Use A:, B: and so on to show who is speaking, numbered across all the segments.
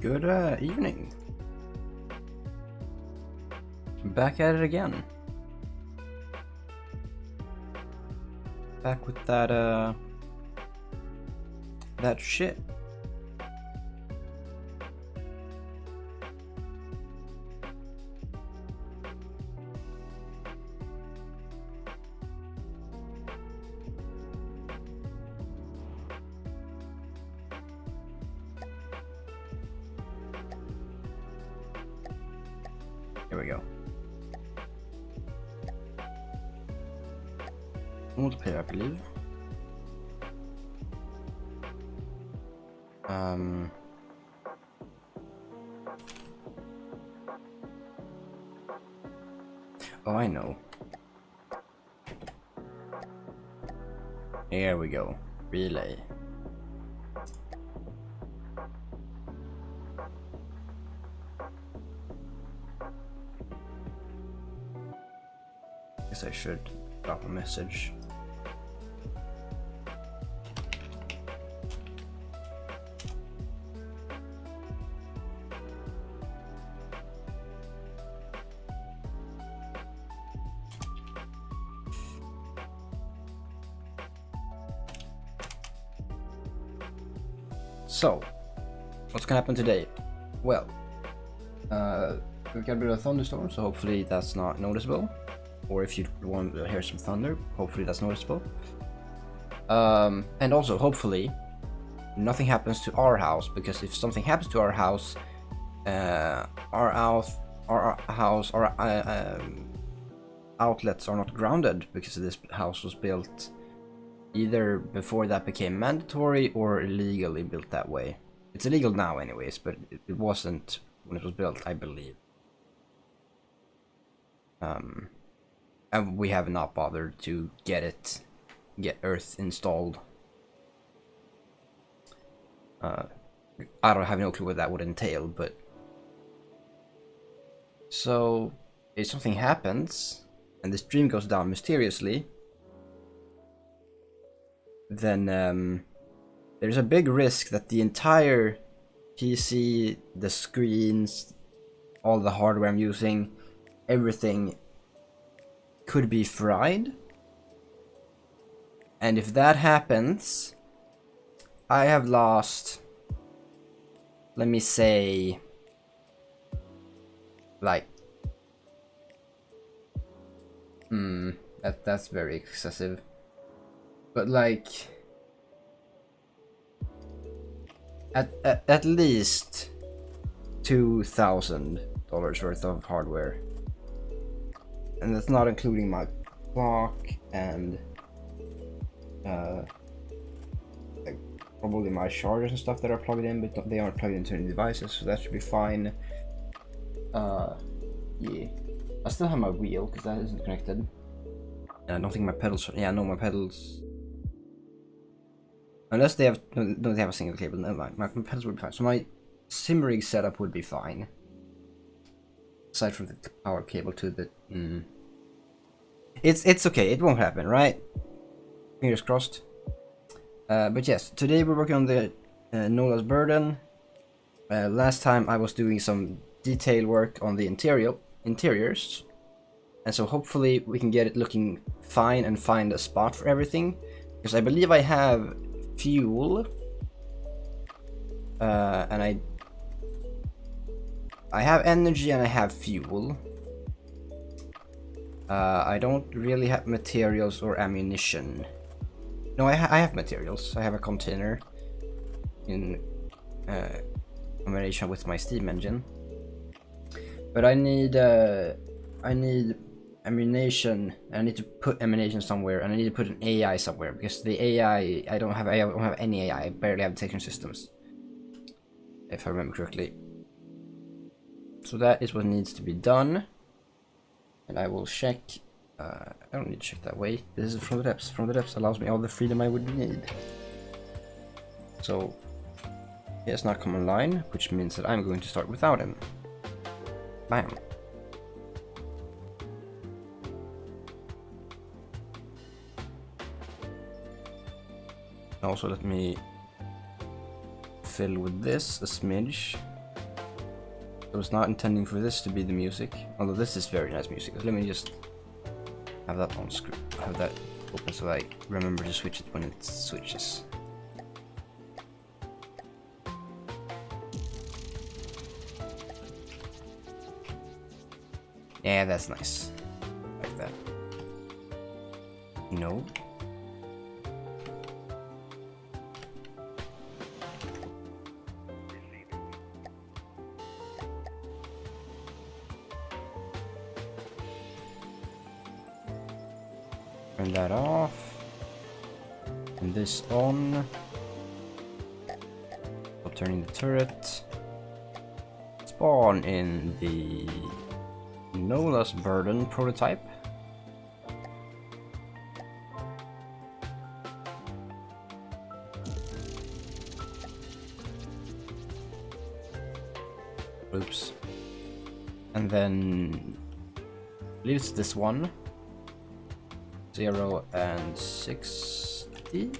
A: Good evening. Back at it again. Back with that shit. Here we go. Multiplayer, I believe. Oh, I know. Here we go. Relay. Guess I should drop a message. So, what's gonna happen today? Well, we've got a bit of a thunderstorm, so hopefully that's not noticeable. Or if you want to hear some thunder, hopefully that's noticeable. And also, hopefully, nothing happens to our house, because if something happens to our house, our outlets are not grounded, because this house was built either before that became mandatory or illegally built that way. It's illegal now anyways, but it wasn't when it was built, I believe. And we have not bothered to get earth installed. I don't have no clue what that would entail, but so if something happens and the stream goes down mysteriously, then there's a big risk that the entire PC, the screens, all the hardware I'm using, everything could be fried. And if that happens, I have lost, let me say, like, that's very excessive. But like, at least $2,000 worth of hardware, and that's not including my clock and like probably my chargers and stuff that are plugged in, but they aren't plugged into any devices, so that should be fine. Yeah, I still have my wheel because that isn't connected. I don't think my pedals. Yeah, no, my pedals. Unless they have, no, they have a single cable. Never mind. My pedals would be fine. So my sim rig setup would be fine. Aside from the power cable to the. It's okay. It won't happen, right? Fingers crossed. But yes, today we're working on the Nola's burden. Last time I was doing some detail work on the interiors, and so hopefully we can get it looking fine and find a spot for everything. Because I believe I have fuel, and I have energy and I have fuel. I don't really have materials or ammunition. No, I have materials. I have a container in combination with my steam engine. But I need ammunition. I need to put ammunition somewhere, and I need to put an AI somewhere, because the AI I don't have any AI. I barely have detection systems, if I remember correctly. So that is what needs to be done, and I will check. I don't need to check that way. This is from the depths. From the depths allows me all the freedom I would need. So he has not come online, which means that I'm going to start without him. Bam. Also, let me fill with this a smidge. I was not intending for this to be the music, although this is very nice music. So let me just have that on screen, have that open so I remember to switch it when it switches. Yeah, that's nice. Like that. No. Turn that off. And this on. Stop turning the turret. Spawn in the Nola's Burden prototype. Oops. And then leaves this one. 0 and 60.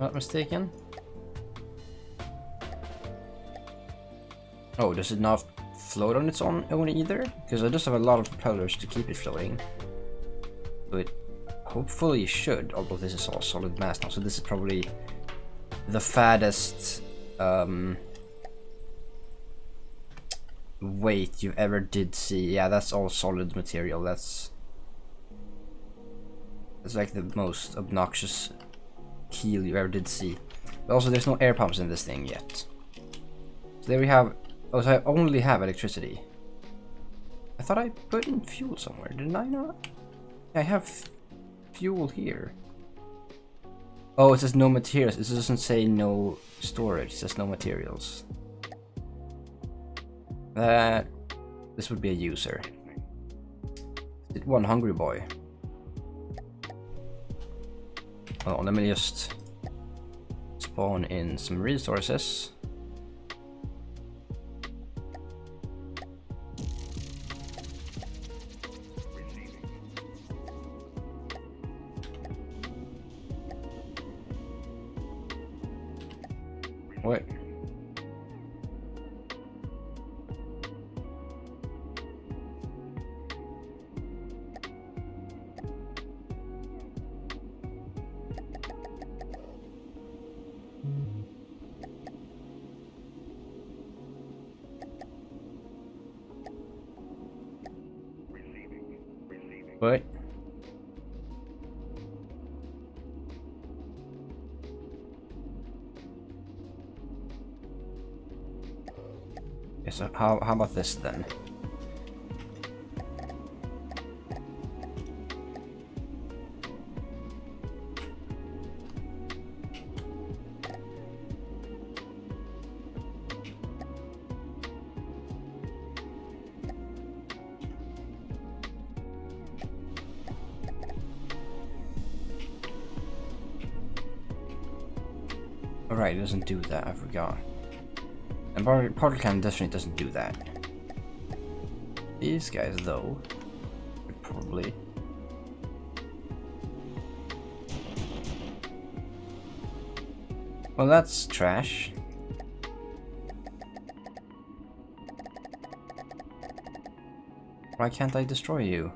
A: Not mistaken. Oh, does it not float on its own either? Because I just have a lot of propellers to keep it floating. So it hopefully should, although this is all solid mass now. So this is probably the fattest weight you ever did see. Yeah, that's all solid material. That's like the most obnoxious keel you ever did see. But also there's no air pumps in this thing yet. So there we have. Oh, so I only have electricity. I thought I put in fuel somewhere, didn't I not? I have fuel here. Oh, it says no materials. It doesn't say no storage, it says no materials. This would be a user. Did one hungry boy. Oh, let me just spawn in some resources. Wait. What? Yeah, so how about this then? Alright, it doesn't do that, I forgot. And particle cannon definitely doesn't do that. These guys, though, would probably. Well, that's trash. Why can't I destroy you?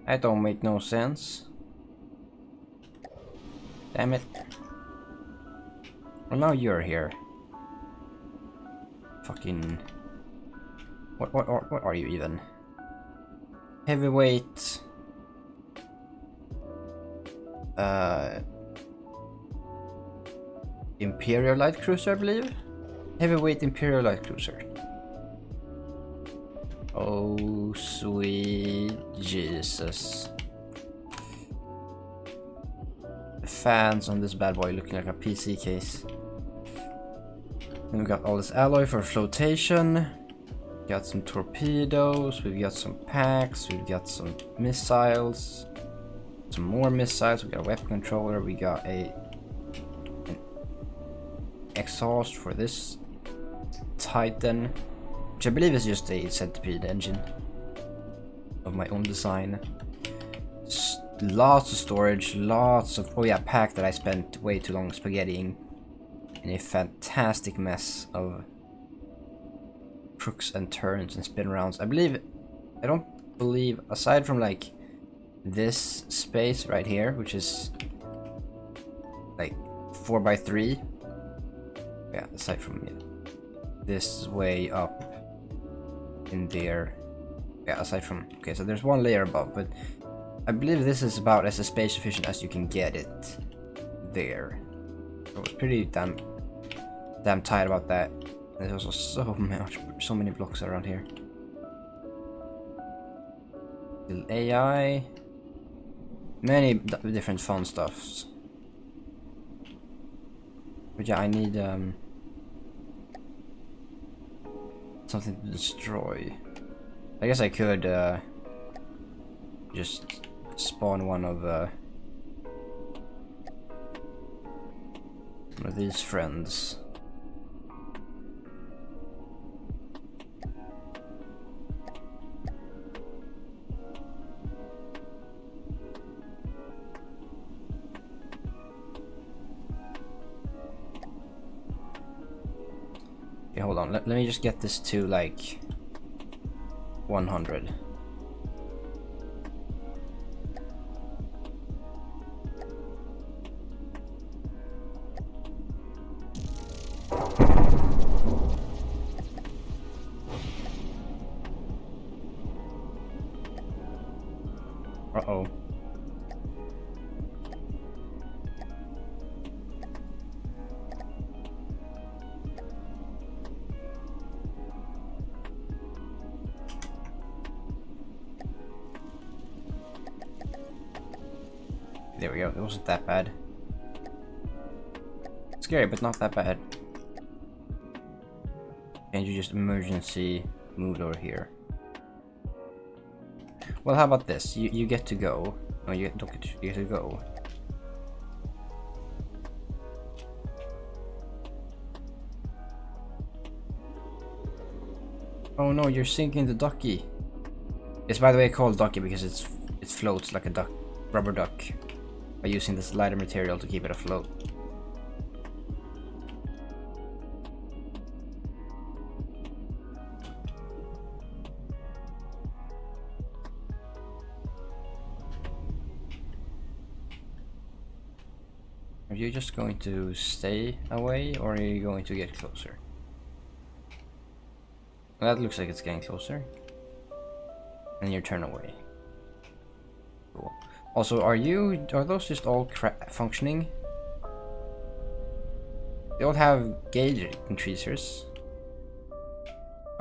A: That don't make no sense. Damn it. Well, now you're here. Fucking. What are you even? Heavyweight. Imperial Light Cruiser, I believe? Heavyweight Imperial Light Cruiser. Oh, sweet Jesus. The fans on this bad boy looking like a PC case. Then we got all this alloy for flotation. Got some torpedoes, we've got some packs, we've got some missiles. Some more missiles, we got a weapon controller, we got an exhaust for this Titan, which I believe is just a centipede engine of my own design. Lots of storage, lots of, oh yeah, pack that I spent way too long spaghettiing. in a fantastic mess of crooks and turns and spin rounds. I don't believe, aside from like this space right here, which is like 4x3, yeah, aside from this way up in there, yeah, aside from, okay, so there's one layer above, but I believe this is about as space efficient as you can get it there. I was pretty damn tired about that. There's also so many blocks around here. Little AI, many different fun stuffs. But yeah, I need something to destroy. I guess I could just spawn one of these friends. Okay, hold on. Let me just get this to like 100. Uh-oh. There we go. It wasn't that bad. Scary, but not that bad. And you just emergency moved over here. Well, how about this? You get to go. No, you get to go. Oh no, you're sinking the ducky. It's by the way called ducky because it floats like a duck, rubber duck, by using this lighter material to keep it afloat. Are you just going to stay away, or are you going to get closer? Well, that looks like it's getting closer. And you turn away. Cool. Also, are those just all functioning? They all have gauge increasers.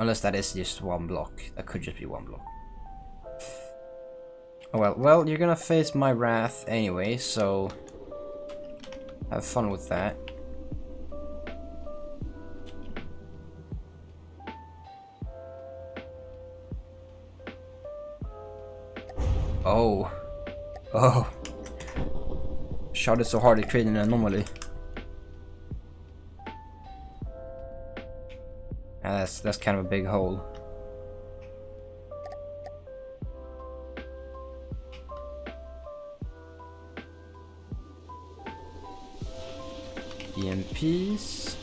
A: Unless that is just one block. That could just be one block. Oh well, you're gonna face my wrath anyway, so have fun with that. Oh. Oh. Shot it so hard it created an anomaly. Yeah, that's kind of a big hole. EMPs.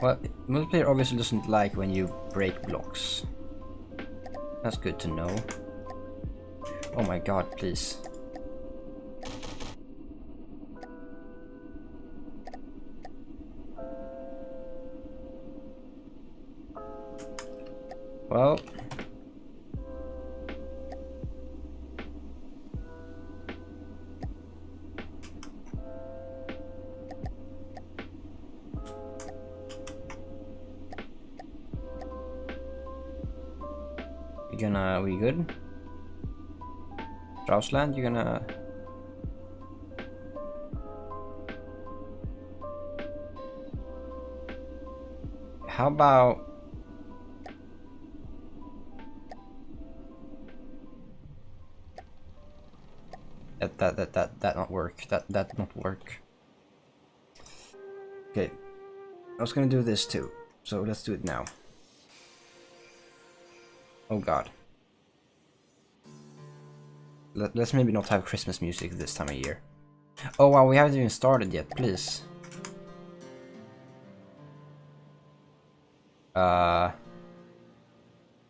A: Well, multiplayer obviously doesn't like when you break blocks. That's good to know. Oh my god, please. Well. We good? Straussland, you gonna... How about... That not work. That not work. Okay. I was gonna do this too. So let's do it now. Oh god. Let's maybe not have Christmas music this time of year. Oh wow, we haven't even started yet, please.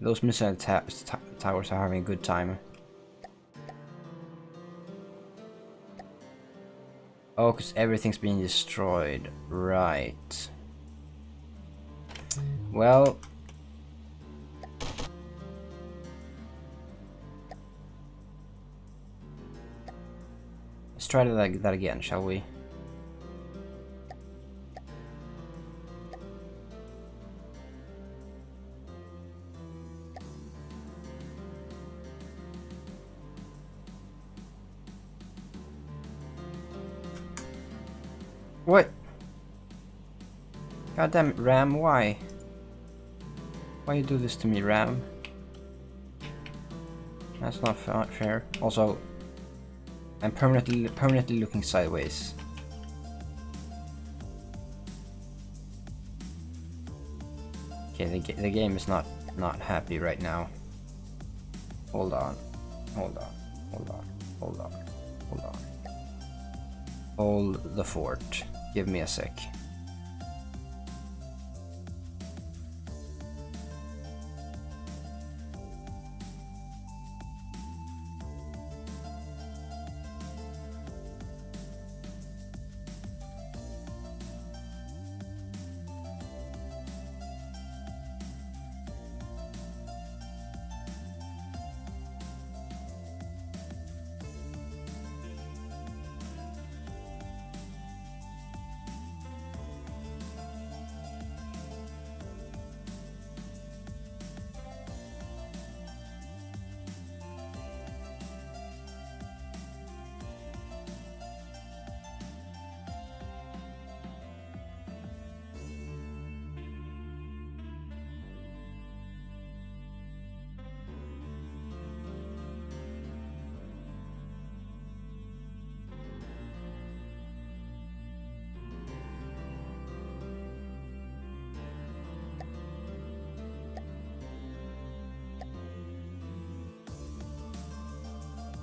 A: Those missile towers are having a good time. Oh, because everything's being destroyed. Right. Well... let's try that again, shall we? What? Goddamn it, Ram, why? Why you do this to me, Ram? That's not fair. Also, I'm permanently looking sideways. Okay, the game is not happy right now. Hold on. Hold on. Hold on. Hold on. Hold on. Hold the fort. Give me a sec.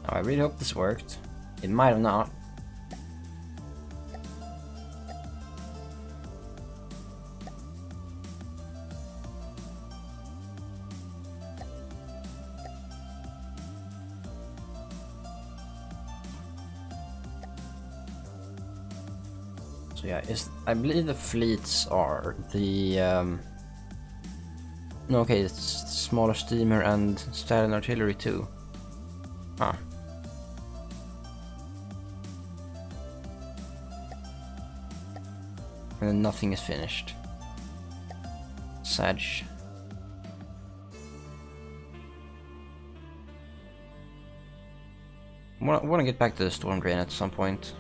A: Oh, I really hope this worked. It might have not. So yeah, I believe the fleets are the no, okay, it's smaller steamer and Stalin artillery too. Huh. And then nothing is finished. Sad. I want to get back to the storm drain at some point.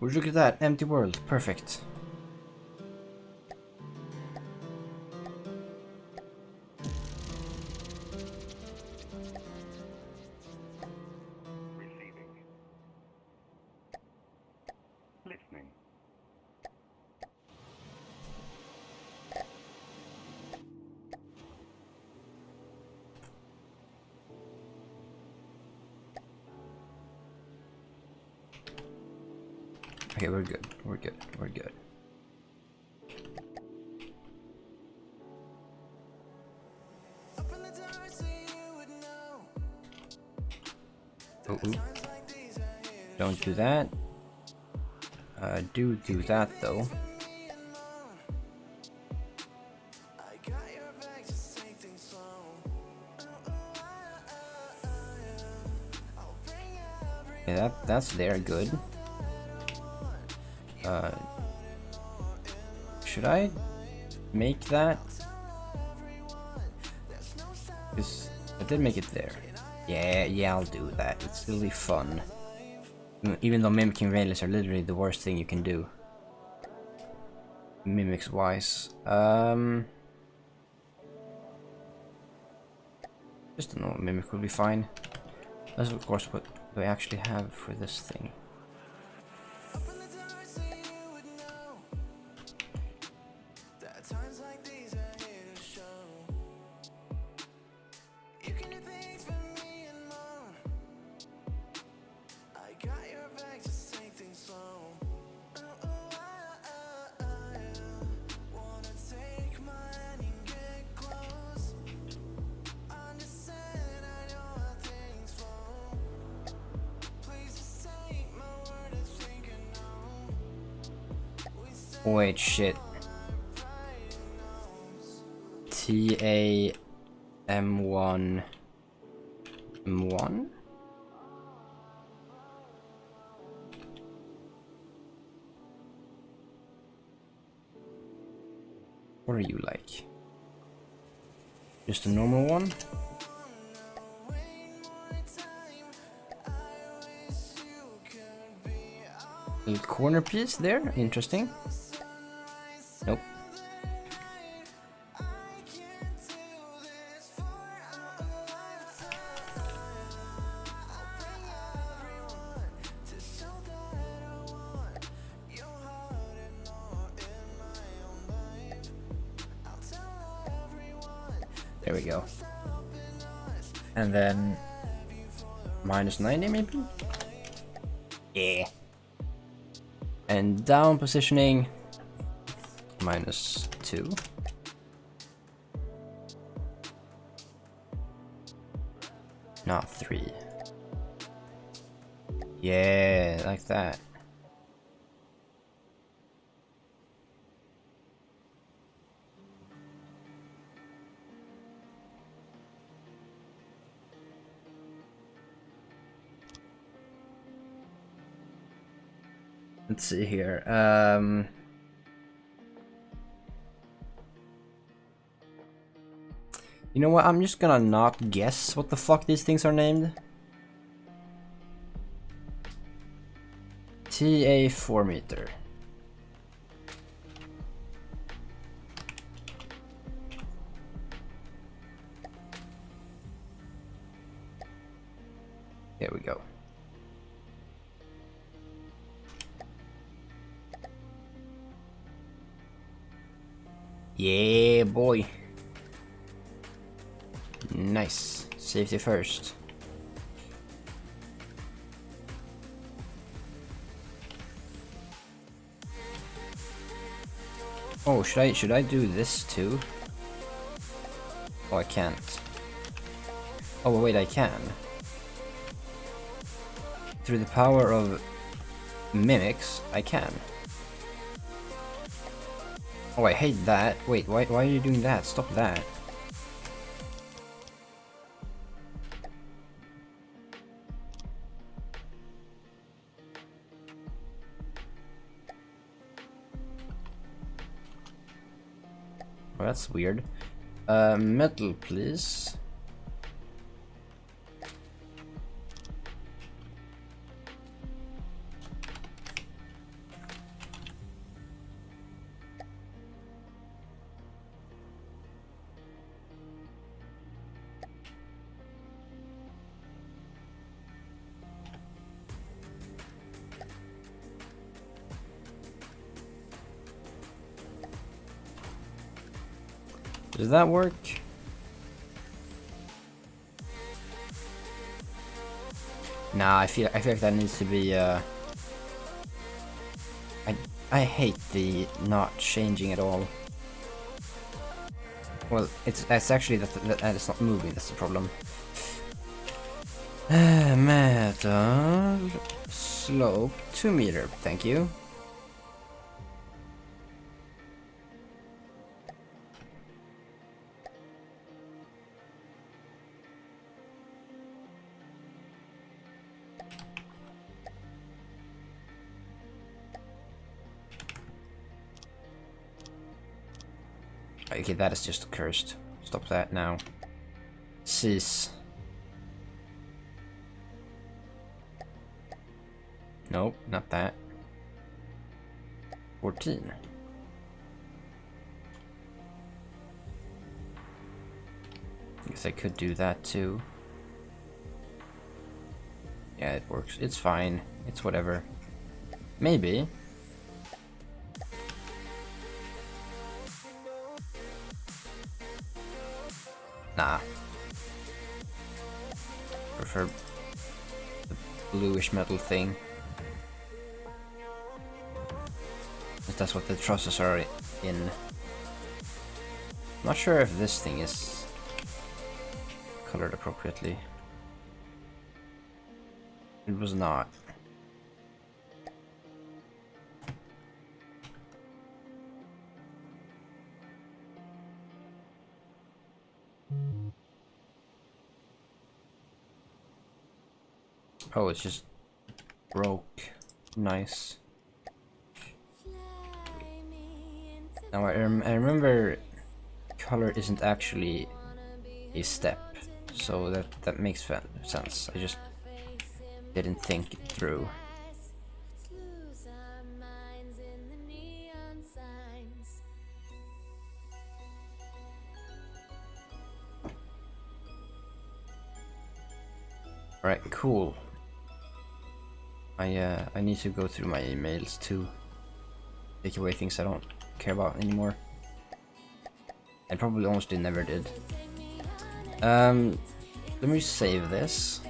A: Would you look at that? Empty world. Perfect.
B: Receiving. Listening.
A: Okay, we're good. We're good. We're good. Oh, ooh. Don't do that. Do that though. Yeah, that's there. Good. Should I make that? Because I did make it there. Yeah, I'll do that. It's really fun. Even though mimicking railers are literally the worst thing you can do. mimics wise. Just a normal mimic will be fine. That's of course what do I actually have for this thing. Wait, shit. TAM1 M1? What are you like? Just a normal one? Little corner piece there, interesting. Nope. There we go. And then minus 90 maybe? Yeah. And down positioning minus 2. Not 3. Yeah, like that. Let's see here. You know what? I'm just gonna not guess what the fuck these things are named. TA 4 meter. There we go. Yeah, boy. Nice. Safety first. Oh, should I do this too? Oh, I can't. Oh, wait, I can. Through the power of mimics, I can. Oh, I hate that. Wait, why are you doing that? Stop that. Well, that's weird. Metal, please. Does that work? Nah, I feel like that needs to be I hate the not changing at all. Well, it's actually that it's not moving, that's the problem. Metal slope 2 meter, thank you. Okay, that is just cursed. Stop that now. Cease. Nope, not that. 14. guess I could do that too. Yeah, it works. It's fine. It's whatever. Maybe. Nah. Prefer the bluish metal thing. If that's what the trusses are in. Not sure if this thing is colored appropriately. It was not. Oh, it's just broke. Nice. Now I remember color isn't actually a step, so that makes sense. I just didn't think it through. Alright, cool. I need to go through my emails to take away things I don't care about anymore. I probably almost never did. Let me save this.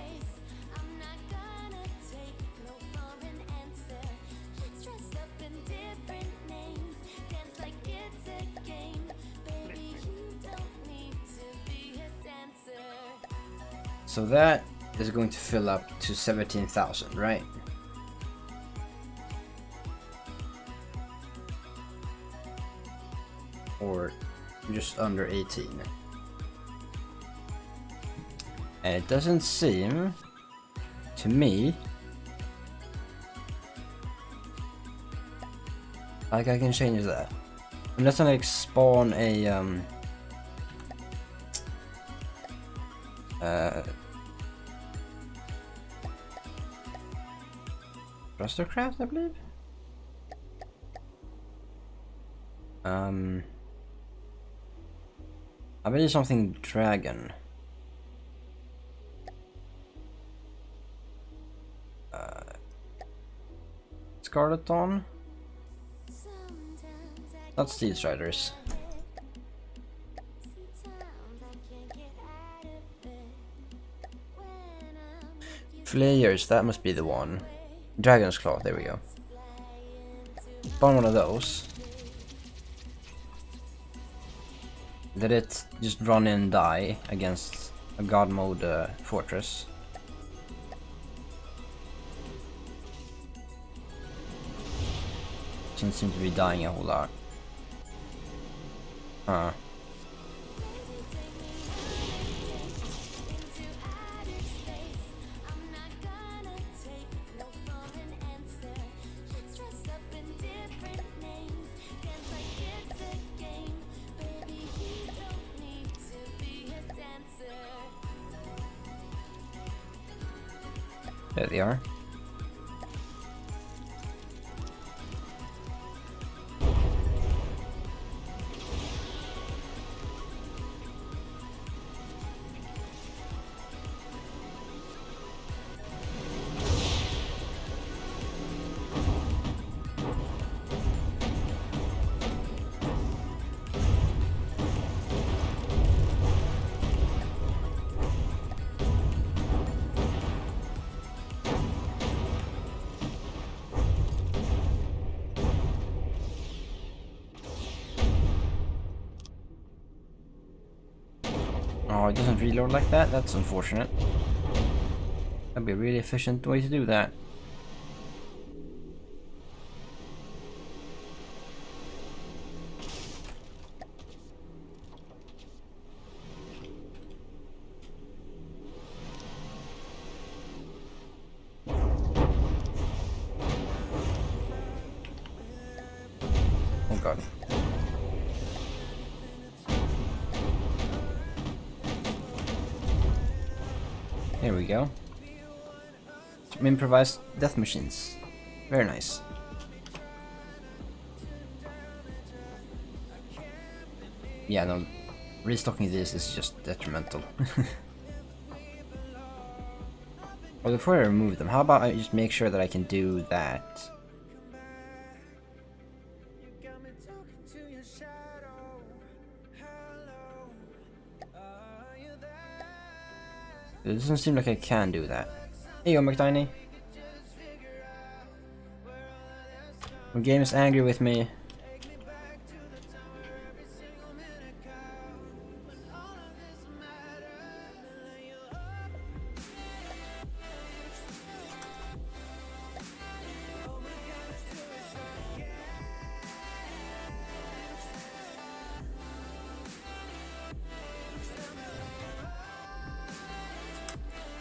A: So that is going to fill up to 17,000, right? Or just under 18. And it doesn't seem to me like I can change that. Unless I like spawn a Thrustercraft, I believe. I believe something dragon. Scarlet Dawn? Not Steel Striders. Flayers, that must be the one. Dragon's Claw, there we go. Spawn one of those. Did it just run and die against a god mode fortress? Doesn't seem to be dying a whole lot. Huh. There they are. Oh, it doesn't reload like that? That's unfortunate. That'd be a really efficient way to do that. Oh god. There we go. Some improvised death machines. Very nice. Yeah, no. restocking this is just detrimental. Well, before I remove them, how about I just make sure that I can do that? It doesn't seem like I can do that. Hey, yo, McTiny. The game is angry with me.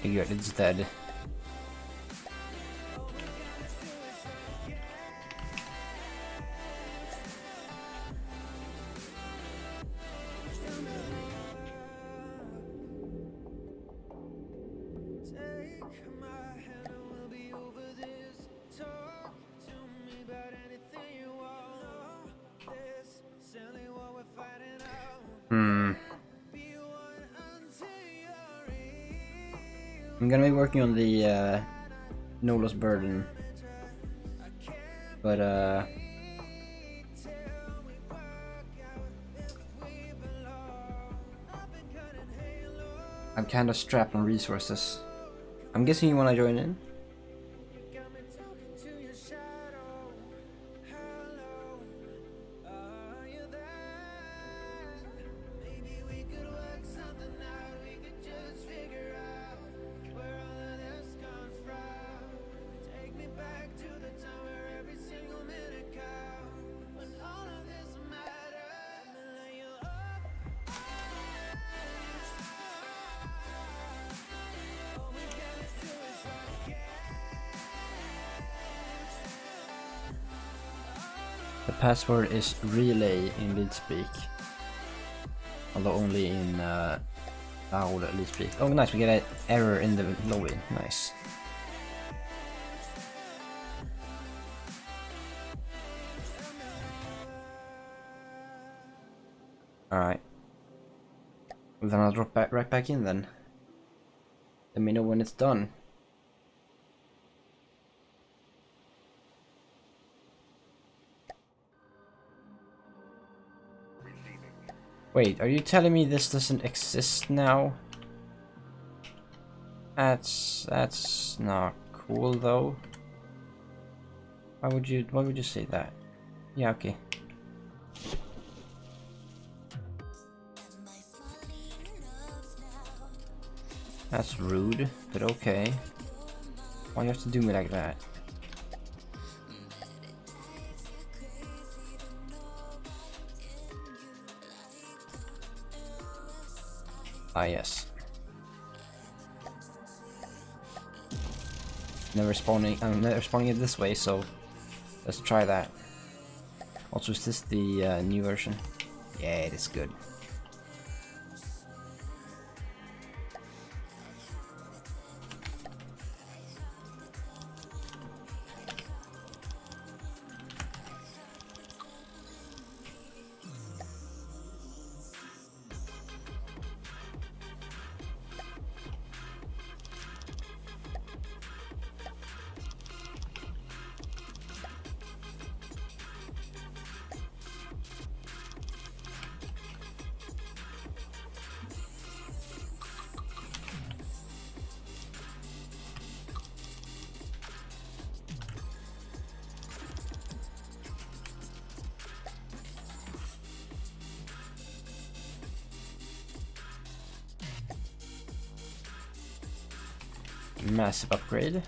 A: Good, it's dead. I'm gonna be working on the Nola's burden, but I'm kind of strapped on resources. I'm guessing you want to join in? The password is relay in leadspeak, although only in loud leadspeak. Oh, nice! We get an error in the lobby. Nice. All right. Well, then I'll drop right back in then. Let me know when it's done. Wait, are you telling me this doesn't exist now? That's not cool though. Why would you say that? Yeah, okay. That's rude, but okay. Why do you have to do me like that? Ah, yes. I'm never spawning it this way, so let's try that. Also, is this the new version? Yeah, it is good. Massive upgrade.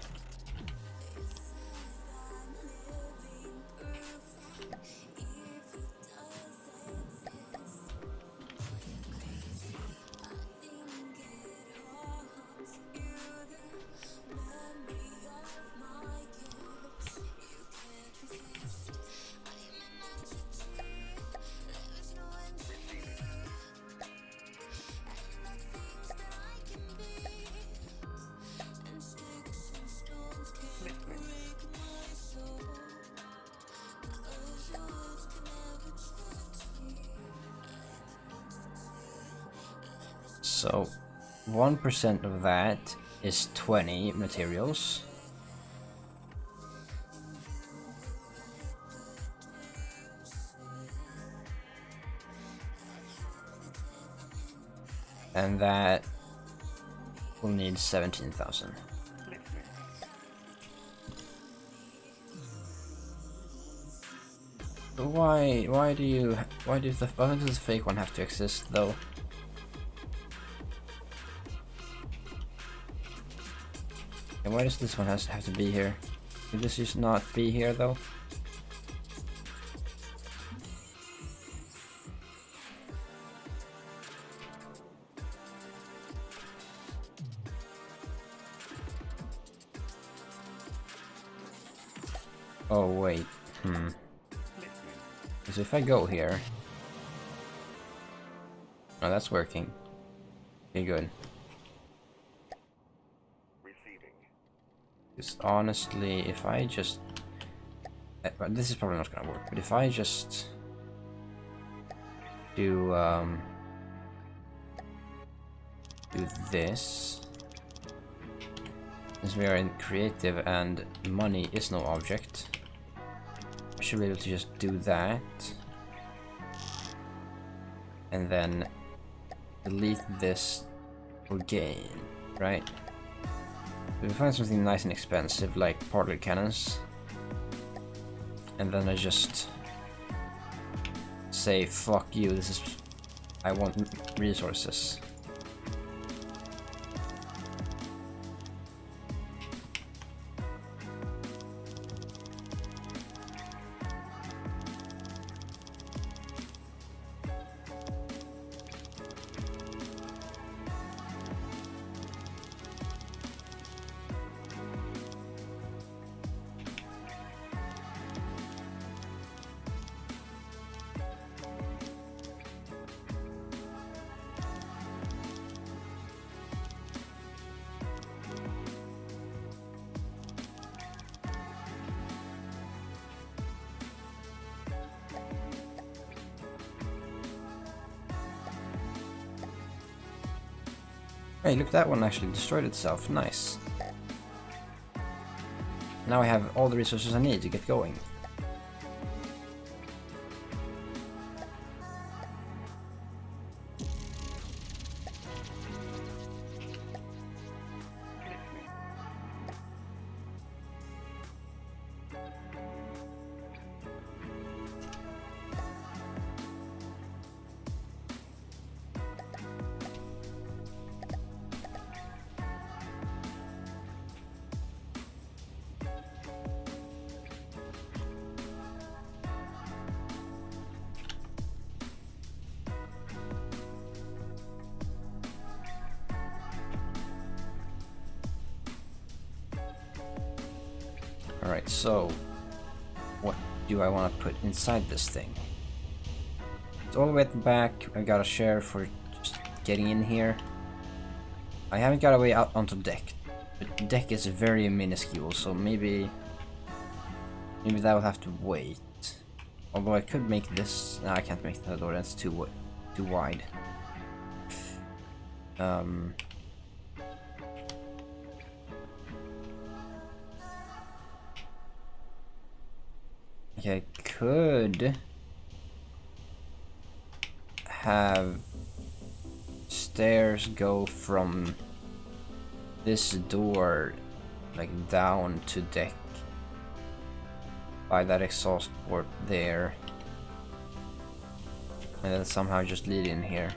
A: So 1% of that is 20 materials. And that will need 17,000. Why does the fake one have to exist though? And why does this one have to be here? Could this just not be here though? Oh wait, So if I go here... Oh, that's working. Okay, good. Because honestly, if I just... this is probably not gonna work, but if I just... do this... Since we are in creative and money is no object, I should be able to just do that. And then delete this for gain, right? If we find something nice and expensive like particle cannons, and then I just say fuck you, this is... I want resources. Hey, look, that one actually destroyed itself. Nice. Now I have all the resources I need to get going. Alright, so what do I want to put inside this thing? It's all the way at the back. I got a share for just getting in here. I haven't got a way out onto deck, but deck is very minuscule, so maybe that will have to wait. Although I could make this. No, I can't make that door. That's too wide. Okay, I could have stairs go from this door like down to deck by that exhaust port there, and then somehow just lead in here.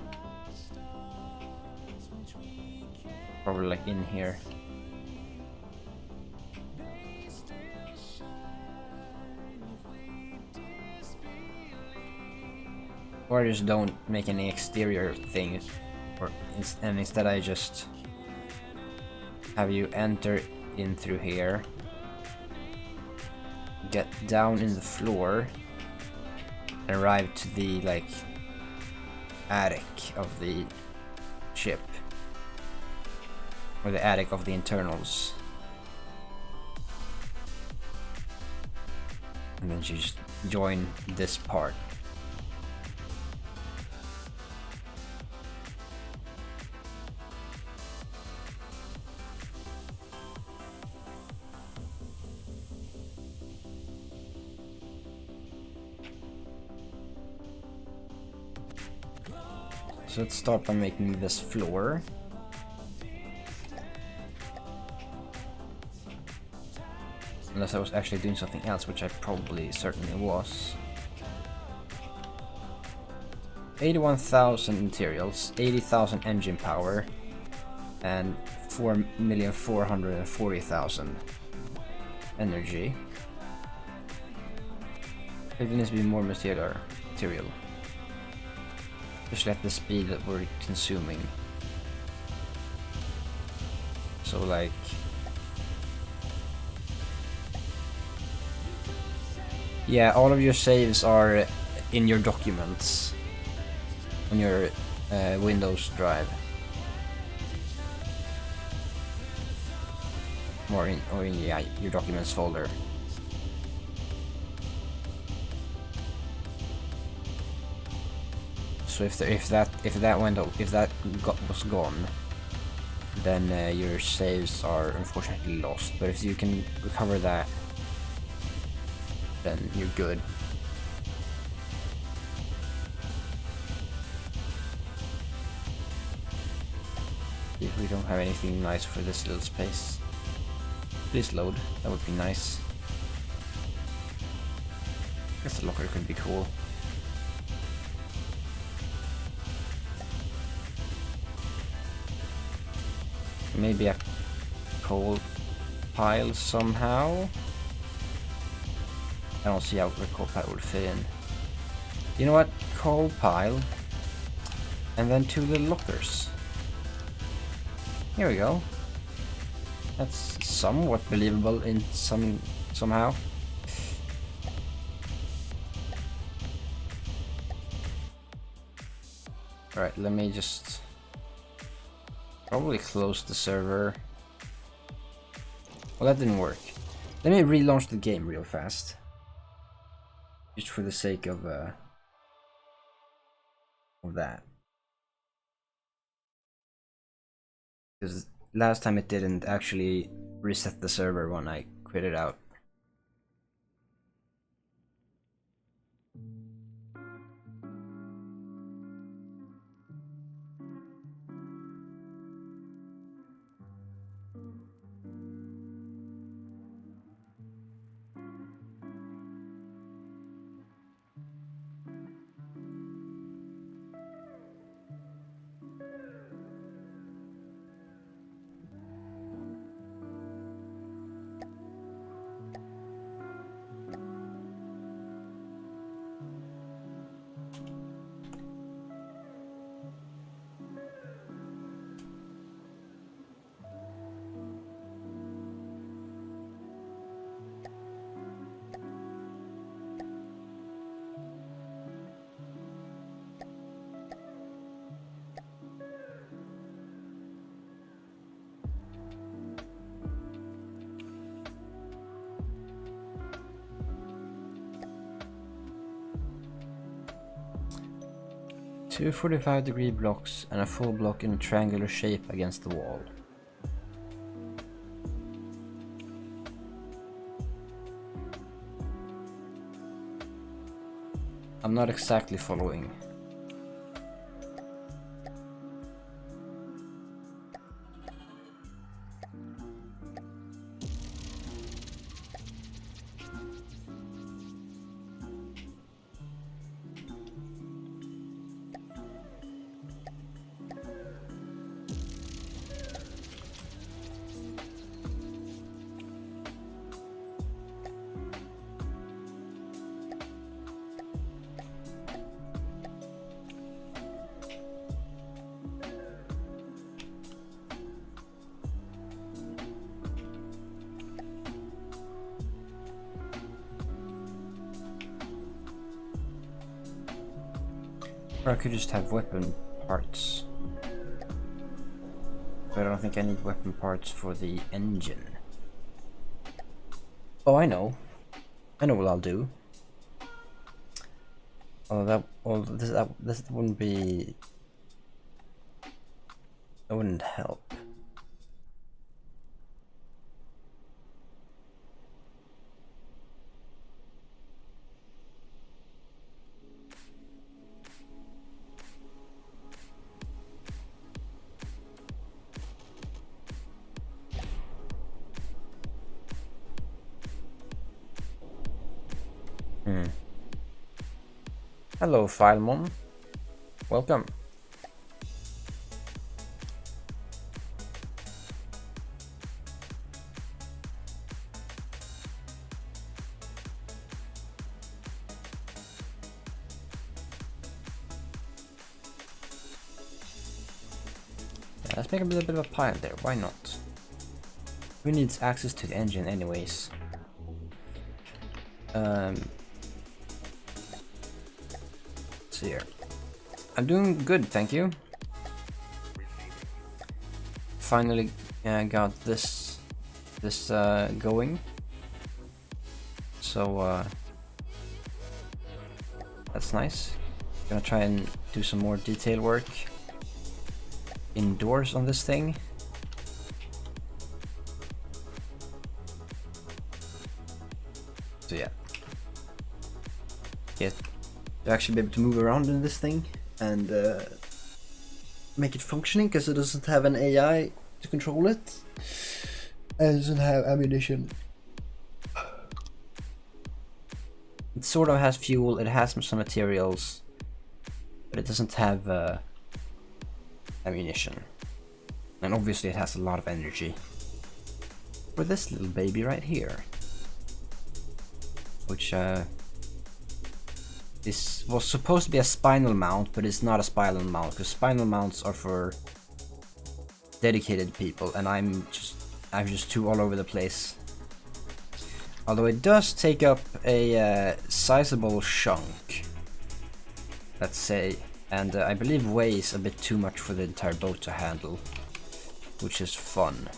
A: Probably like in here. Or I just don't make any exterior thing, and instead I just have you enter in through here, get down in the floor, and arrive to the like attic of the ship, or the attic of the internals, and then you just join this part. So let's start by making this floor. Unless I was actually doing something else, which I probably certainly was. 81,000 materials, 80,000 engine power, and 4,440,000 energy. There needs to be more material. Especially at the speed that we're consuming. So like... yeah, all of your saves are in your documents on your Windows drive. Or in yeah, your documents folder. So if that was gone, then your saves are unfortunately lost. But if you can recover that, then you're good. If we don't have anything nice for this little space, please load. That would be nice. I guess the locker could be cool. Maybe a coal pile somehow. I don't see how the coal pile would fit in. You know what? Coal pile. And then 2 little lockers. Here we go. That's somewhat believable in somehow. Alright, let me just probably close the server. Well, that didn't work. Let me relaunch the game real fast. Just for the sake of that. Because last time it didn't actually reset the server when I quit it out. Two 45-degree blocks and a full block in a triangular shape against the wall. I'm not exactly following. Or I could just have weapon parts. But I don't think I need weapon parts for the engine. Oh, I know. I know what I'll do. Oh, this wouldn't be... That wouldn't help. Hello, Filemon. Welcome. Yeah, let's make a little bit of a pile there. Why not? Who needs access to the engine anyways? Let's see here. I'm doing good, thank you. Finally got this going. So that's nice. Gonna try and do some more detail work indoors on this thing. So yeah. Get to actually be able to move around in this thing and make it functioning, because it doesn't have an AI to control it. And it doesn't have ammunition. It sort of has fuel, it has some materials, but it doesn't have ammunition. And obviously it has a lot of energy. For this little baby right here. Which this was supposed to be a spinal mount, but it's not a spinal mount, because spinal mounts are for dedicated people, and I'm just too all over the place. Although it does take up a sizable chunk, let's say, and I believe weighs a bit too much for the entire boat to handle, which is fun.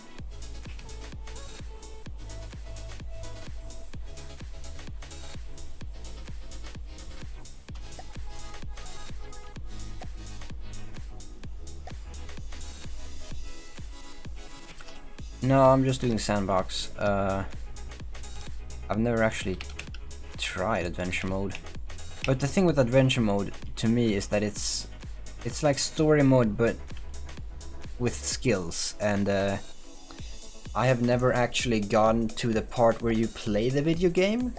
A: No, I'm just doing sandbox. I've never actually tried adventure mode. But the thing with adventure mode, to me, is that it's like story mode, but with skills. And I have never actually gotten to the part where you play the video game.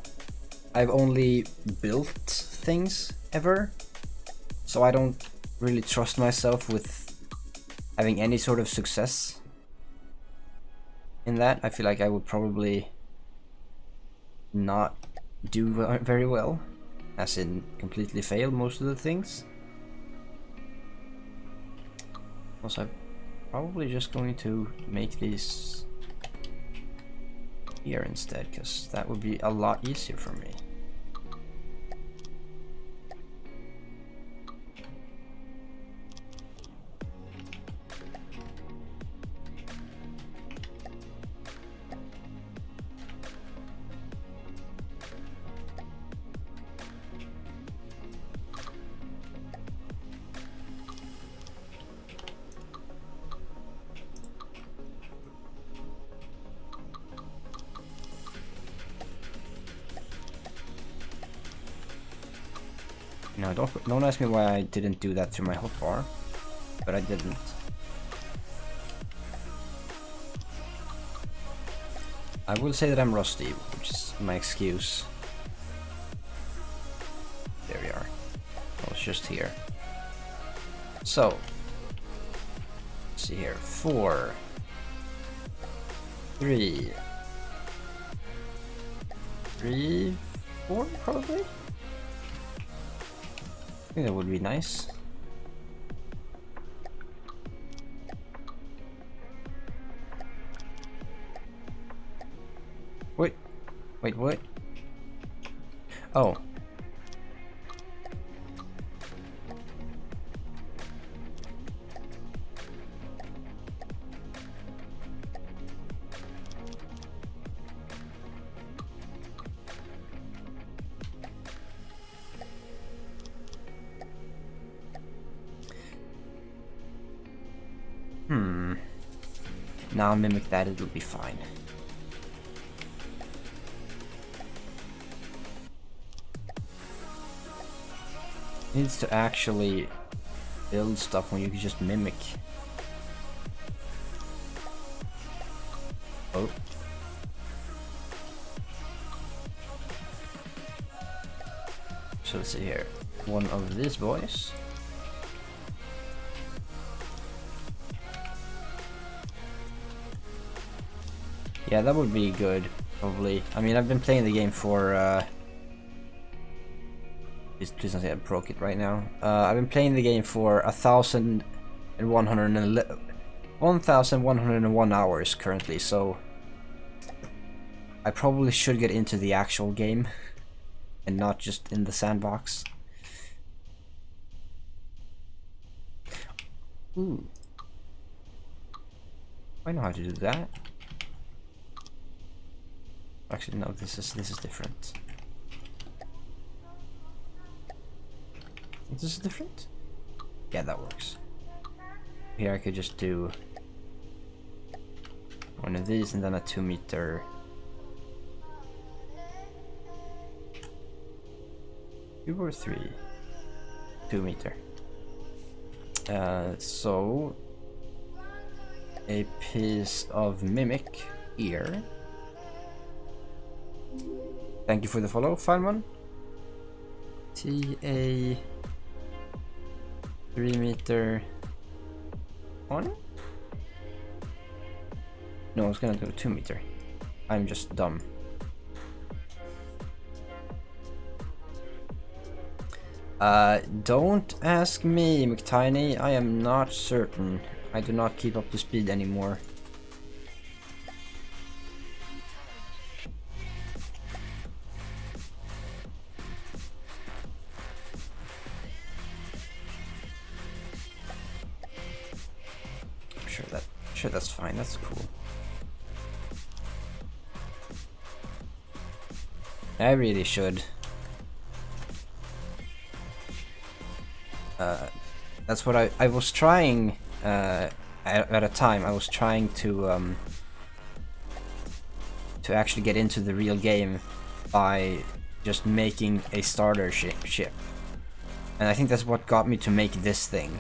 A: I've only built things ever. So I don't really trust myself with having any sort of success in that. I feel like I would probably not do very well, as in completely fail most of the things. Also, I'm probably just going to make these here instead, because that would be a lot easier for me. No, don't ask me why I didn't do that through my hotbar, but I didn't. I will say that I'm rusty, which is my excuse. There we are. I was just here. So, let's see here. 4, 3, 4 probably? I think that would be nice. Wait, what? Oh. Now I'll mimic that, it'll be fine. It needs to actually build stuff when you can just mimic. Oh. So let's see here. one of these boys. Yeah, that would be good, probably. I mean, I've been playing the game for, please don't say I broke it right now. I've been playing the game for 1,101 hours currently, so I probably should get into the actual game and not just in the sandbox. Ooh. I know how to do that. Actually, no, this is different. This is different? Yeah, that works. Here I could just do one of these and then a 2 meter. 2 or 3? 2 meter. So a piece of mimic here. Thank you for the follow, fine one. TA 3 meter one? No, I was gonna do 2 meter. I'm just dumb. Don't ask me, McTiny. I am not certain. I do not keep up to speed anymore. Sure, that's fine. That's cool. I really should. That's what I was trying at a time. I was trying to actually get into the real game by just making a starter ship, and I think that's what got me to make this thing.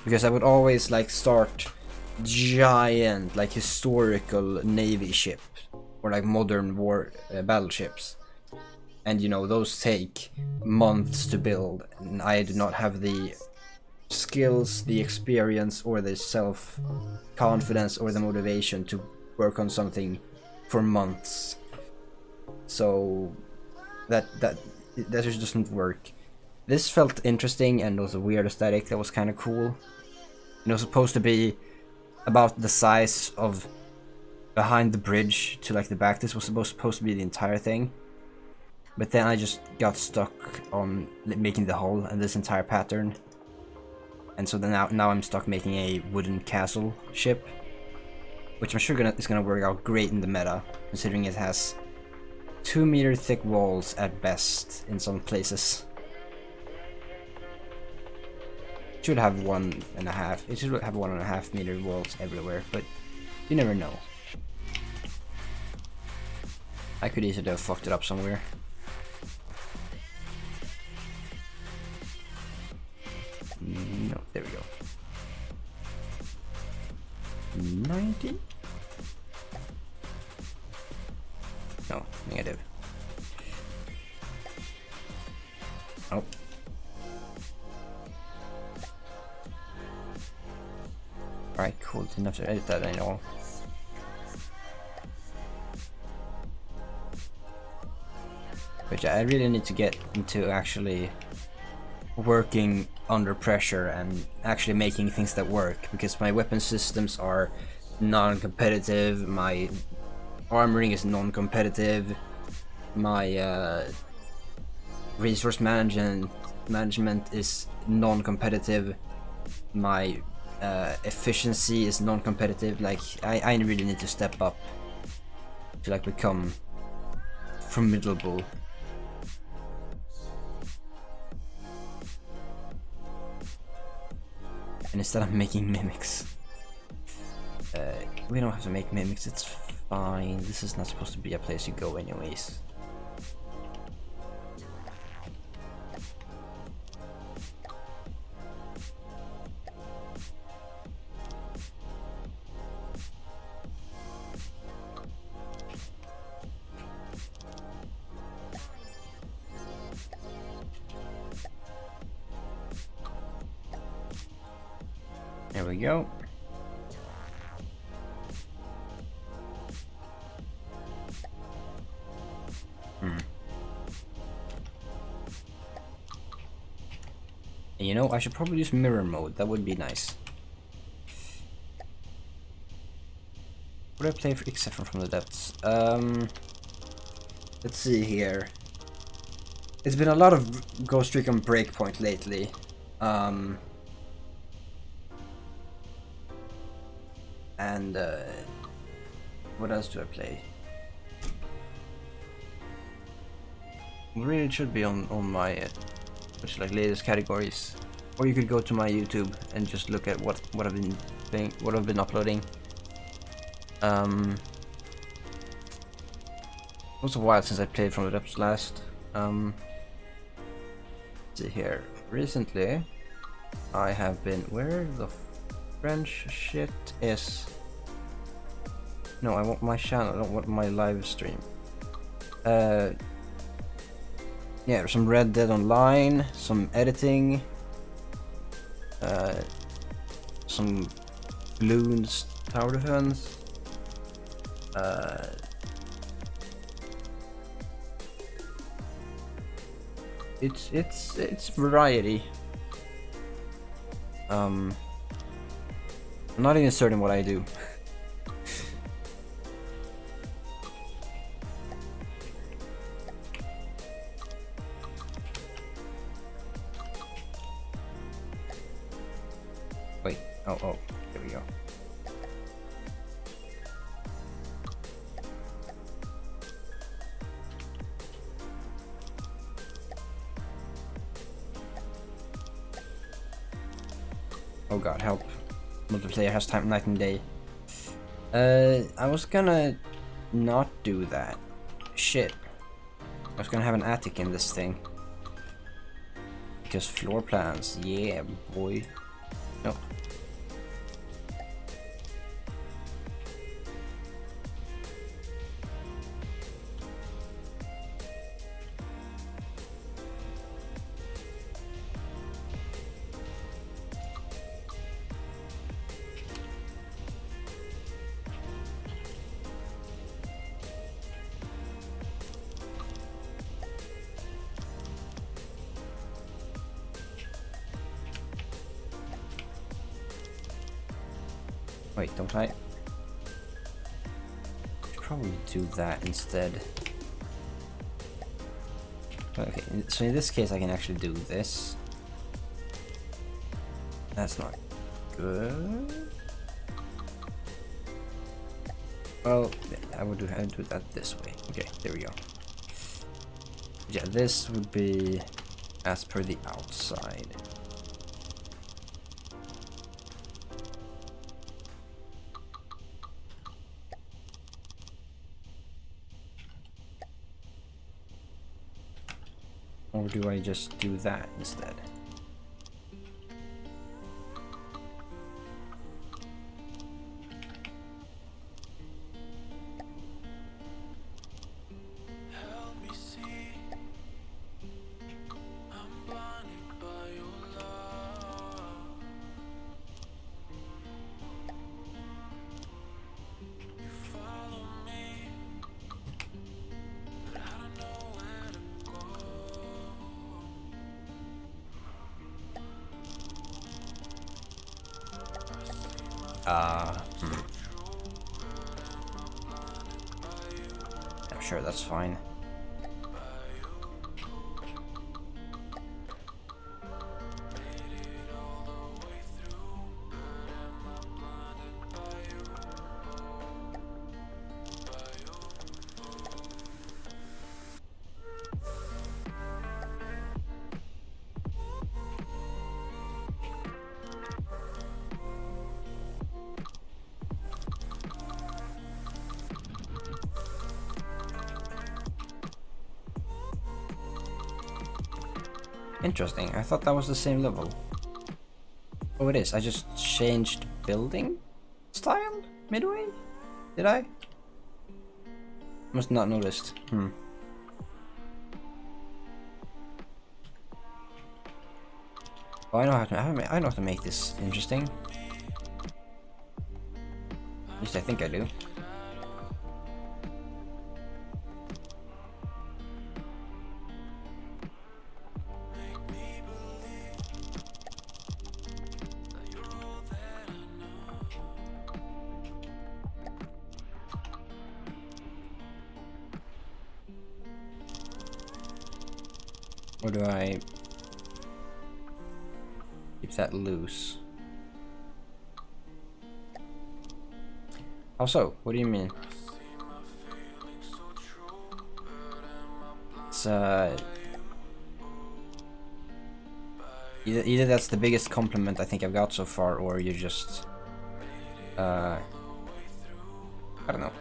A: Because I would always like start giant, like historical navy ship or like modern war battleships. And you know, those take months to build, and I do not have the skills, the experience, or the self-confidence or the motivation to work on something for months. So that just doesn't work. This felt interesting and was a weird aesthetic that was kind of cool. It was supposed to be about the size of behind the bridge to like the back. This was supposed to be the entire thing. But then I just got stuck on making the hull and this entire pattern. And so then now I'm stuck making a wooden castle ship. Which I'm sure is gonna work out great in the meta, considering it has 2 meter thick walls at best in some places. It should have 1.5. It should have 1.5 meter walls everywhere, but you never know. I could easily have fucked it up somewhere. No, there we go. 90? No, negative. Oh. Alright, cool. Didn't have to edit that at all. But yeah, I really need to get into actually working under pressure and actually making things that work, because my weapon systems are non-competitive, my armoring is non-competitive, my resource management is non-competitive, my efficiency is non-competitive. Like I really need to step up to like become formidable. And instead of making mimics, we don't have to make mimics, it's fine. This is not supposed to be a place you go anyways. There we go. And you know, I should probably use mirror mode. That would be nice. Would I play for Exception from the Depths? Let's see here. It's been a lot of Ghost Recon Breakpoint lately. And what else do I play? Really, it should be on my which like latest categories, or you could go to my YouTube and just look at what I've been doing, what I've been uploading. It was a while since I played From the Depths last. Let's see here. Recently, I have been where the French shit is. No, I want my channel. I don't want my live stream. Yeah, some Red Dead Online, some editing, some Bloons Tower Defense, it's variety. I'm not even certain what I do. Wait, oh, there we go. Oh god, help. Multiplayer has time night and day. I was gonna not do that. Shit. I was gonna have an attic in this thing. Because floor plans, yeah boy. No. Wait, don't I? Should probably do that instead. Okay, so in this case I can actually do this. That's not good. Well, I would do that this way. Okay, there we go. Yeah, this would be as per the outside. Or do I just do that instead? I'm sure that's fine. Interesting, I thought that was the same level. Oh, it is. I just changed building style midway? Did I? Must not noticed. Oh, I know how to make this interesting. least I think I do. Or do I keep that loose? Also, what do you mean? It's either that's the biggest compliment I think I've got so far, or you just I don't know.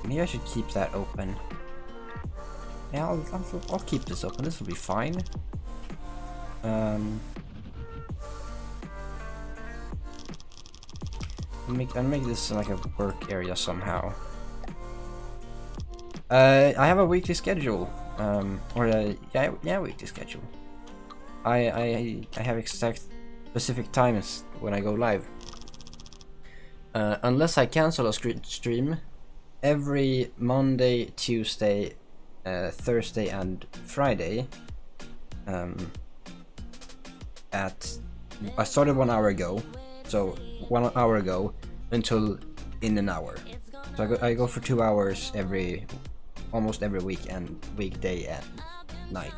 A: Maybe I should keep that open. Yeah, I'll keep this open. This will be fine. I'll make this like a work area somehow. I have a weekly schedule. Yeah, weekly schedule. I have exact specific times when I go live. Unless I cancel a stream, every Monday, Tuesday, Thursday and Friday I started 1 hour ago, so 1 hour ago until in an hour. So I go for 2 hours almost every weekday and night.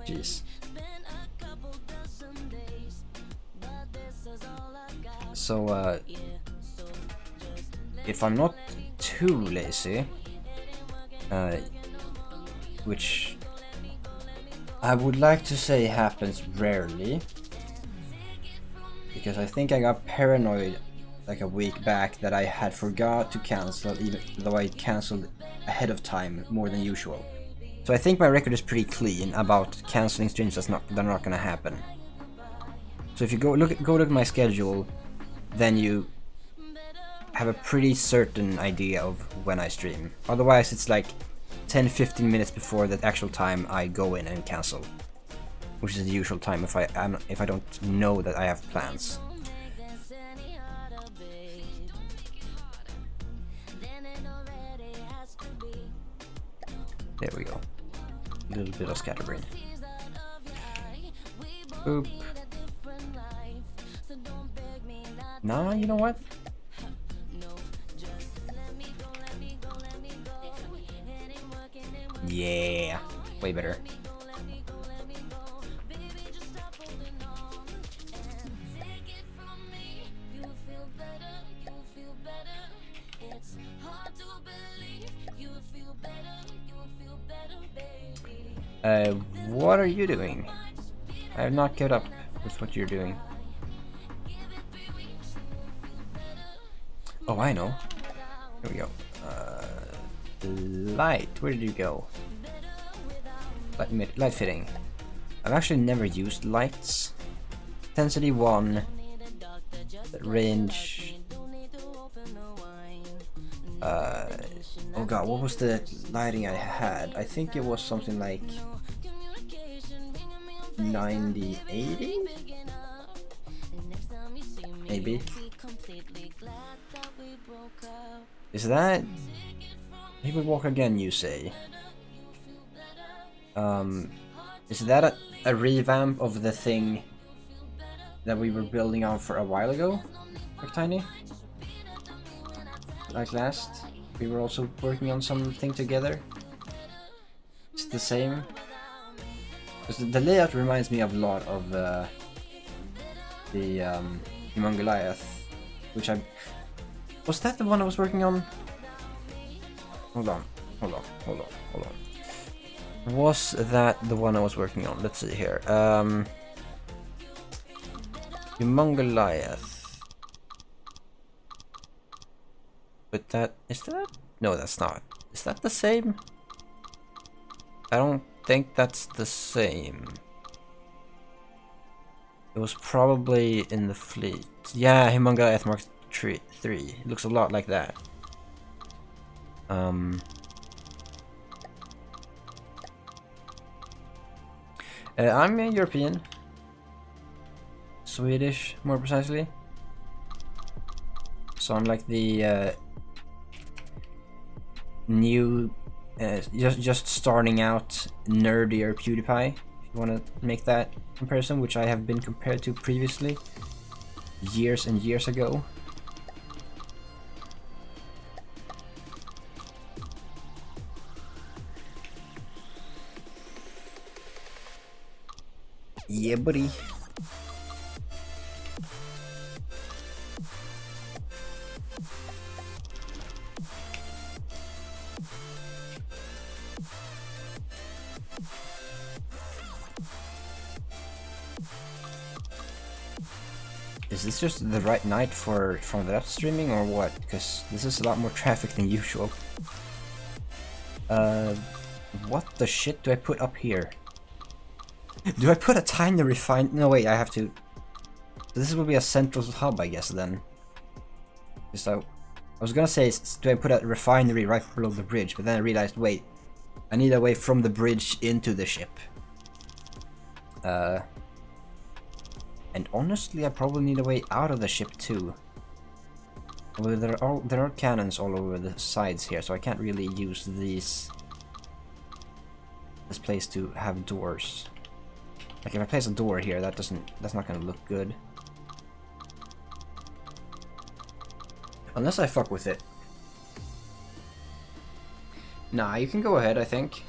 A: Jeez. So if I'm not too lazy, which I would like to say happens rarely, because I think I got paranoid like a week back that I had forgot to cancel, even though I canceled ahead of time more than usual. So I think my record is pretty clean about canceling streams that are not gonna happen. So if you go look at my schedule, then you have a pretty certain idea of when I stream. Otherwise it's like 10-15 minutes before the actual time I go in and cancel, which is the usual time if I don't know that I have plans. There we go. A little bit of scatterbrain. Boop. Nah, you know what? Yeah, way better. What are you doing? I have not kept up with what you're doing. Oh, I know. Here we go. Light, where did you go? Light fitting. I've actually never used lights. Intensity 1. Range. Oh god, what was the lighting I had? I think it was something like 90, 80? Maybe. Is that... He would walk again, you say? Is that a revamp of the thing that we were building on for a while ago? Like Tiny? Like last? We were also working on something together? It's the same? Because the layout reminds me of a lot of the Goliath, which I... Was that the one I was working on? Hold on. Was that the one I was working on? Let's see here. Goliath. But that... Is that... No, that's not. Is that the same? I don't think that's the same. It was probably in the fleet. Yeah, Goliath Mark 3. It looks a lot like that. I'm a European. Swedish, more precisely. So I'm like the new, just starting out nerdier PewDiePie, if you want to make that comparison, which I have been compared to previously, years and years ago. Yeah, buddy. Is this just the right night for that streaming or what? Because this is a lot more traffic than usual. What the shit do I put up here? Do I put a tiny refine? No, wait, I have to. This will be a central hub, I guess, then. So, I was gonna say, do I put a refinery right below the bridge? But then I realized, wait, I need a way from the bridge into the ship. And honestly, I probably need a way out of the ship too. Well, there are cannons all over the sides here, so I can't really use this place to have doors. Like if I place a door here, that's not gonna look good. Unless I fuck with it. Nah, you can go ahead, I think.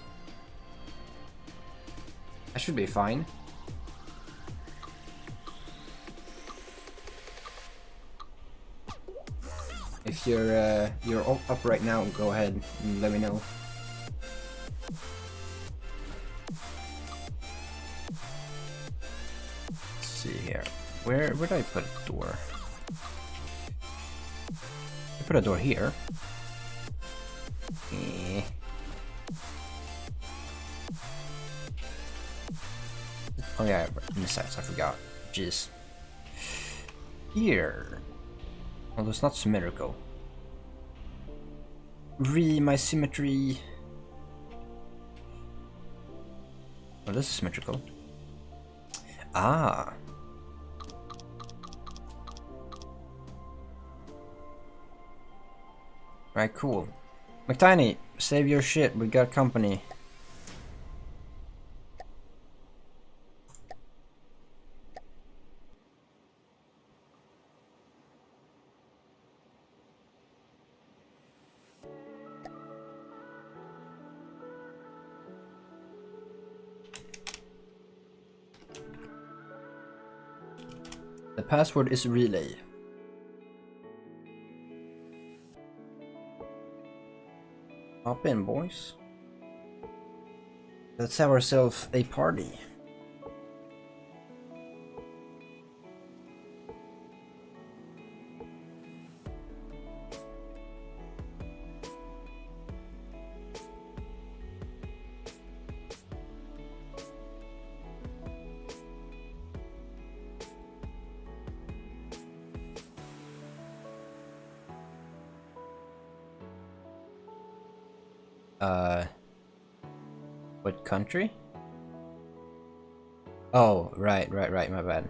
A: I should be fine. If you're up right now, go ahead and let me know. Let's see here. Where did I put a door? I put a door here. Eh. Oh yeah, in the sides, I forgot. Jeez. Here. Although it's not symmetrical. My symmetry. Oh, this is symmetrical. Ah. Right, cool. McTiny, save your shit, we got company. The password is relay. Hop in, boys. Let's have ourselves a party. What country? Oh, right, my bad.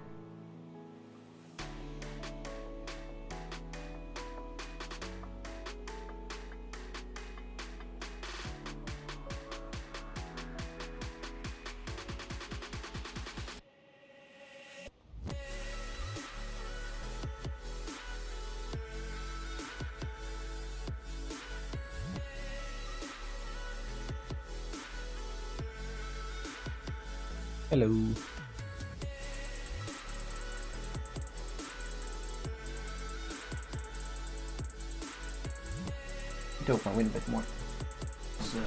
A: Hello. To open my window a bit more. So.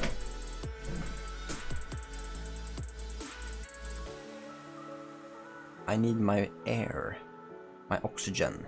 A: I need my air, my oxygen.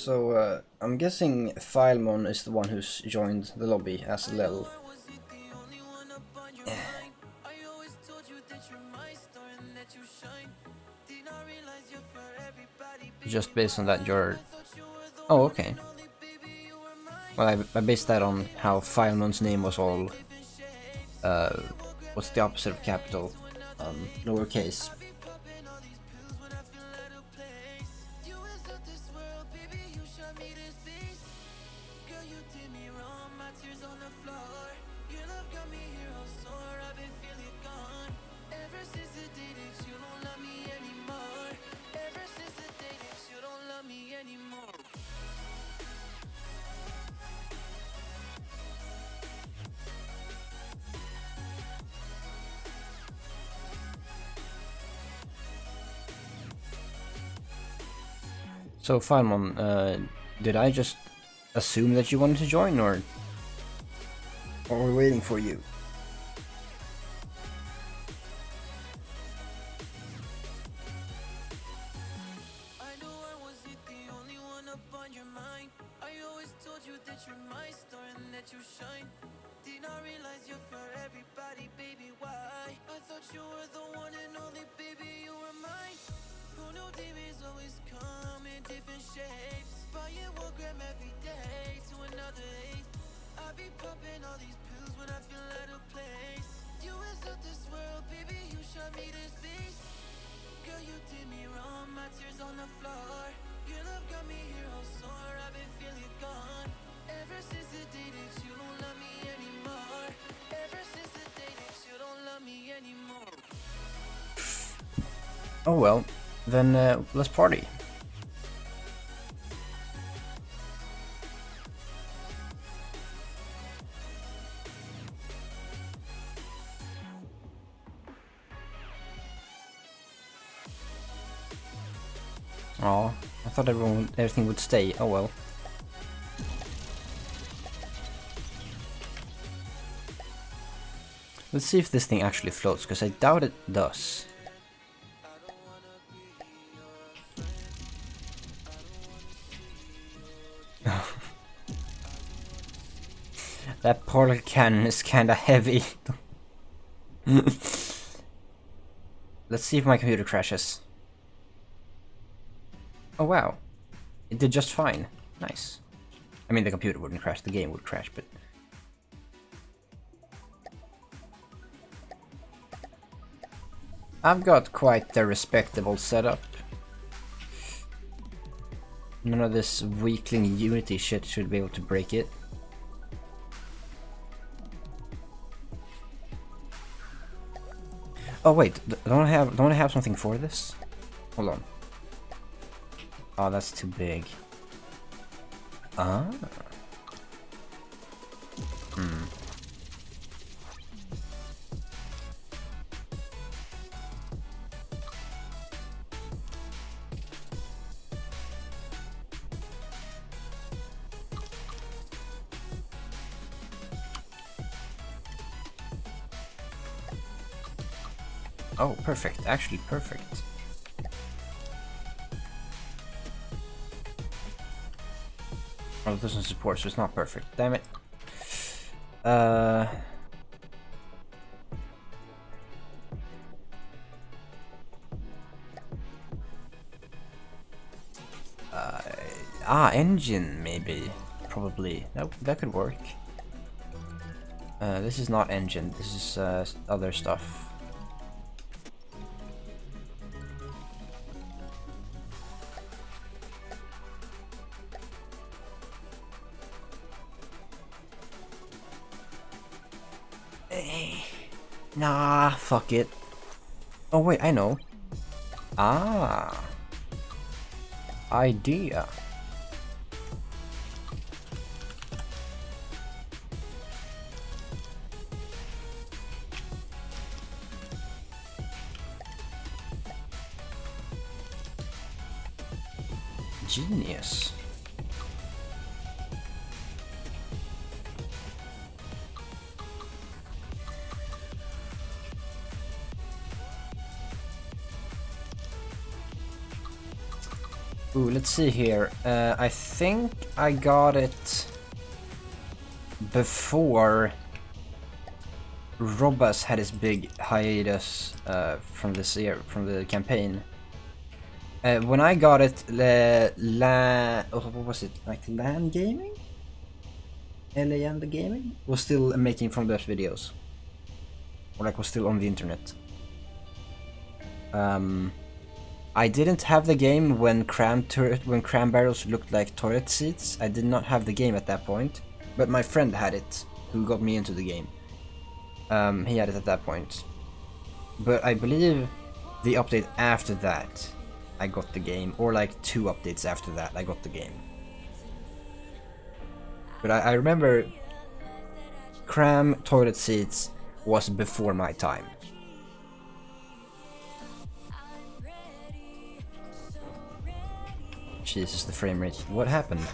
A: So I'm guessing Filemon is the one who's joined the lobby as a Lel. Just based on that, you're... Oh, okay. Well, I based that on how Filemon's name was all... what's the opposite of capital? Lowercase. So, Filemon, did I just assume that you wanted to join, or are we waiting for you? Oh well, then let's party. Oh, I thought everything would stay. Oh well. Let's see if this thing actually floats, because I doubt it does. That portal cannon is kinda heavy. Let's see if my computer crashes. Oh wow. It did just fine. Nice. I mean, the computer wouldn't crash, the game would crash, but... I've got quite a respectable setup. None of this weakling Unity shit should be able to break it. Oh wait, don't I have something for this? Hold on. Oh, that's too big. Ah. Hmm. Oh, perfect. Actually, perfect. Oh, it doesn't support, so it's not perfect. Damn it. Engine, maybe. Probably. That could work. This is not engine. This is other stuff. Nah, fuck it. Oh wait, I know. Ah. Idea. Genius. Ooh, let's see here. I think I got it before Robas had his big hiatus from this year, from the campaign. When I got it, what was it? Like LAN Gaming? LAN Gaming? Was still making from those videos. Or like was still on the internet. I didn't have the game when cram barrels looked like toilet seats. I did not have the game at that point, but my friend had it, who got me into the game. He had it at that point. But I believe the update after that, I got the game, or like 2 updates after that, I got the game. But I remember cram toilet seats was before my time. Jesus, the frame rate. What happened?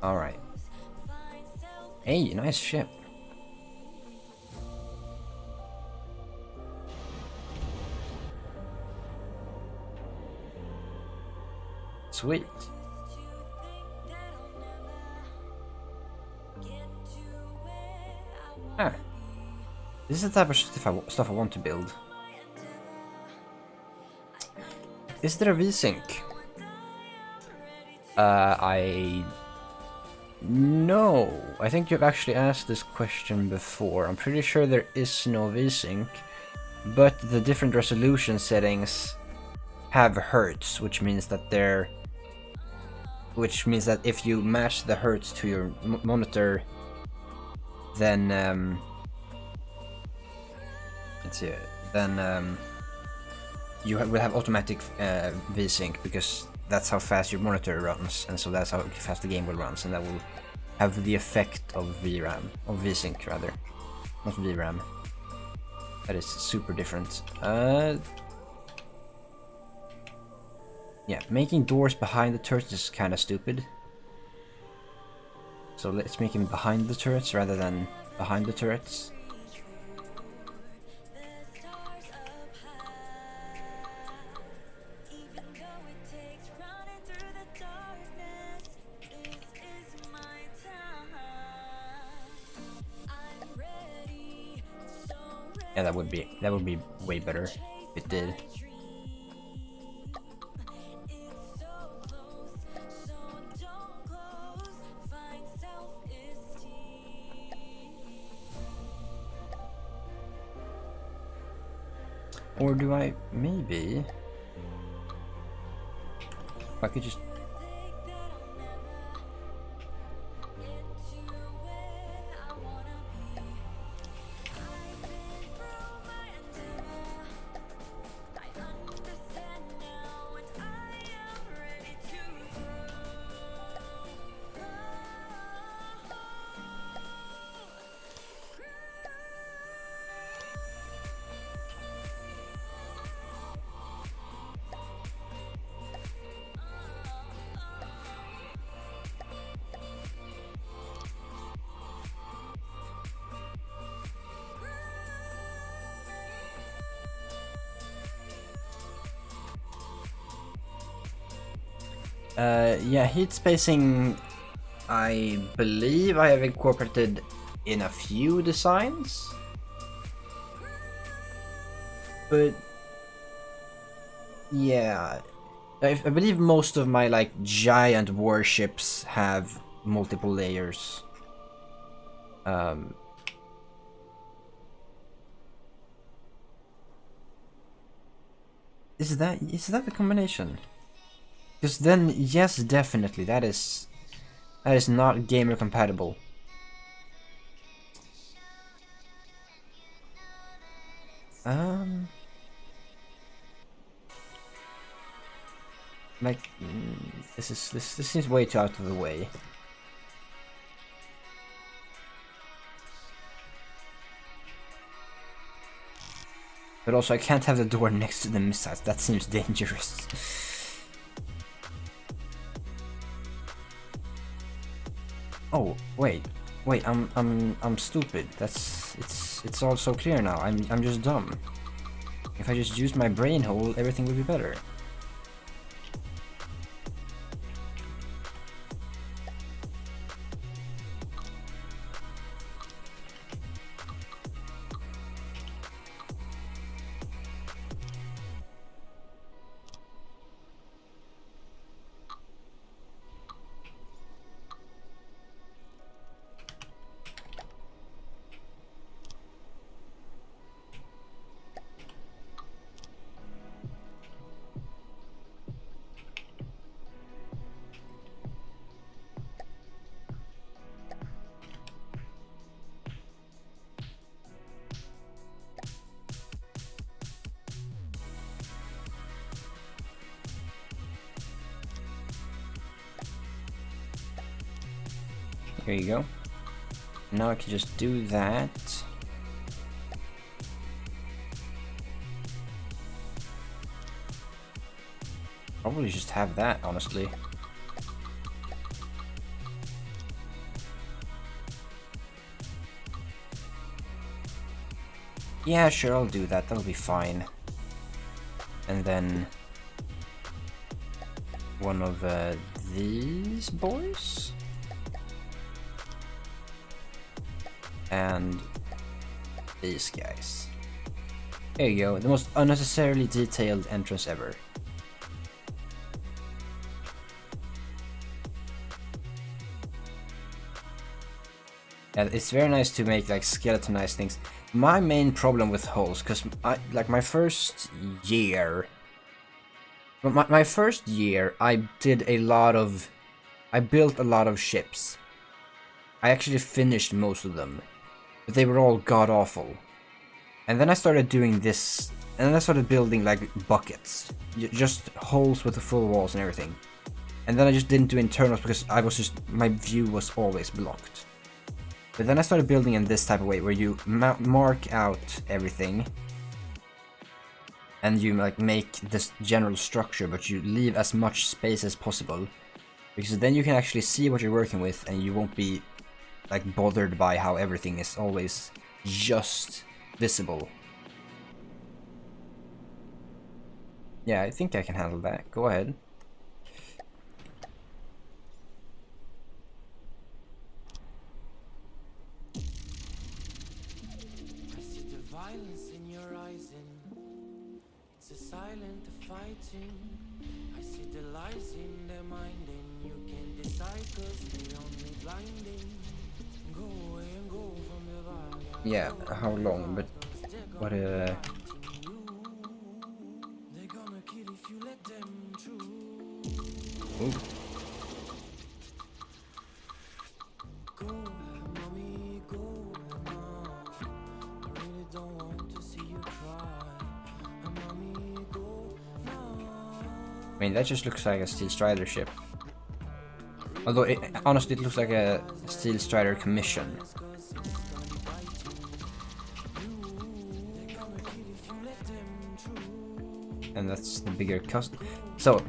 A: Alright. Hey, nice ship. Sweet. Ah. This is the type of stuff I want to build. Is there a VSync? No. I think you've actually asked this question before. I'm pretty sure there is no VSync, but the different resolution settings have hertz, which means that if you match the hertz to your monitor, then let's see, then you will have automatic VSync, because that's how fast your monitor runs, and so that's how fast the game will run, and that will have the effect of VRAM, of VSync rather, not VRAM. That is super different. Yeah, making doors behind the turrets is kind of stupid. So let's make them behind the turrets rather than behind the turrets. Yeah, that would be way better if it did. Or do I maybe? I could just. Yeah, heat spacing, I believe I have incorporated in a few designs, but yeah, I believe most of my like giant warships have multiple layers. Is that the combination? Because then, yes, definitely, that is not gamer compatible. Like, this seems way too out of the way. But also, I can't have the door next to the missiles. That seems dangerous. Oh, wait, I'm stupid. It's all so clear now. I'm just dumb. if I just use my brain hole, everything would be better. Here you go. Now I can just do that. Probably just have that, honestly. Yeah, sure, I'll do that. That'll be fine. And then one of these boys. And these guys. There you go, the most unnecessarily detailed entrance ever. And it's very nice to make like skeletonized things. My main problem with holes, because my first year, my first year, I built a lot of ships. I actually finished most of them, but they were all god awful. And then I started doing this, and then I started building like buckets, just holes with the full walls and everything. And then I just didn't do internals because my view was always blocked. But then I started building in this type of way where you mark out everything and you like make this general structure, but you leave as much space as possible, because then you can actually see what you're working with and you won't be like bothered by how everything is always just visible. Yeah, I think I can handle that. Go ahead.
B: I see the violence in your eyes and it's a silent fighting. I see the lies in their mind and you can't decide cause they only blinding. Go away and go from the vibe.
A: Yeah, how long? But what
B: They're gonna kill if you let them through.
A: Ooh.
B: Go, mommy, go now. I really don't want to see you cry. Mommy, go now.
A: I mean, that just looks like a Steel Strider ship. Although, honestly, it looks like a Steel Strider commission. And that's the bigger cost. So,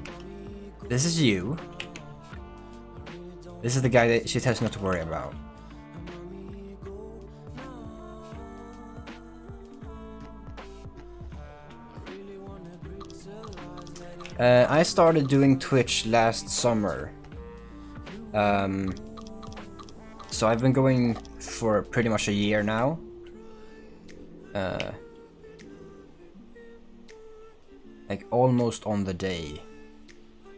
A: this is you. This is the guy that she tells not to worry about. I started doing Twitch last summer. So I've been going for pretty much a year now. Like almost on the day,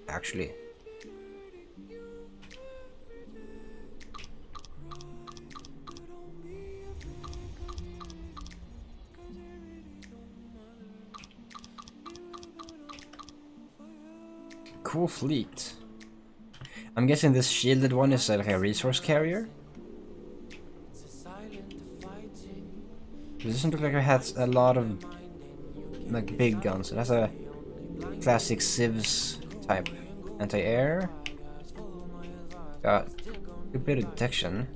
A: actually. Cool fleet. I'm guessing this shielded one is like a resource carrier. It doesn't look like it has a lot of like big guns. It has a classic Civs type anti-air. Got a bit of detection.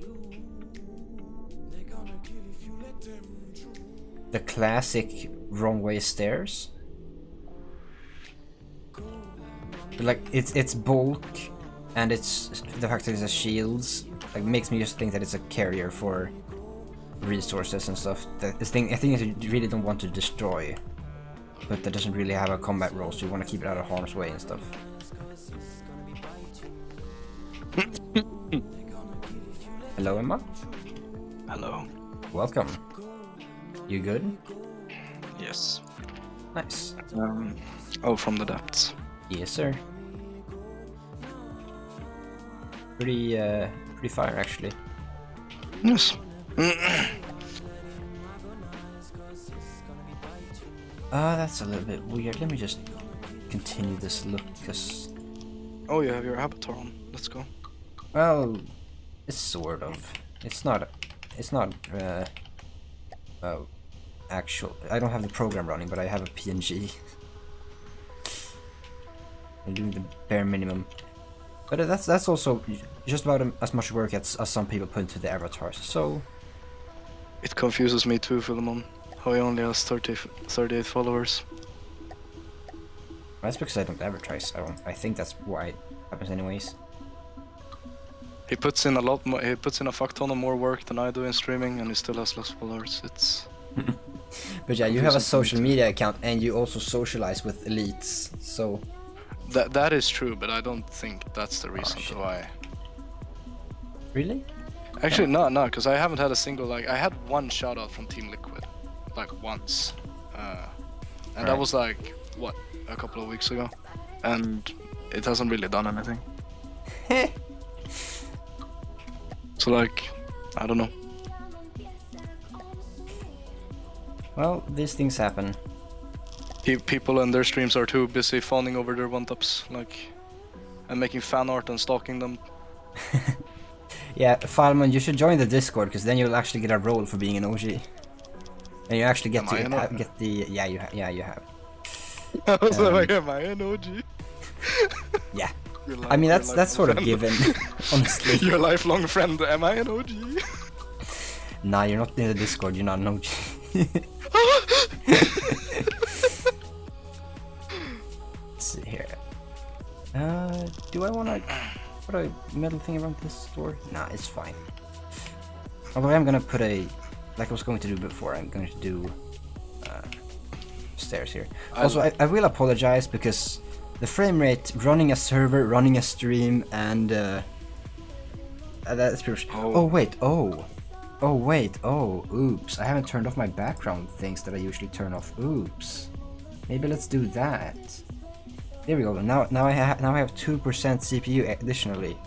A: The classic wrong way stairs. But like it's bulk, and it's the fact that it's a shields like makes me just think that it's a carrier for resources and stuff. That is I think you really don't want to destroy. but that doesn't really have a combat role, so you want to keep it out of harm's way and stuff. Hello, Emma.
C: Hello.
A: Welcome. You good?
C: Yes.
A: Nice.
C: Oh, from the depths.
A: Yes, sir. Pretty fire, actually.
C: Yes.
A: That's a little bit weird. Let me just continue this look, because...
C: Oh, you have your avatar on. Let's go.
A: Well, it's sort of. It's not, actual... I don't have the program running, but I have a PNG. I'm doing the bare minimum. But that's also just about as much work as some people put into the avatars, so...
C: It confuses me too, Philemon. How he only has 38 followers.
A: That's because I don't advertise. I think that's why it happens anyways.
C: He puts in a lot more. He puts in a fuck ton of more work than I do in streaming, and he still has less followers. It's.
A: But yeah, you have a social media account, and you also socialize with elites, so...
C: That is true, but I don't think that's the reason why.
A: Really?
C: Actually, no, because I haven't had a single, like, I had one shout out from Team Liquid, like once, and that was like what, a couple of weeks ago, and it hasn't really done anything. So like, I don't know.
A: Well, these things happen.
C: People and their streams are too busy fawning over their one-ups, like, and making fan art and stalking them.
A: Yeah, Falmon, you should join the Discord, because then you'll actually get a role for being an OG. And you actually get get the... Yeah, you have.
C: I was like, am I an OG?
A: Yeah. I mean, that's sort of given, honestly.
C: Your lifelong friend, am I an OG?
A: Nah, you're not in the Discord, you're not an OG. Let's see here. Do I wanna put a metal thing around this door? Nah, it's fine. Although I'm gonna put a, like I was going to do before, I'm going to do stairs here. Also, I will apologize because the frame rate running a server, running a stream, and that's pretty much... Oh wait, oops, I haven't turned off my background things that I usually turn off. Oops. Maybe let's do that. There we go. Now I have 2% CPU additionally.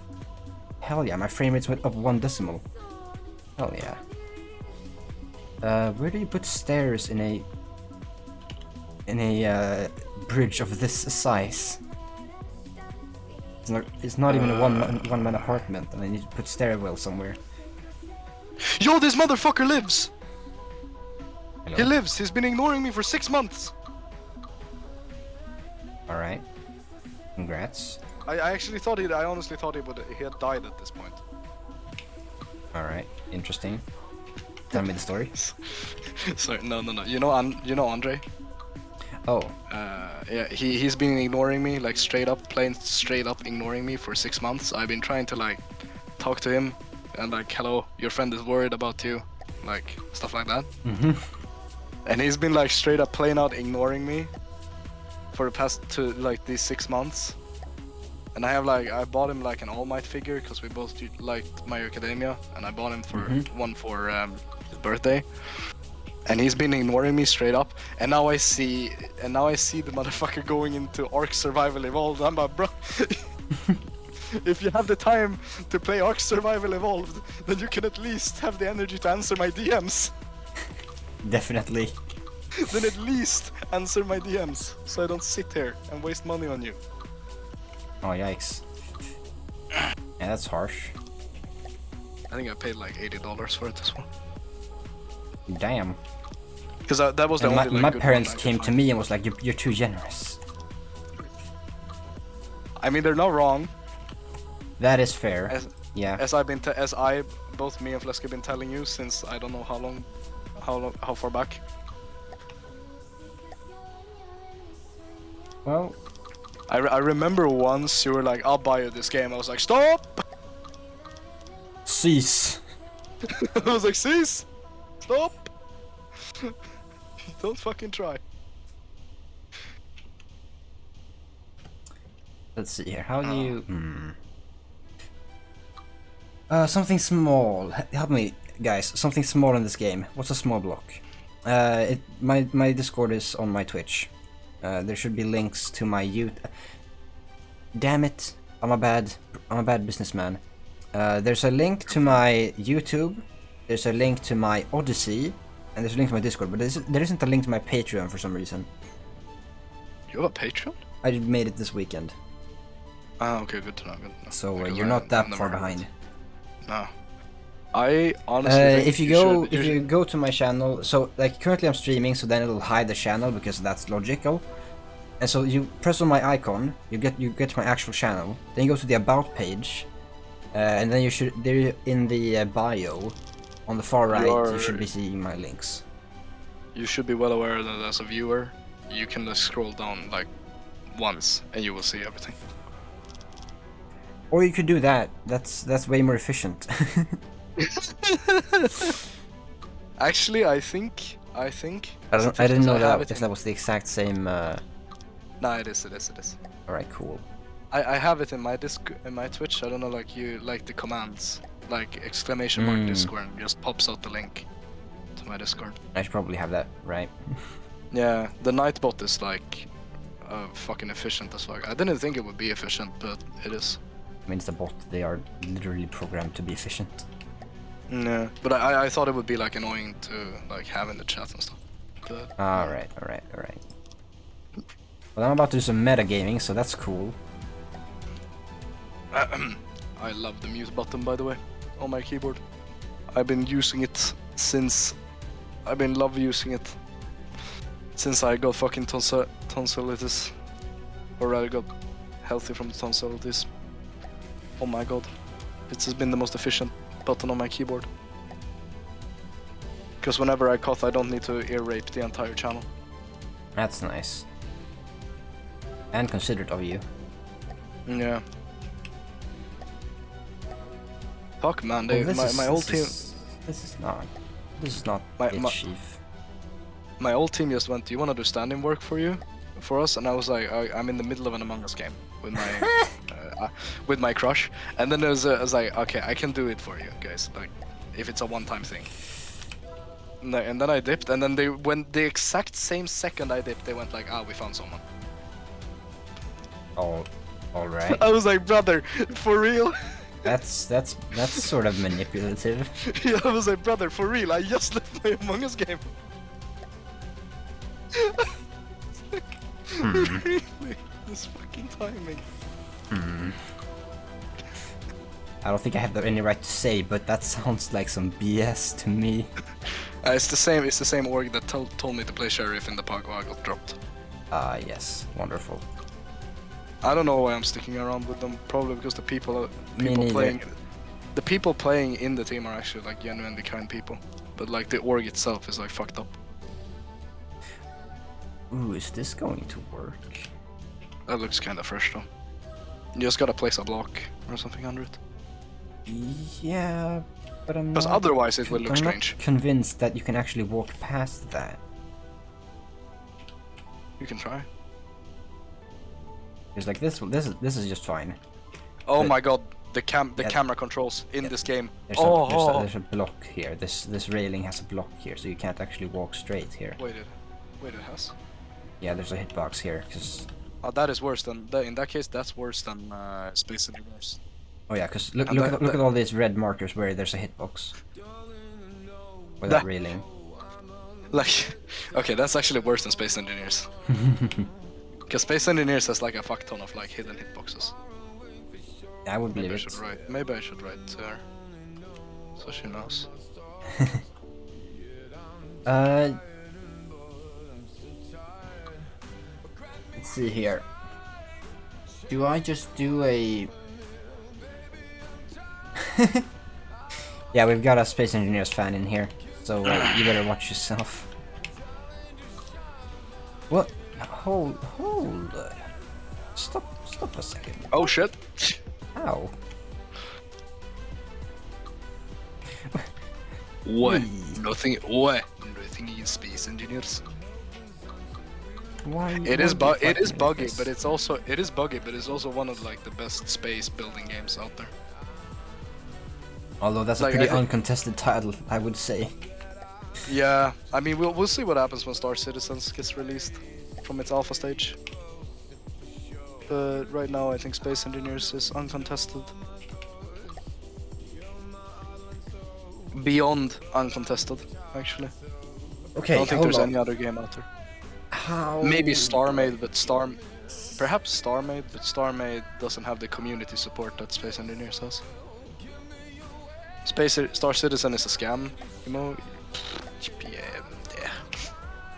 A: Hell yeah, my frame rates went up 1 decimal. Hell yeah. Where do you put stairs in a bridge of this size? It's not even a one man apartment, and I need to put stairwell somewhere.
C: Yo, this motherfucker lives!
A: Hello?
C: He lives! He's been ignoring me for 6 months!
A: Alright. Congrats.
C: I honestly thought he had died at this point.
A: Alright, interesting. Tell me the story.
C: Sorry, no. You know Andre?
A: Oh.
C: Yeah, he's been ignoring me, like straight up ignoring me for 6 months. I've been trying to like talk to him and like, hello, your friend is worried about you, like stuff like that. And he's been like straight up plain out ignoring me for the past these 6 months. And I bought him like an All Might figure because we both liked My Hero Academia, and I bought him for one for his birthday. And he's been ignoring me straight up. And now I see the motherfucker going into Ark Survival Evolved. I'm like, bro, if you have the time to play Ark Survival Evolved, then you can at least have the energy to answer my DMs.
A: Definitely.
C: Then at least answer my DMs, so I don't sit here and waste money on you.
A: Oh, yikes. Yeah, that's harsh.
C: I think I paid like $80 for it this one.
A: Damn.
C: Because that was the
A: and
C: only
A: my
C: good
A: parents
C: one I
A: came
C: could
A: to
C: find.
A: me and was like, you're too generous.
C: I mean, they're not wrong.
A: That is fair. Yeah.
C: As both me and Flesk have been telling you since I don't know how far back.
A: Well,
C: I remember once you were like, I'll buy you this game. I was like, stop!
A: cease.
C: I was like, cease! Stop! Don't fucking try.
A: Let's see here. How do you? Something small. Help me, guys. Something small in this game. What's a small block? My Discord is on my Twitch. There should be links to my Damn it! I'm a bad businessman. There's a link to my YouTube. There's a link to my Odyssey, and there's a link to my Discord. But there isn't a link to my Patreon for some reason.
C: You have a Patreon?
A: I made it this weekend.
C: Ah, okay, good to know. Good to know.
A: So
C: Because
A: you're not that
C: I've
A: far
C: never heard.
A: behind.
C: No. I honestly think
A: If you go to my channel, so like currently I'm streaming, so then it'll hide the channel because that's logical. And so you press on my icon, you get to my actual channel. Then you go to the about page, and then there in the bio, on the far right, you should be seeing my links.
C: You should be well aware that as a viewer, you can just scroll down like once and you will see everything.
A: Or you could do that. That's way more efficient.
C: Actually, I think.
A: I didn't know that was the exact same.
C: No, it is.
A: All right, cool.
C: I have it in my Twitch. I don't know, like you like the commands, like exclamation mark Discord, and just pops out the link to my Discord.
A: I should probably have that, right?
C: Yeah, the Nightbot is like fucking efficient as fuck. I didn't think it would be efficient, but it is.
A: I mean, it's a bot. They are literally programmed to be efficient.
C: Yeah, but I thought it would be like annoying to like have in the chat and stuff. But,
A: all right. Well, I'm about to do some metagaming, so that's cool.
C: I love the mute button, by the way, on my keyboard. I've been using it since I got fucking tonsillitis, or rather got healthy from the tonsillitis. Oh my god, it has been the most efficient button on my keyboard. Because whenever I cough, I don't need to ear rape the entire channel.
A: That's nice. And considerate of you.
C: Yeah. Fuck man, my old team.
A: This is not
C: My-
A: it,
C: my-
A: Chief.
C: My old team just went, "Do you want to do standing work for us?" And I was like, "I'm in the middle of an Among Us game with my with my crush." And then I was like, "Okay, I can do it for you guys, like if it's a one-time thing." And then I dipped, and then when the exact same second I dipped, they went like, "Ah, we found someone."
A: All right.
C: I was like, "Brother, for real?"
A: That's sort of manipulative.
C: Yeah, I was like, "Brother, for real? I just left my Among Us game." Really? This fucking timing.
A: I don't think I have any right to say, but that sounds like some BS to me.
C: It's the same org that told me to play Sheriff in the park while I got dropped.
A: Ah, yes, wonderful.
C: I don't know why I'm sticking around with them. Probably because the people playing in the team are actually like genuinely kind people. But like the org itself is like fucked up.
A: Ooh, is this going to work?
C: That looks kind of fresh though. You just gotta place a block or something under it.
A: Yeah, but I'm
C: Because
A: not.
C: otherwise it will look
A: I'm
C: strange.
A: not convinced that you can actually walk past that.
C: You can try.
A: It's like this is just fine.
C: Oh
A: But-
C: my god, the camera controls in this game.
A: There's a block here. This railing has a block here, so you can't actually walk straight here.
C: Wait, it has.
A: Yeah, there's a hitbox here. Cause
C: Oh, that is worse than in that case. That's worse than Space Invaders.
A: oh yeah, cause look
C: And
A: look at all these red markers where there's a hitbox. Or that railing.
C: Like, okay, that's actually worse than Space Engineers. Because Space Engineers has like a fuck ton of like hidden hitboxes.
A: I would believe
C: Maybe I should write to her, so she knows.
A: Let's see here. Do I just do a... Yeah, we've got a Space Engineers fan in here, so you better watch yourself. What? Hold. Stop a second.
C: Oh shit!
A: Ow.
C: What? Nothing. What? Nothing in Space Engineers.
A: Why?
C: It
A: why
C: is
A: do you
C: it is
A: fight me like
C: buggy,
A: this?
C: but it's also one of like the best space building games out there.
A: Although that's a
C: Like,
A: pretty
C: I think-
A: uncontested title, I would say.
C: Yeah, I mean we'll see what happens when Star Citizens gets released from its alpha stage. But right now I think Space Engineers is uncontested. Beyond uncontested, actually.
A: Okay,
C: I don't think
A: hold
C: there's
A: on.
C: any other game out there.
A: How?
C: Maybe StarMade, but perhaps StarMade, but StarMade doesn't have the community support that Space Engineers has. Star Citizen is a scam, you know.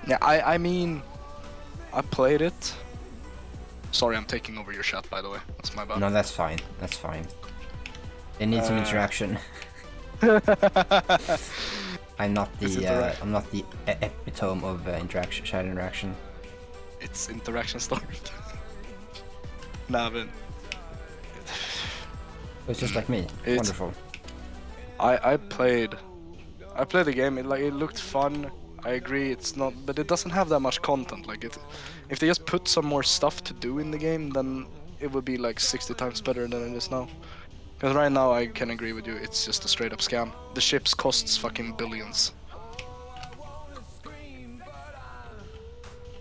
C: Yeah. I mean, I played it. Sorry, I'm taking over your chat, by the way. That's my bad.
A: No, that's fine. That's fine. It needs some interaction. I'm not the epitome of interaction, chat interaction.
C: It's interaction starved. Nah, but
A: It's just like me. Wonderful.
C: I played the game. It looked fun. I agree. It's not, but it doesn't have that much content. Like if they just put some more stuff to do in the game, then it would be like 60 times better than it is now. Because right now I can agree with you. It's just a straight up scam. The ships costs fucking billions.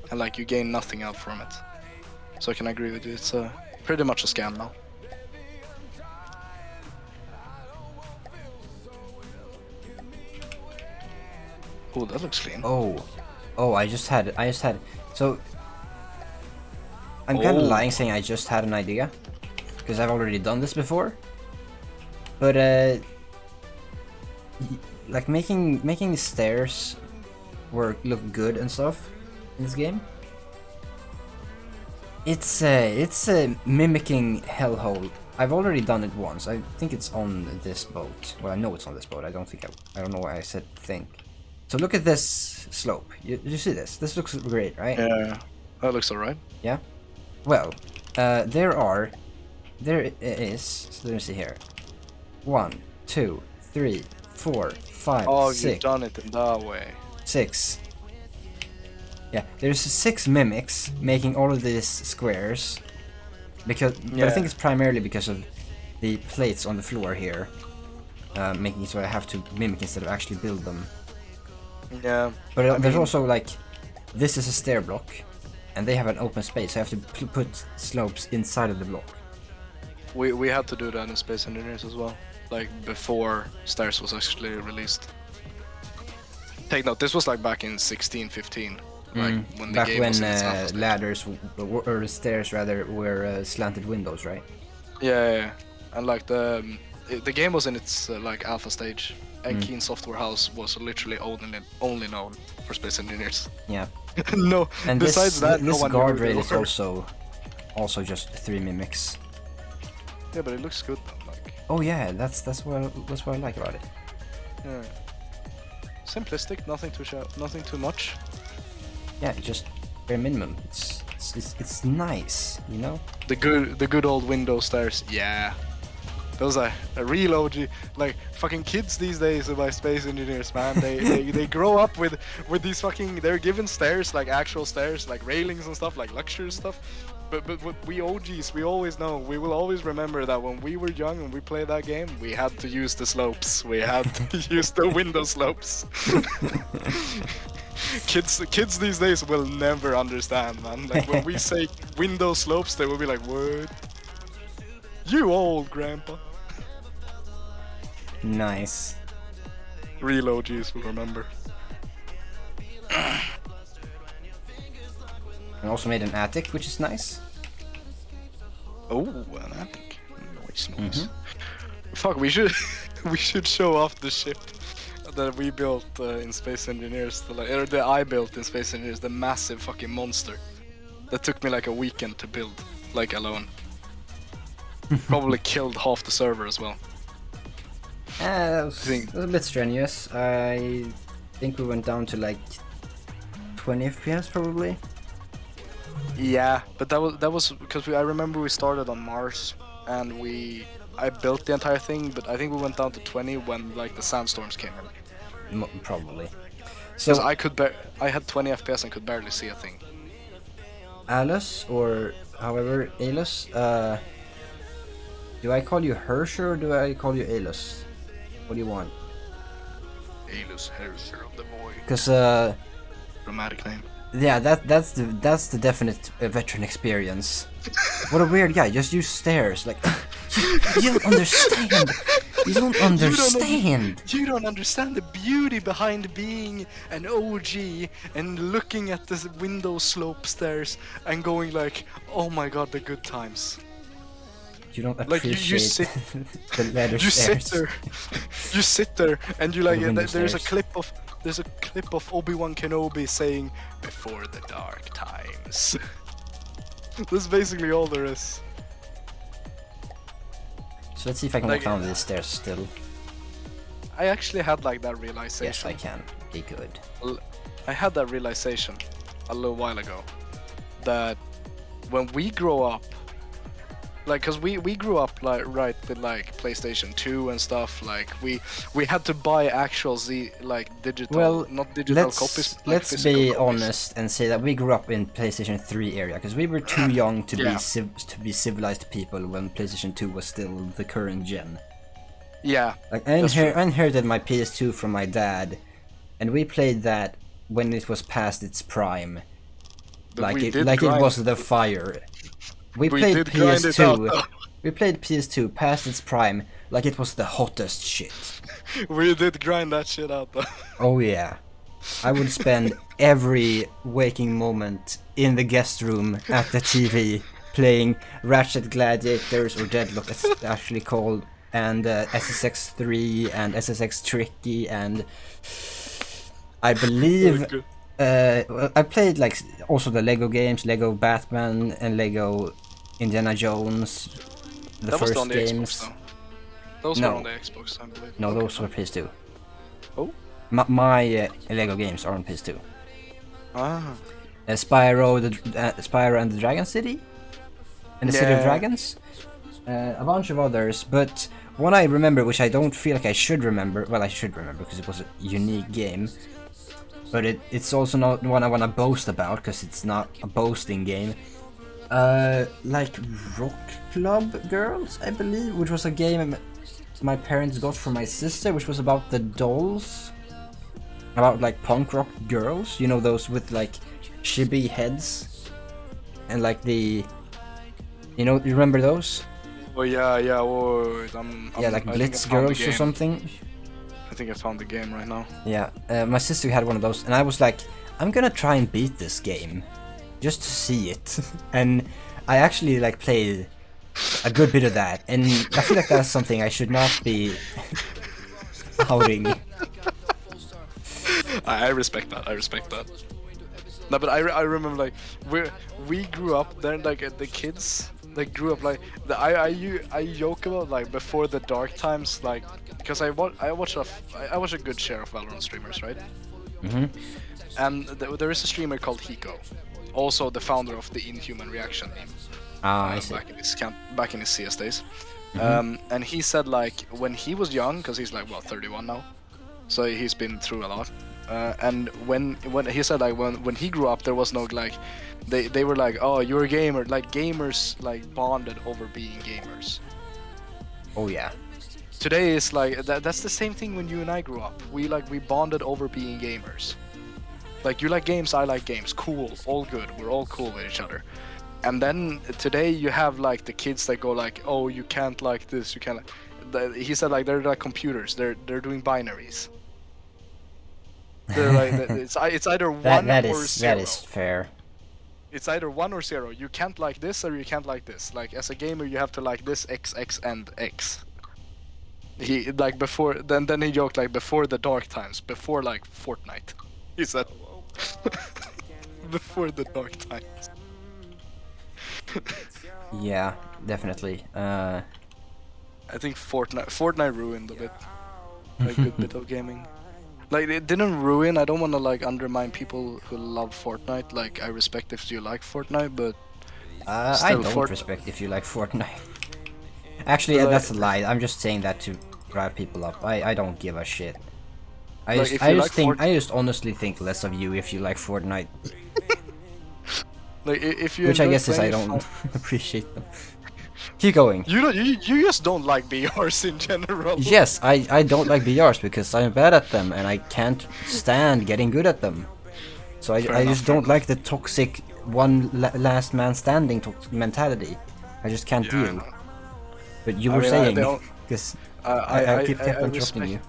C: And like you gain nothing out from it. So I can agree with you. It's pretty much a scam now. Oh, that looks clean.
A: Oh, I just had. So I'm kind of lying saying I just had an idea, because I've already done this before. But like making stairs look good and stuff in this game. It's mimicking Hellhole. I've already done it once. I think it's on this boat. Well, I know it's on this boat. I don't know why I said think. So look at this slope. You see this? This looks great, right?
C: Yeah, that looks alright.
A: Yeah. Well, there is. So let me see here. 1, 2, 3, 4, 5,
C: Oh,
A: 6.
C: you've done it in that way.
A: 6. Yeah, there's 6 mimics making all of these squares. But I think it's primarily because of the plates on the floor here, making it so I have to mimic instead of actually build them.
C: Yeah.
A: But there's also like, this is a stair block, and they have an open space. So I have to put slopes inside of the block.
C: We had to do that in Space Engineers as well, like before Stairs was actually released. Take note, this was like back in 16, 15, like when the
A: Back
C: game
A: when
C: was in its alpha stage.
A: ladders, or stairs rather, were slanted windows, right?
C: Yeah, and like the game was in its like alpha stage, and Keen Software House was literally only known for Space Engineers.
A: Yeah.
C: No,
A: And
C: besides that, no
A: this
C: one knew who
A: guardrail
C: they
A: is
C: were.
A: also just 3 mimics.
C: Yeah, but it looks good though, like.
A: Oh yeah, that's what I like about it.
C: Yeah. Simplistic, nothing too much.
A: Yeah, just bare minimum. It's nice, you know.
C: The good old window stairs, yeah. Those are a real OG. Like fucking kids these days by Space Engineers, man. They grow up with these fucking. They're given stairs, like actual stairs, like railings and stuff, like luxury stuff. But we OGs, we always know. We will always remember that when we were young and we played that game, we had to use the slopes. We had to use the window slopes. Kids these days will never understand, man. Like when we say window slopes, they will be like, "What? You old grandpa."
A: Nice.
C: Real OGs will remember.
A: And also made an attic, which is nice.
C: Oh, an attic. Nice. Fuck, we should show off the ship that we built in Space Engineers, or that I built in Space Engineers, the massive fucking monster that took me like a weekend to build, like alone. Probably killed half the server as well.
A: That was a bit strenuous. I think we went down to like 20 FPS probably.
C: Yeah, but that was because I remember we started on Mars and I built the entire thing, but I think we went down to 20 when like the sandstorms came in.
A: Probably.
C: Because
A: So
C: I had 20 FPS and could barely see a thing.
A: Alice, or however, Alus. Do I call you Hersher or do I call you Alus? What do you want?
C: Alus Herser of the Void.
A: Because
C: Dramatic name.
A: yeah, that's the definite veteran experience. What a weird guy. Just use stairs. Like you don't understand. You don't understand.
C: You don't understand the beauty behind being an OG and looking at this window slope stairs and going like, oh my god, the good times.
A: You don't
C: Like
A: appreciate
C: you sit,
A: the ladder
C: you
A: stairs.
C: sit there, you sit there, and you like.
A: The window
C: There's a
A: stairs.
C: clip of Obi-Wan Kenobi saying, "Before the dark times." That's basically all there is.
A: So let's see if I can
C: Like,
A: walk down these stairs still.
C: I actually had like that realization.
A: Yes, I can. Be good.
C: I had that realization a little while ago that when we grow up, like, cause we grew up like right with like PlayStation 2 and stuff. Like we had to buy actual digital,
A: Well,
C: not digital
A: let's
C: copies. But, like,
A: let's
C: physical
A: be
C: copies.
A: honest and say that we grew up in PlayStation 3 area because we were too young to
C: Yeah.
A: be civilized people when PlayStation 2 was still the current gen.
C: Yeah,
A: Like I
C: That's true.
A: inherited my PS2 from my dad, and we played that when it was past its prime.
C: But
A: Like
C: we
A: it
C: did
A: like it
C: grind
A: was the fire. We
C: We
A: played
C: did grind it out,
A: PS2.
C: though.
A: We played PS2 past its prime like it was the hottest shit.
C: We did grind that shit out though.
A: Oh yeah. I would spend every waking moment in the guest room at the TV playing Ratchet Gladiators, or Deadlock as it's actually called, and SSX3 and SSX Tricky, and I believe
C: Good.
A: well, I played like also the Lego games, Lego Batman and Lego Indiana Jones, the
C: That was
A: first
C: on the
A: games.
C: Xbox though. Those
A: No.
C: were on the Xbox, I believe.
A: No,
C: Okay.
A: those were PS2.
C: Oh.
A: My Lego games are on PS2.
C: Ah.
A: Spyro and the Dragon City, and the City of
C: Yeah.
A: Dragons, a bunch of others. But one I remember, which I don't feel like I should remember. Well, I should remember because it was a unique game. But it's also not one I want to boast about because it's not a boasting game. Like Rock Club Girls, I believe, which was a game my parents got from my sister, which was about the dolls, about like punk rock girls, you know, those with like chibi heads, and like you remember those?
C: Oh yeah, yeah. Wait,
A: Yeah, like
C: I think I
A: Blitz
C: found the
A: Girls or
C: game.
A: something.
C: I think I found the game right now.
A: Yeah, my sister had one of those, and I was like, I'm gonna try and beat this game, just to see it. And I actually like played a good bit of that, and I feel like that's something I should not be outing.
C: I respect that. I respect that. No, but I remember like we grew up then, like the kids like grew up like I joke about like before the dark times, like because I watch a good share of Valorant streamers, right?
A: Mm-hmm.
C: And there is a streamer called Hiko, also the founder of the Inhuman Reaction meme.
A: Ah, I see.
C: Back in his CS days.
A: Mhm.
C: And he said like when he was young, because he's like 31 now, so he's been through a lot. And when he said like when he grew up, there was no like they were like, oh, you're a gamer, like gamers like bonded over being gamers.
A: Oh yeah.
C: Today is like that's the same thing when you and I grew up. We bonded over being gamers. Like you like games, I like games. Cool, all good. We're all cool with each other. And then today you have like the kids that go like, oh, you can't like this, you can't. He said like they're like computers. They're doing binaries. They're like it's either one
A: That
C: or
A: is
C: zero.
A: that is fair.
C: It's either 1 or 0. You can't like this or you can't like this. Like as a gamer, you have to like this X, X, and X. He like before then he joked like before the dark times, before like Fortnite. He said before the dark times.
A: Yeah, definitely.
C: I think Fortnite ruined a bit, a good bit of gaming. Like it didn't ruin. I don't want to like undermine people who love Fortnite. Like I respect if you like Fortnite, but
A: I
C: Still,
A: don't respect if you like Fortnite. Actually,
C: But,
A: that's a lie. I'm just saying that to drive people up. I don't give a shit. I
C: Like,
A: just
C: if
A: I
C: you
A: just
C: like
A: think I just honestly think less of you if you like Fortnite.
C: Like if you
A: Which I
C: enjoy
A: guess is I
C: playing
A: don't appreciate them. Keep going.
C: you just don't like BRs in general.
A: Yes, I don't like BRs because I'm bad at them and I can't stand getting good at them. So I
C: Fair
A: just
C: enough,
A: don't like the toxic last man standing mentality. I just can't
C: Yeah, I
A: deal.
C: know.
A: But you
C: I
A: were
C: mean,
A: saying,
C: they don't-
A: because
C: I
A: I kept
C: I
A: interrupting
C: respect
A: you.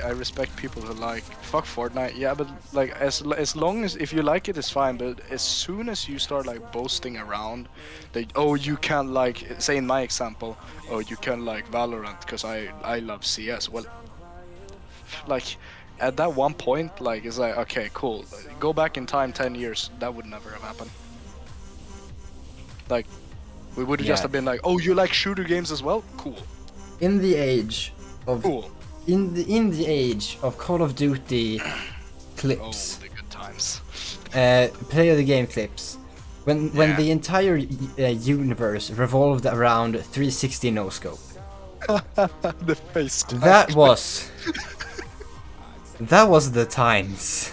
C: I respect people who like fuck Fortnite. Yeah, but like as long as if you like it, it's fine. But as soon as you start like boasting around, that oh you can't like say in my example, oh you can like Valorant because I love CS. Well, like at that one point, like it's like okay cool. Go back in time 10 years, that would never have happened. Like we would have just
A: Yeah.
C: have been like, oh you like shooter games as well? Cool.
A: In the age of
C: Cool.
A: in the age of Call of Duty
C: Oh,
A: clips,
C: the good times.
A: play of the game clips, when
C: Yeah.
A: the entire universe revolved around 360 no scope.
C: The face.
A: That was the times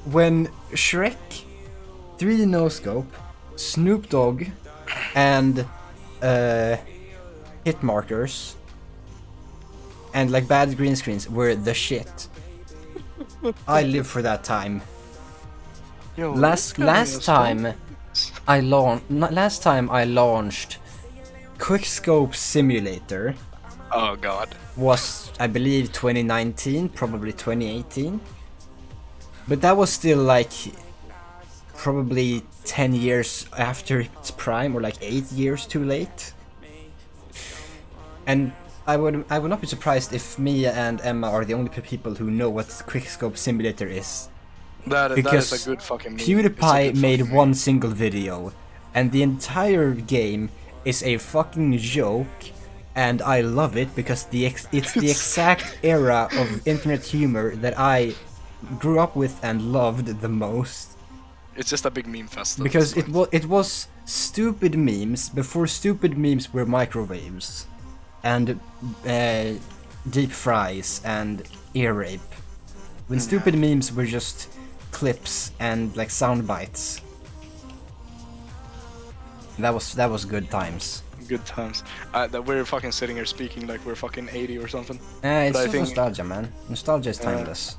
A: when Shrek, 3D no scope, Snoop Dogg, and hit markers and like bad green screens were the shit. I live for that time.
C: Yo,
A: Last time I launched Quickscope Simulator
C: Oh god.
A: was, I believe, 2019, probably 2018. But that was still like probably 10 years after its prime, or like 8 years too late. And I would not be surprised if me and Emma are the only people who know what Quickscope Simulator is.
C: That
A: Because
C: is a good fucking meme. It's a
A: PewDiePie
C: good
A: made
C: fucking
A: one
C: meme.
A: single video, and the entire game is a fucking joke, and I love it because it's the exact era of internet humor that I grew up with and loved the most.
C: It's just a big meme fest. at
A: Because
C: this point.
A: it was stupid memes before stupid memes were microwaves, and deep fries and ear rape. When stupid memes were just clips and like sound bites. That was good times.
C: Good times. That we're fucking sitting here speaking like we're fucking 80 or something.
A: It's
C: I
A: just
C: think-
A: nostalgia, man. Nostalgia is timeless.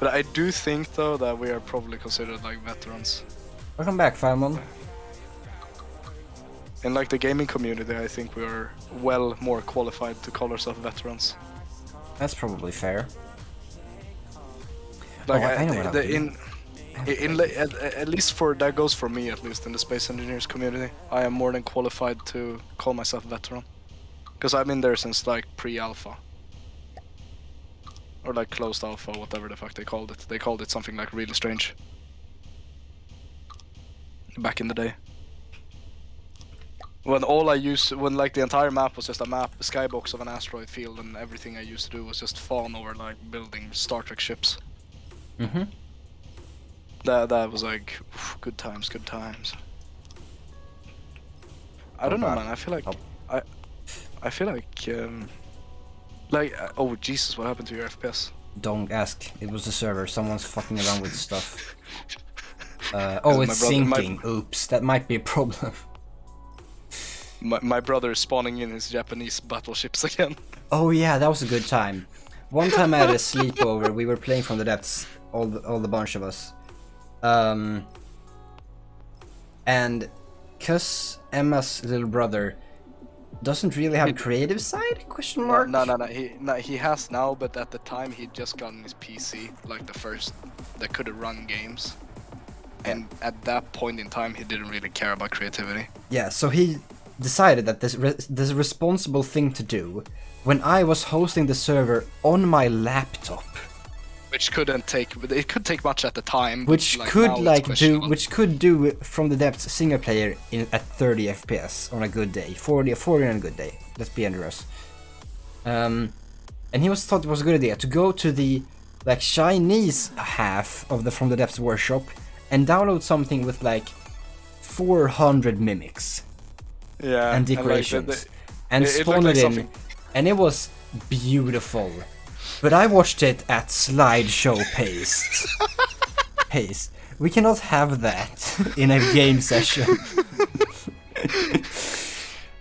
C: But I do think though that we are probably considered like veterans.
A: Welcome back, Falmon.
C: In like the gaming community, I think we are well more qualified to call ourselves veterans.
A: That's probably fair.
C: Like
A: Oh, I know what I'll do.
C: at least for that goes for me at least in the space engineers community. I am more than qualified to call myself veteran, because I've been there since like pre-alpha or like closed alpha, whatever the fuck they called it. They called it something like really strange back in the day. When when like the entire map was just a map, a skybox of an asteroid field, and everything I used to do was just fawn over like building Star Trek ships.
A: Mm-hmm.
C: That was like good times, good times. I don't know,
A: bad.
C: man. I feel like
A: Oh.
C: I feel like oh Jesus, what happened to your FPS?
A: Don't ask. It was the server. Someone's fucking around with stuff.
C: my
A: Oh, it's
C: brother- my-
A: syncing. Oops, that might be a problem.
C: My brother is spawning in his Japanese battleships again.
A: Oh yeah, that was a good time. One time I had a sleepover. We were playing From the Depths, all the bunch of us. And cause Emma's little brother doesn't really have a creative side? Question mark.
C: No, he has now, but at the time he'd just gotten his PC, like the first that could run games. And at that point in time, he didn't really care about creativity.
A: Yeah, so he decided that this responsible thing to do when I was hosting the server on my laptop,
C: Which couldn't take, it could take much at the time.
A: which
C: but,
A: could
C: now it's
A: like do
C: questionable.
A: which could do From the Depths single player at 30 FPS on a good day, 40 on a good day. Let's be generous. And he thought it was a good idea to go to the like Chinese half of the From the Depths workshop and download something with like 400 mimics
C: Yeah,
A: and
C: like,
A: decorations and
C: it
A: spawn
C: looked
A: it
C: like
A: in,
C: something-
A: and it was beautiful. But I watched it at slideshow pace. pace. We cannot have that in a game session.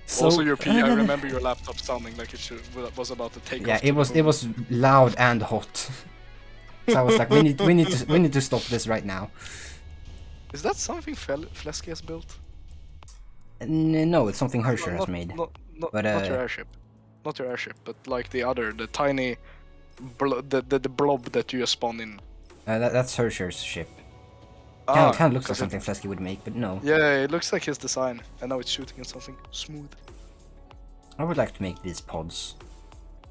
A: So,
C: Also, your I remember your laptop sounding like it was about to take
A: yeah,
C: off.
A: it was loud and hot. So I was like, we need to stop this right now.
C: Is that something Flesky has built?
A: No, it's something Hersher has made.
C: Not
A: But,
C: not your airship. Not your airship, but like the tiny, the blob that you spawn in.
A: That's Hersher's ship. Kind of looks like something Flesky would make, but no.
C: Yeah, it looks like his design, and now it's shooting at something smooth.
A: I would like to make these pods.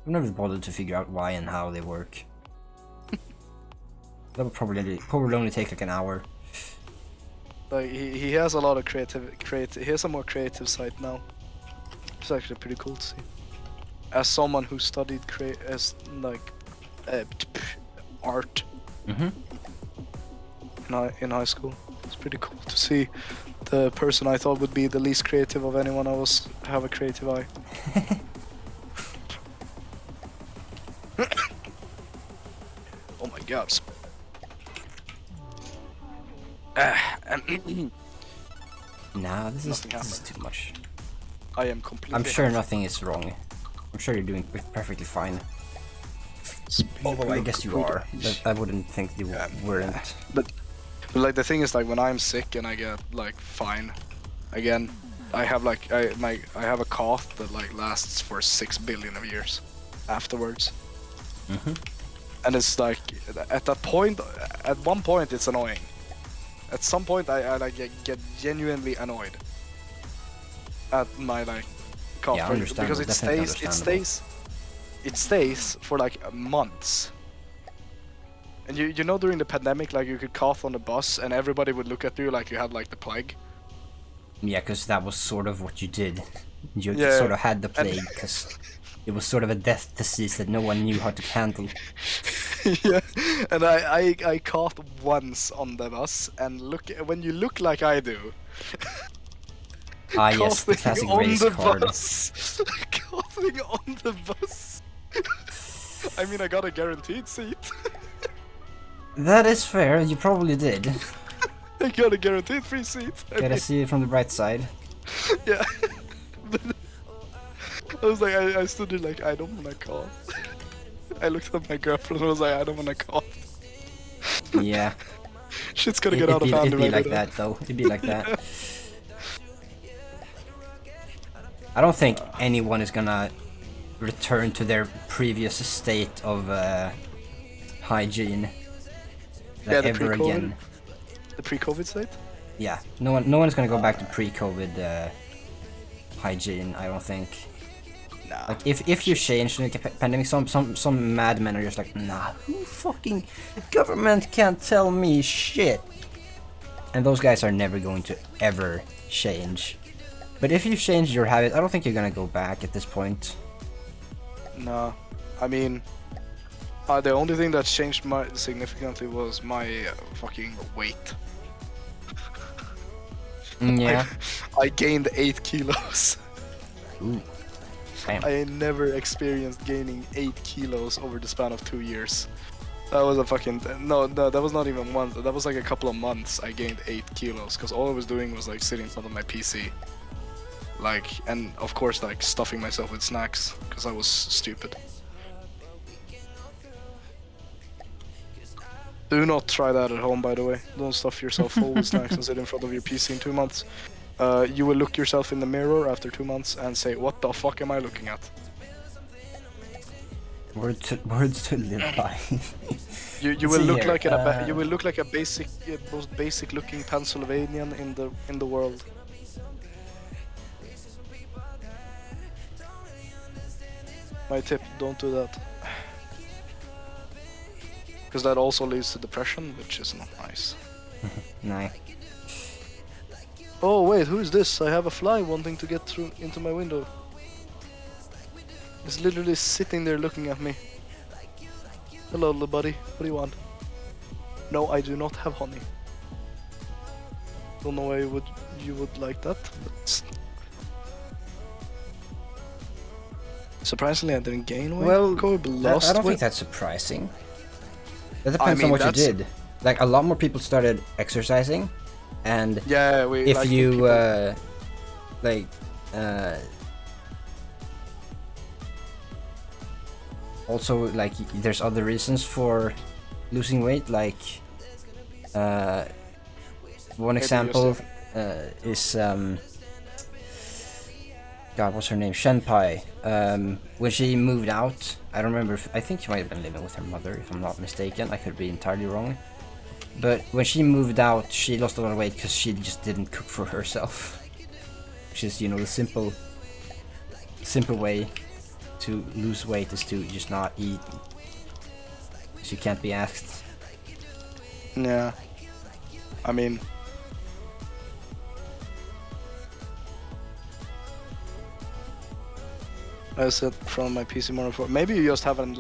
A: I've never bothered to figure out why and how they work. That would probably only take like an hour.
C: Like he has a lot of creative. He has a more creative side now. It's actually pretty cool to see. As someone who studied art in high school, it's pretty cool to see the person I thought would be the least creative of anyone else have a creative eye. Oh my god.
A: Nah, this is too much.
C: I am completely.
A: I'm sure nothing is wrong. I'm sure you're doing perfectly fine. Although I guess you are. But I wouldn't think you weren't.
C: But like the thing is, like when I'm sick and I get like fine, again, I have like I have a cough that like lasts for 6 billion of years afterwards. And it's like at one point it's annoying. At some point I like get genuinely annoyed at my like cough
A: Yeah,
C: because it stays for like months. And you know during the pandemic, like you could cough on the bus and everybody would look at you like you had like the plague.
A: Yeah, because that was sort of what you did. You
C: Yeah,
A: sort of had the plague, because it was sort of a death disease that no one knew how to handle.
C: Yeah, and I coughed once on the bus, and when you look like I do.
A: Ah yes, the classic race card.
C: Coughing on the bus. I mean, I got a guaranteed seat.
A: That is fair, you probably did.
C: I got a guaranteed free seat.
A: Gotta see it from the bright side.
C: Yeah. I was like, I stood there like, I don't wanna cough. I looked at my girlfriend and was like, I don't wanna cough.
A: Yeah.
C: Shit's gonna get out of hand.
A: It'd be like that though, it'd be like that. I don't think anyone is gonna return to their previous state of hygiene ever again.
C: The pre-COVID state?
A: Yeah, no one is gonna go back to pre-COVID hygiene. I don't think.
C: Nah.
A: Like if you change the pandemic, some madmen are just like, nah, who fucking government can't tell me shit. And those guys are never going to ever change. But if you change your habit, I don't think you're gonna go back at this point.
C: No, I mean, the only thing that changed significantly was my fucking weight.
A: Yeah.
C: I gained 8 kilos.
A: Ooh. Damn.
C: I never experienced gaining 8 kilos over the span of 2 years. That was a fucking no, that was not even once. That was like a couple of months. I gained 8 kilos because all I was doing was like sitting in front of my PC. Like, and of course like stuffing myself with snacks because I was stupid. Do not try that at home, by the way. Don't stuff yourself full with snacks and sit in front of your PC in 2 months. You will look yourself in the mirror after 2 months and say, what the fuck am I looking at?
A: Words to live by.
C: You will look like you will look like a basic, most basic looking Pennsylvanian in the world. My tip: don't do that, because that also leads to depression, which is not nice.
A: Nah.
C: Oh wait, who is this? I have a fly wanting to get through into my window. It's literally sitting there looking at me. Hello, little buddy. What do you want? No, I do not have honey. Don't know why you would like that, but surprisingly, I didn't gain weight.
A: Well,
C: I
A: I don't think that's surprising. That depends on what you did. like a lot more people started exercising, and
C: Yeah, we.
A: if
C: like,
A: you
C: people-
A: like also like there's other reasons for losing weight, like one
C: Maybe
A: example
C: just,
A: is God, what's her name? Shenpai. When she moved out, I don't remember. I think she might have been living with her mother, if I'm not mistaken. I could be entirely wrong. But when she moved out, she lost a lot of weight because she just didn't cook for herself. Which is, the simple way to lose weight is to just not eat. She can't be asked.
C: Yeah. I mean. I said from my PC more before. Maybe you just have an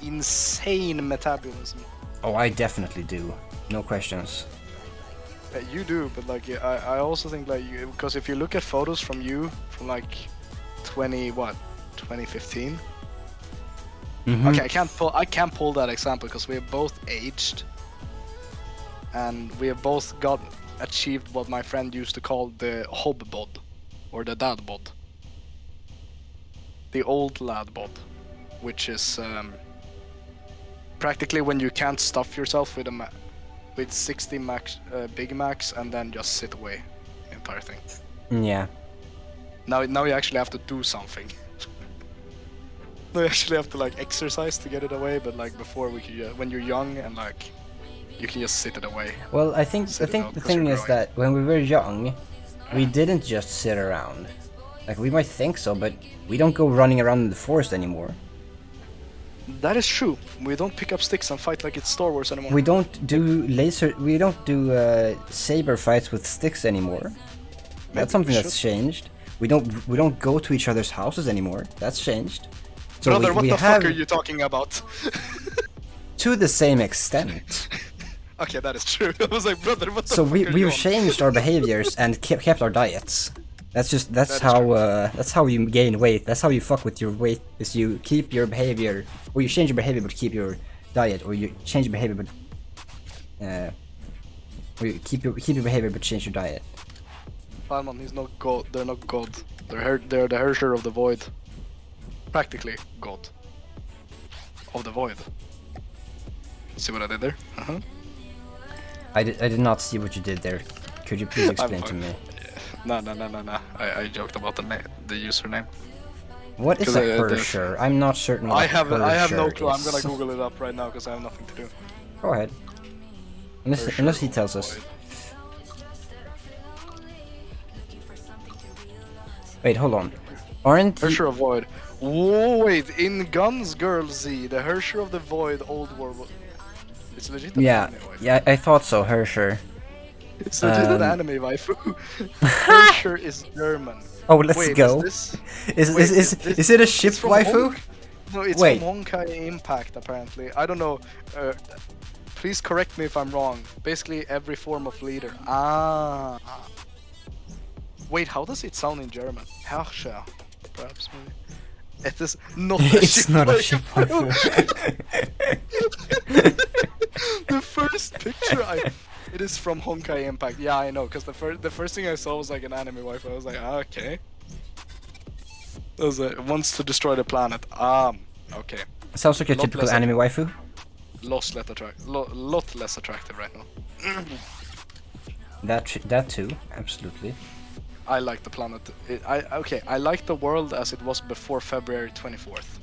C: insane metabolism.
A: Oh, I definitely do. No questions.
C: You do, but I also think because if you look at photos from you from 2015.
A: Mm-hmm.
C: Okay, I can't pull that example because we have both aged, and we have both achieved what my friend used to call the hob bod, or the dad bod, the old lad bod, which is practically when you can't stuff yourself with 60 Big Macs and then just sit away the entire thing.
A: Yeah.
C: Now you actually have to do something. No, you actually have to exercise to get it away, but before we could, when you're young and you can just sit it away.
A: Well, I think
C: Sit it out
A: the
C: 'cause
A: thing
C: you're
A: is
C: growing.
A: that when we were young, we didn't just sit around. Like, we might think so, but we don't go running around in the forest anymore.
C: That is true. We don't pick up sticks and fight like it's Star Wars anymore.
A: We don't do saber fights with sticks anymore. That's something that's changed. We don't go to each other's houses anymore. That's changed. So
C: Brother, what
A: we
C: the
A: have,
C: fuck are you talking about?
A: to the same extent.
C: Okay, that is true. I was like, brother, what the
A: So
C: fuck are you
A: we've
C: on?
A: changed our behaviors and kept our diets. That's
C: That is
A: how you gain weight. That's how you fuck with your weight. Is you keep your behavior, or you change your behavior but keep your diet, or you change your behavior but or you keep your behavior but change your diet.
C: Palman, he's not God. They're not God. They're the Herrscher of the Void. Practically God. Of the Void. See what I did there? Uh-huh.
A: I did not see what you did there. Could you please explain to me?
C: No. I joked about the username.
A: What is
C: 'Cause
A: a
C: I- the-
A: Hersher? I'm not certain what
C: I have no
A: Hersher
C: clue. I'm
A: is.
C: gonna Google it up right now because I have nothing to do.
A: Go ahead. Unless he tells us.
C: Void.
A: Wait, hold on. Aren't you...
C: Herrscher of Void. Whoa, wait, in Guns Girl Z, the Herrscher of the Void Old War. It's legit.
A: Yeah,
C: Anime waifu.
A: yeah, I thought so, Hersher.
C: It's legit an
A: Um,
C: anime waifu. Herrscher is German.
A: Oh, let's
C: Wait,
A: go.
C: Is
A: Is it a ship
C: from
A: waifu?
C: No, it's
A: Wait.
C: from Honkai Impact apparently. I don't know. Please correct me if I'm wrong. Basically every form of leader. Ah. Wait, how does it sound in German? Herrscher. Perhaps maybe. It is not a
A: It's
C: ship
A: not a
C: waifu.
A: ship waifu.
C: The first picture it is from Honkai Impact. Yeah, I know, because the first thing I saw was like an anime wife. I was like, okay. It was wants to destroy the planet. Okay.
A: Sounds like a
C: Lot
A: typical
C: less
A: anime waifu.
C: Lot less attractive right now.
A: That too, absolutely.
C: I like the planet. I like the world as it was before February 24th.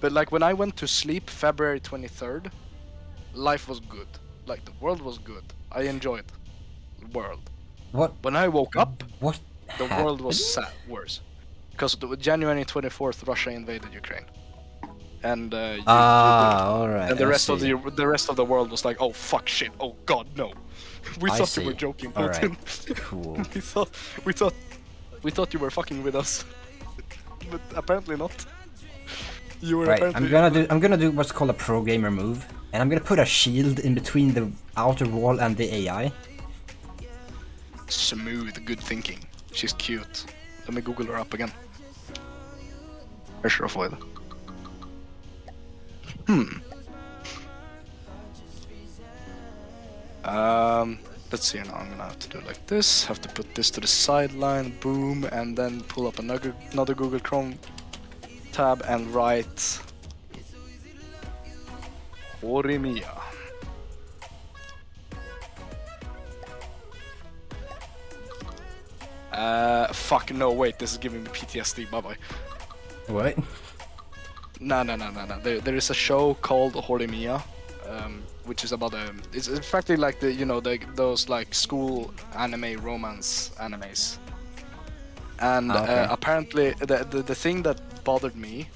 C: But when I went to sleep February 23rd, life was good. The world was good. I enjoyed the world.
A: What?
C: When I woke up,
A: What?
C: the world was worse. Because January 24th, Russia invaded Ukraine. And
A: Alright.
C: and the rest of the rest of the world was like, oh fuck shit, oh god no. We
A: I
C: thought
A: see.
C: you were joking,
A: Alright.
C: Putin.
A: Cool.
C: we thought you were fucking with us. But apparently not. You were
A: Right,
C: apparently
A: I'm gonna do what's called a pro gamer move, and I'm gonna put a shield in between the outer wall and the AI.
C: smooth, good thinking. She's cute. Let me Google her up again. Herrscher of Void. Let's see now. I'm gonna have to do it like this. Have to put this to the sideline. Boom, and then pull up another Google Chrome tab and write Horimiya. Fuck no, wait, this is giving me PTSD, bye bye.
A: What?
C: No. There is a show called Horimiya, which is about it's practically like those like school anime romance animes. And
A: Okay.
C: apparently the thing that bothered me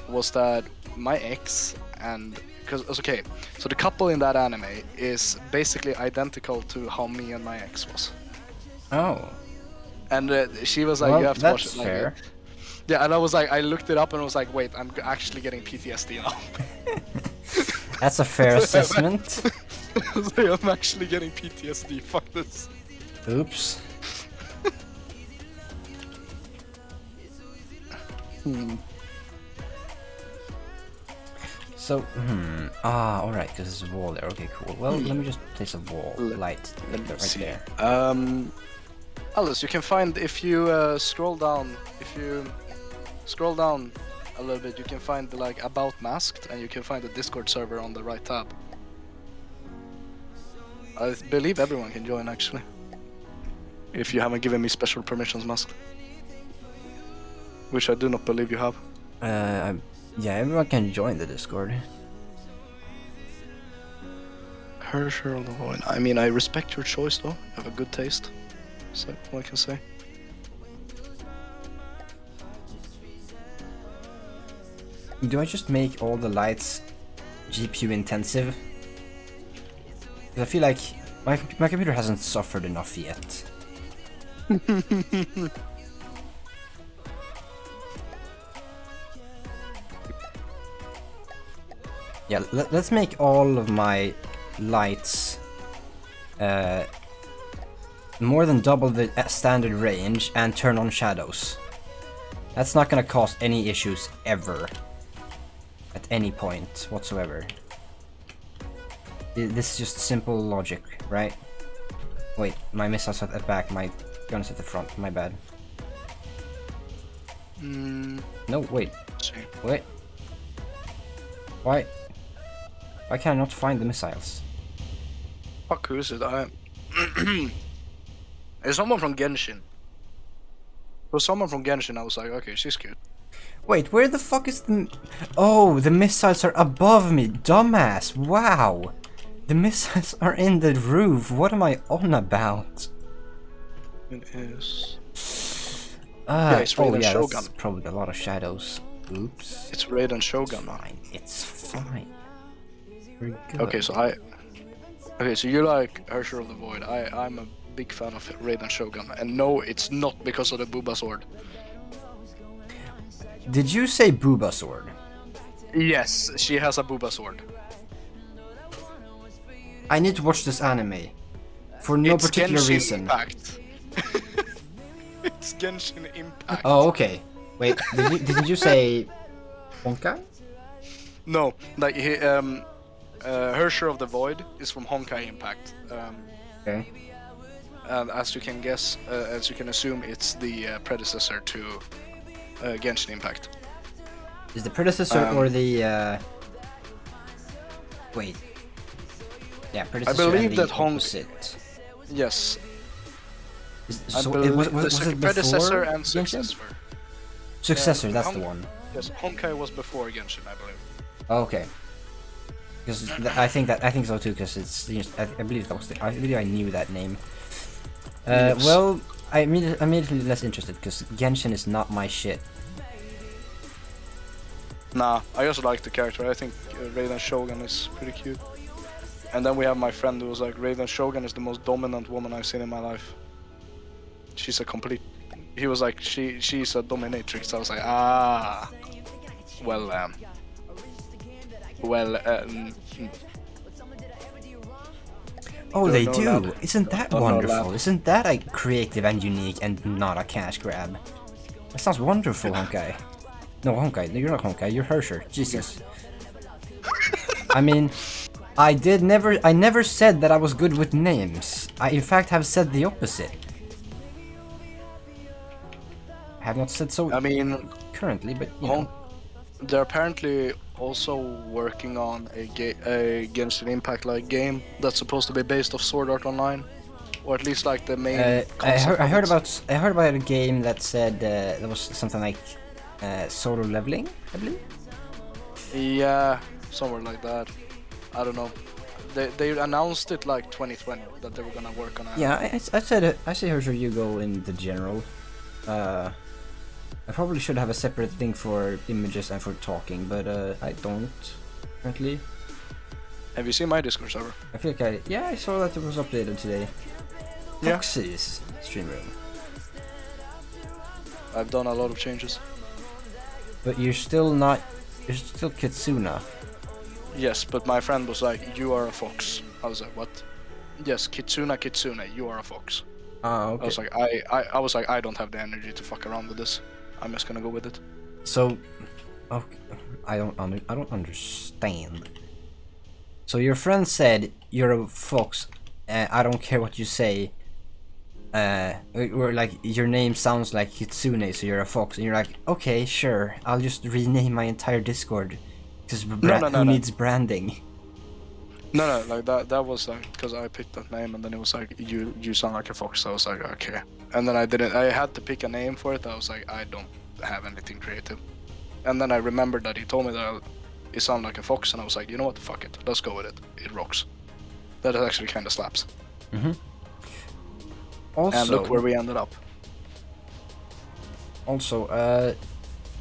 C: was that my ex and because okay, so the couple in that anime is basically identical to how me and my ex was.
A: Oh.
C: And she was like,
A: Well,
C: you have to watch
A: that's
C: it. Like,
A: fair.
C: yeah, and I was like, I looked it up and was like, wait, I'm actually getting PTSD now.
A: That's a fair assessment.
C: I was like, I'm actually getting PTSD. Fuck this.
A: Oops. So, alright, because there's a wall there. Okay, cool. Well, let me just place a wall light right
C: see.
A: there.
C: Alice, you can find if you scroll down. If you scroll down a little bit, you can find the like about masked, and you can find the Discord server on the right tab. I believe everyone can join actually. If you haven't given me special permissions, masked, which I do not believe you have.
A: Yeah, everyone can join the Discord.
C: Herrscher of the Void. I mean, I respect your choice though. You have a good taste. So all I can say.
A: Do I just make all the lights GPU intensive? 'Cause I feel like my computer hasn't suffered enough yet. Yeah, let's make all of my lights more than double the standard range and turn on shadows. That's not gonna cause any issues ever. At any point whatsoever. This is just simple logic, right? Wait, my missile's at the back, my gun's at the front, my bad. No, wait. Wait. Why can I not find the missiles?
C: Fuck, who is it? It's someone from Genshin. For someone from Genshin, I was like, okay, she's cute.
A: Wait, where the fuck is the... Oh, the missiles are above me, dumbass, wow! The missiles are in the roof, what am I on about?
C: It is...
A: Yeah,
C: it's Raiden
A: yeah,
C: Shogun.
A: that's probably a lot of shadows. Oops.
C: It's Raiden Shogun, man.
A: Fine, it's fine. We're good.
C: Okay, so Okay, so you like Herrscher of the Void. I'm a big fan of Raiden Shogun. And no, it's not because of the Booba sword.
A: Did you say Booba sword?
C: Yes, she has a Booba sword.
A: I need to watch this anime. For no
C: It's
A: particular
C: Genshin
A: reason.
C: Impact. It's Genshin Impact.
A: Oh, okay. Wait, did you say Honkai?
C: No, like Herrscher of the Void is from Honkai Impact.
A: Okay.
C: And as you can guess, as you can assume, it's the predecessor to Genshin Impact.
A: Is the predecessor or the wait. Yeah, predecessor
C: believe
A: and the
C: that
A: opposite.
C: Yes,
A: So
C: I believe
A: was
C: the
A: it
C: predecessor
A: before
C: and
A: Genshin?
C: successor.
A: Successor, that's the one.
C: Yes, Honkai was before Genshin, I believe.
A: Oh, okay. Because I think so too. Because it's I believe that was I believe I knew that name.
C: Yes.
A: Well, I'm immediately less interested because Genshin is not my shit.
C: Nah, I also like the character. I think Raiden Shogun is pretty cute. And then we have my friend who was like, Raiden Shogun is the most dominant woman I've seen in my life. She's a complete... He was like, she's a dominatrix. I was like, ah... Well,
A: Oh, they
C: no,
A: do.
C: lad.
A: Isn't that
C: No,
A: wonderful?
C: lad.
A: Isn't that like creative and unique and not a cash grab? That sounds wonderful, Honkai. No, Honkai. You're not Honkai. You're Herrscher. Jesus. I mean, I never said that I was good with names. I in fact have said the opposite. I have not said so
C: I mean,
A: currently, but you know.
C: they're apparently also working on a Genshin Impact like game that's supposed to be based off Sword Art Online, or at least like the main concept.
A: I heard about a game that said there was something like solo leveling, I believe.
C: Yeah, somewhere like that. I don't know. They announced it like 2020 that they were gonna work on it.
A: Yeah, I said it. I see how you go in the general. I probably should have a separate thing for images and for talking, but I don't currently.
C: Have you seen my Discord server?
A: I feel like I saw that it was updated today.
C: Yeah.
A: Foxy's stream room.
C: I've done a lot of changes.
A: But you're still not. You're still Kitsuna.
C: Yes, but my friend was like, "You are a fox." I was like, "What?" Yes, Kitsune, you are a fox.
A: Okay.
C: I was like, I don't have the energy to fuck around with this. I'm just gonna go with it.
A: So, okay, I don't understand. So your friend said you're a fox. I don't care what you say. Or like your name sounds like Kitsune, so you're a fox, and you're like, okay, sure, I'll just rename my entire Discord because who needs branding?
C: No, like that was like because I picked that name, and then it was like you sound like a fox. So I was like, okay, and then I had to pick a name for it. I was like, I don't have anything creative, and then I remembered that he told me that it sounded like a fox, and I was like, you know what, fuck it, let's go with it. It rocks. That actually kind of slaps.
A: Mm-hmm. Also,
C: and look where we ended up.
A: Also,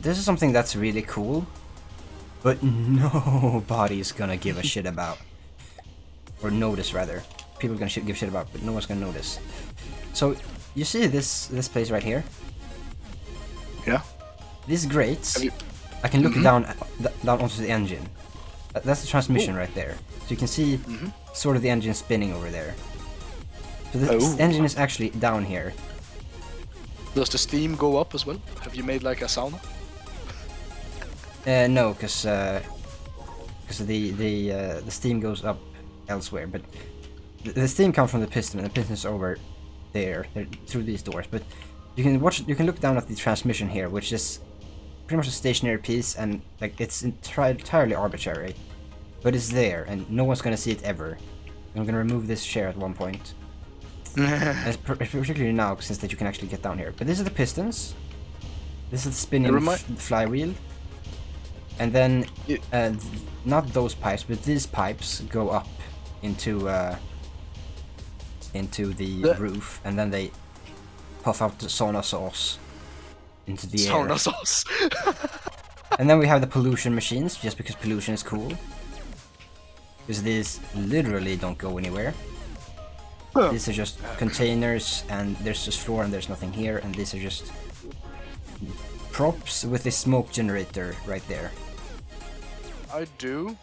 A: this is something that's really cool, but nobody's gonna give a shit about. Or notice, rather. People are gonna give shit about, but no one's gonna notice. So, you see this place right here?
C: Yeah.
A: These grates, I can look down onto the engine. That's the transmission right there. So you can see sort of the engine spinning over there. So this engine is actually down here.
C: Does the steam go up as well? Have you made like a sauna?
A: No, because the steam goes up elsewhere. But the steam comes from the piston, and the piston is over there through these doors. But you can look down at the transmission here, which is pretty much a stationary piece, and like it's entirely arbitrary, but it's there, and no one's gonna see it ever. I'm gonna remove this chair at one point. Particularly now, since that you can actually get down here. But these are the pistons. This is the spinning flywheel. And then, not those pipes, but these pipes go up into the roof, and then they puff out the sauna sauce into the air.
C: Sauna sauce.
A: And then we have the pollution machines, just because pollution is cool. Because these literally don't go anywhere. These are just containers, and there's just floor and there's nothing here, and these are just props with a smoke generator right there.
C: I do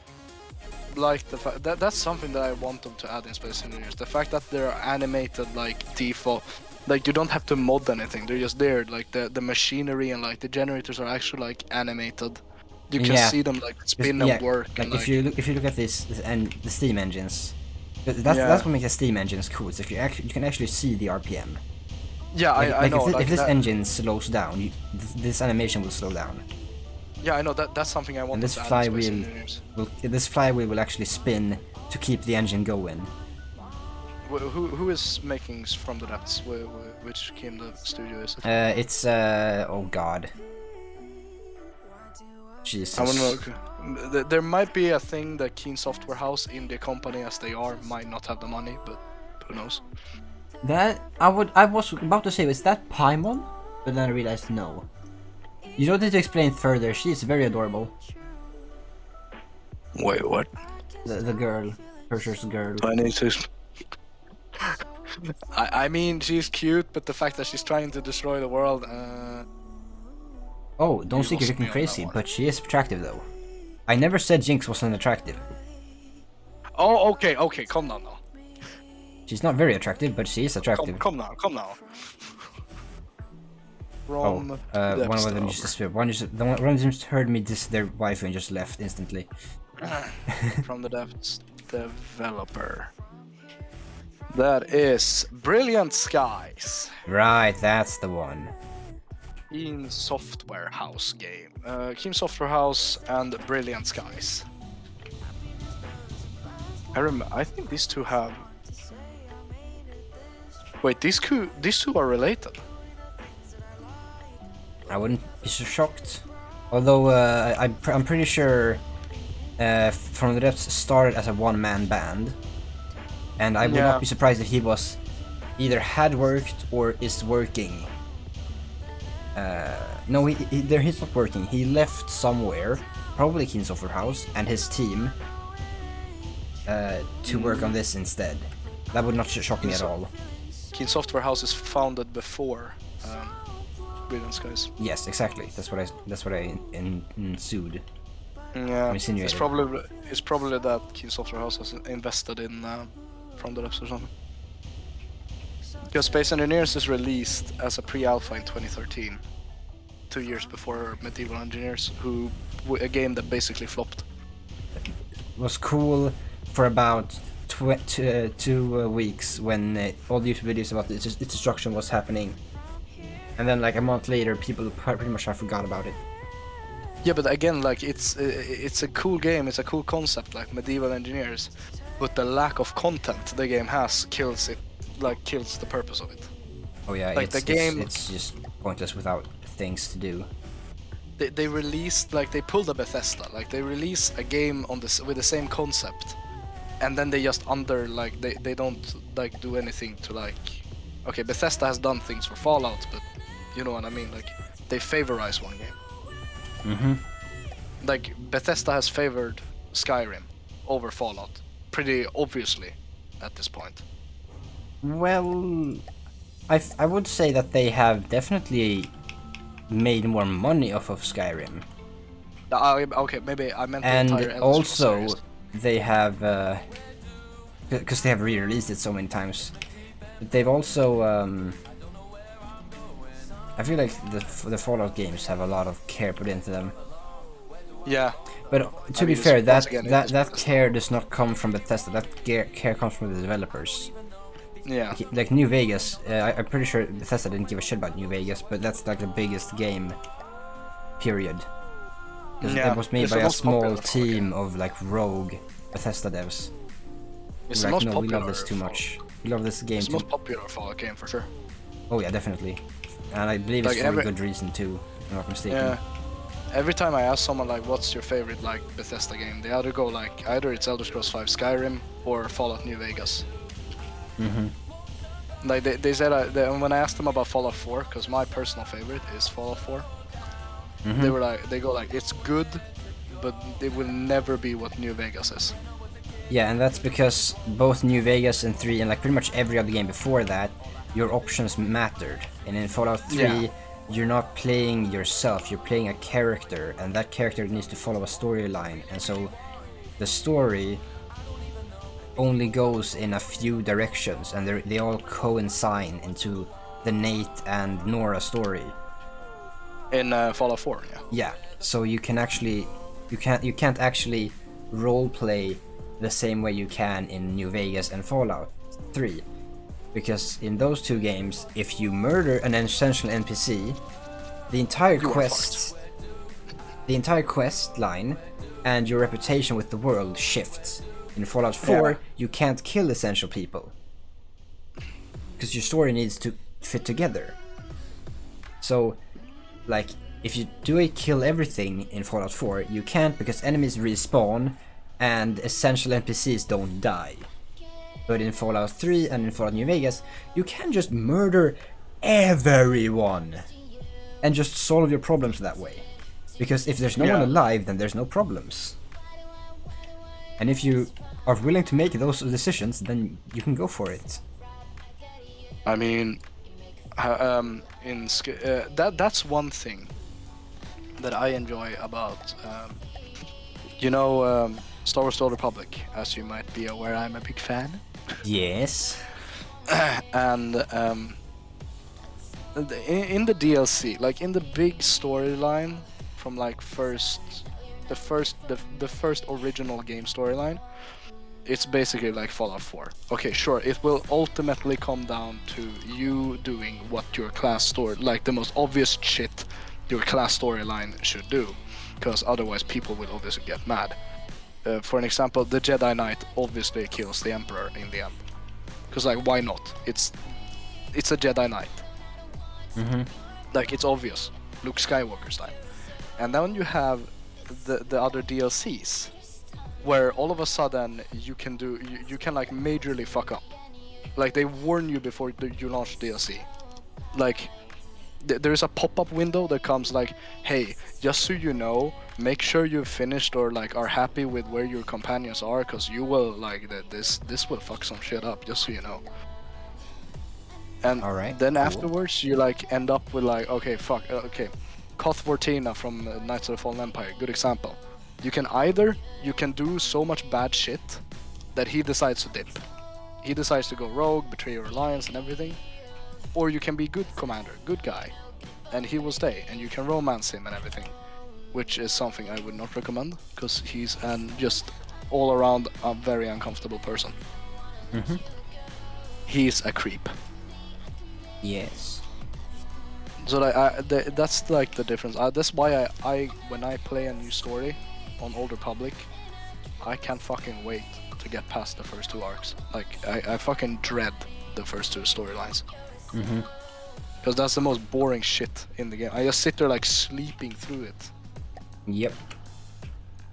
C: like the fact that's something that I want them to add in Space Engineers. The fact that they're animated like default, like you don't have to mod anything. They're just there. Like the machinery and like the generators are actually like animated. You can see them like spin and work.
A: Like,
C: and,
A: if you look at this and the steam engines. That's what makes the steam engines cool. Is if you can actually see the RPM.
C: Yeah, I know.
A: If this engine slows down, this animation will slow down.
C: Yeah, I know that's something I want.
A: And this flywheel will actually spin to keep the engine going.
C: Who is making From the Depths? Which Kingdom studio is it?
A: It's oh god. Jesus.
C: I don't know. There might be a thing that Keen Software House, in the company as they are, might not have the money, but who knows?
A: That I was about to say, is that Paimon? But then I realized no. You don't need to explain further. She is very adorable.
C: Wait, what?
A: The girl, Percher's girl.
C: I need to. I mean, she's cute, but the fact that she's trying to destroy the world.
A: Oh, don't think you're looking crazy, but she is attractive though. I never said Jinx wasn't attractive.
C: Oh, okay, calm down now.
A: She's not very attractive, but she is attractive.
C: Come now.
A: One of them just disappeared. One of them just heard me diss their wife and just left instantly.
C: From the depths. developer. That is Brilliant Skies.
A: Right, that's the one.
C: Keen Software House game. Keen Software House and Brilliant Skies. I think these two have. Wait, these two are related.
A: I wouldn't be so shocked. Although I'm pretty sure From the Depths started as a one-man band, and I would
C: Yeah.
A: not be surprised if he was either had worked or is working. No, he's not working. He left somewhere, probably Keen Software House, and his team to work on this instead. That would not shock me at all.
C: Keen Software House is founded before Brilliant Skies.
A: Yes, exactly. That's what I ensued.
C: Yeah,
A: Insinuated.
C: it's probably that Keen Software House has invested in From the Depths or something. Because Space Engineers is released as a pre-alpha in 2013, 2 years before Medieval Engineers, a game that basically flopped.
A: It was cool for about 2 weeks when all the YouTube videos about its destruction was happening, and then like a month later, people pretty much have forgot about it.
C: Yeah, but again, like it's a cool game, it's a cool concept, like Medieval Engineers, but the lack of content the game has kills the purpose of it.
A: Oh yeah,
C: Like the game,
A: it's just pointless without things to do.
C: They released, like, they pulled a Bethesda, like they release a game with the same concept, and then they just they don't like do anything to like. Okay, Bethesda has done things for Fallout, but you know what I mean, like they favorize one game.
A: Mm-hmm.
C: Like Bethesda has favored Skyrim over Fallout, pretty obviously, at this point.
A: Well, I would say that they have definitely made more money off of Skyrim,
C: Okay, maybe I meant the
A: and
C: entire Elder Scrolls
A: also
C: series.
A: they have because they have re-released it so many times. But they've also I feel like the Fallout games have a lot of care put into them.
C: Yeah,
A: But to be
C: mean,
A: fair,
C: once again, it is
A: that
C: Bethesda.
A: care does not come from Bethesda. That care comes from the developers.
C: yeah.
A: Like New Vegas, I'm pretty sure Bethesda didn't give a shit about New Vegas, but that's like the biggest game, period. 'Cause
C: Yeah,
A: it was made
C: it's
A: by
C: the
A: a
C: most
A: small
C: popular Fallout
A: team of like rogue Bethesda devs.
C: It's the
A: Like,
C: most
A: no, we
C: popular.
A: love this too
C: Fallout.
A: much. We love this game
C: It's the
A: too.
C: most popular Fallout game for sure.
A: Oh yeah, definitely. And I believe
C: Like
A: it's for
C: every-
A: a good reason too, if I'm not mistaken.
C: Yeah. Every time I ask someone like, "What's your favorite like Bethesda game?" They either go like, either it's Elder Scrolls 5 Skyrim or Fallout New Vegas.
A: Mm-hmm.
C: Like they said, when I asked them about Fallout 4, because my personal favorite is Fallout 4,
A: Mm-hmm.
C: they go like, "It's good, but it will never be what New Vegas is."
A: Yeah, and that's because both New Vegas and 3 and like pretty much every other game before that, your options mattered. And in Fallout 3,
C: Yeah.
A: you're not playing yourself, you're playing a character, and that character needs to follow a storyline. And so the story only goes in a few directions, and they all coincide into the Nate and Nora story.
C: In Fallout 4, yeah.
A: Yeah, so you can't actually role play the same way you can in New Vegas and Fallout 3, because in those two games, if you murder an essential NPC, the entire quest line and your reputation with the world shifts. In Fallout 4,
C: Yeah.
A: you can't kill essential people because your story needs to fit together. So, like, if you do a kill everything in Fallout 4, you can't because enemies respawn and essential NPCs don't die. But in Fallout 3 and in Fallout New Vegas, you can just murder everyone and just solve your problems that way. Because if there's no one
C: Yeah.
A: alive, then there's no problems. And if you are willing to make those decisions, then you can go for it.
C: I mean, that's one thing that I enjoy about, Star Wars: The Old Republic. As you might be aware, I'm a big fan.
A: Yes.
C: And in the DLC, like in the big storyline from like the first original game storyline, it's basically like Fallout 4. Okay, sure, it will ultimately come down to you doing what your class story, like the most obvious shit your class storyline should do, because otherwise people will obviously get mad. For an example, the Jedi Knight obviously kills the Emperor in the end, because like why not? It's a Jedi Knight. Like it's obvious, Luke Skywalker style. And then you have the other DLCs, where all of a sudden you can like majorly fuck up. Like they warn you before you launch DLC. Like there is a pop-up window that comes like, hey, just so you know, make sure you've finished or like are happy with where your companions are, because you will like this will fuck some shit up, just so you know. And
A: Alright,
C: then
A: cool.
C: afterwards you like end up with like, okay, fuck, okay, Koth Vortina from Knights of the Fallen Empire, good example. You can do so much bad shit that he decides to dip. He decides to go rogue, betray your alliance and everything. Or you can be good commander, good guy, and he will stay, and you can romance him and everything. Which is something I would not recommend, because he's just all around a very uncomfortable person. He's a creep.
A: Yes.
C: So that's like the difference. That's why I when I play a new story on Old Republic, I can't fucking wait to get past the first 2 arcs. Like I fucking dread the first 2 storylines. Because that's the most boring shit in the game. I just sit there like sleeping through it.
A: Yep.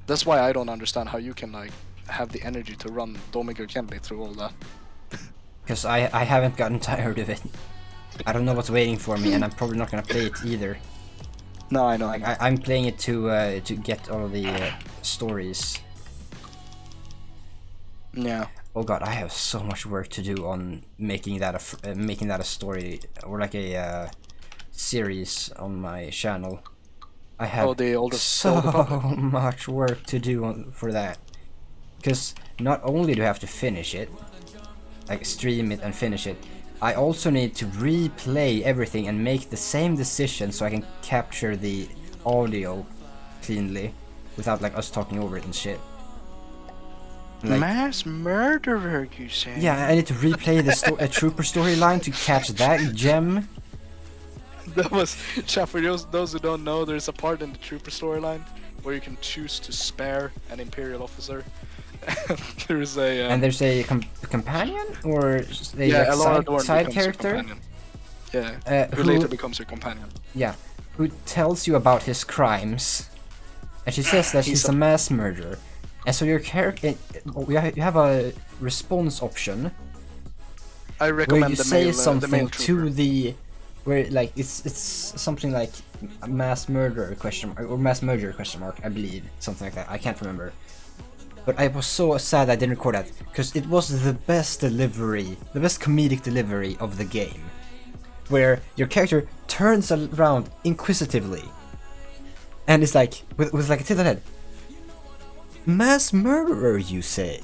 C: That's why I don't understand how you can like have the energy to run Domiger Kenley through all that.
A: Because I haven't gotten tired of it. I don't know what's waiting for me, and I'm probably not gonna play it either.
C: No, I know.
A: Like I'm playing it to get all of the stories.
C: Yeah.
A: Oh god, I have so much work to do on making that a story or like a series on my channel. I have so much work to do for that. Because not only do I have to finish it, like stream it and finish it, I also need to replay everything and make the same decision so I can capture the audio cleanly without like us talking over it and shit. Like,
C: mass murderer, you say?
A: yeah, I need to replay the trooper storyline to catch that gem.
C: That was, chat, for those who don't know, there's a part in the trooper storyline where you can choose to spare an Imperial officer. There's a
A: and there's a companion or a
C: yeah,
A: side character.
C: Yeah, who later becomes your companion.
A: Yeah, who tells you about his crimes, and she says that he's a mass murderer. And so your character, you have a response option.
C: I recommend
A: where you
C: the
A: say
C: male,
A: something
C: the
A: to the, where like it's something like a mass murderer question mark, or mass murderer question mark, I believe, something like that. I can't remember. But I was so sad I didn't record that, because it was the best delivery, the best comedic delivery of the game, where your character turns around inquisitively, and it's like with like a tilted head. Mass murderer, you say?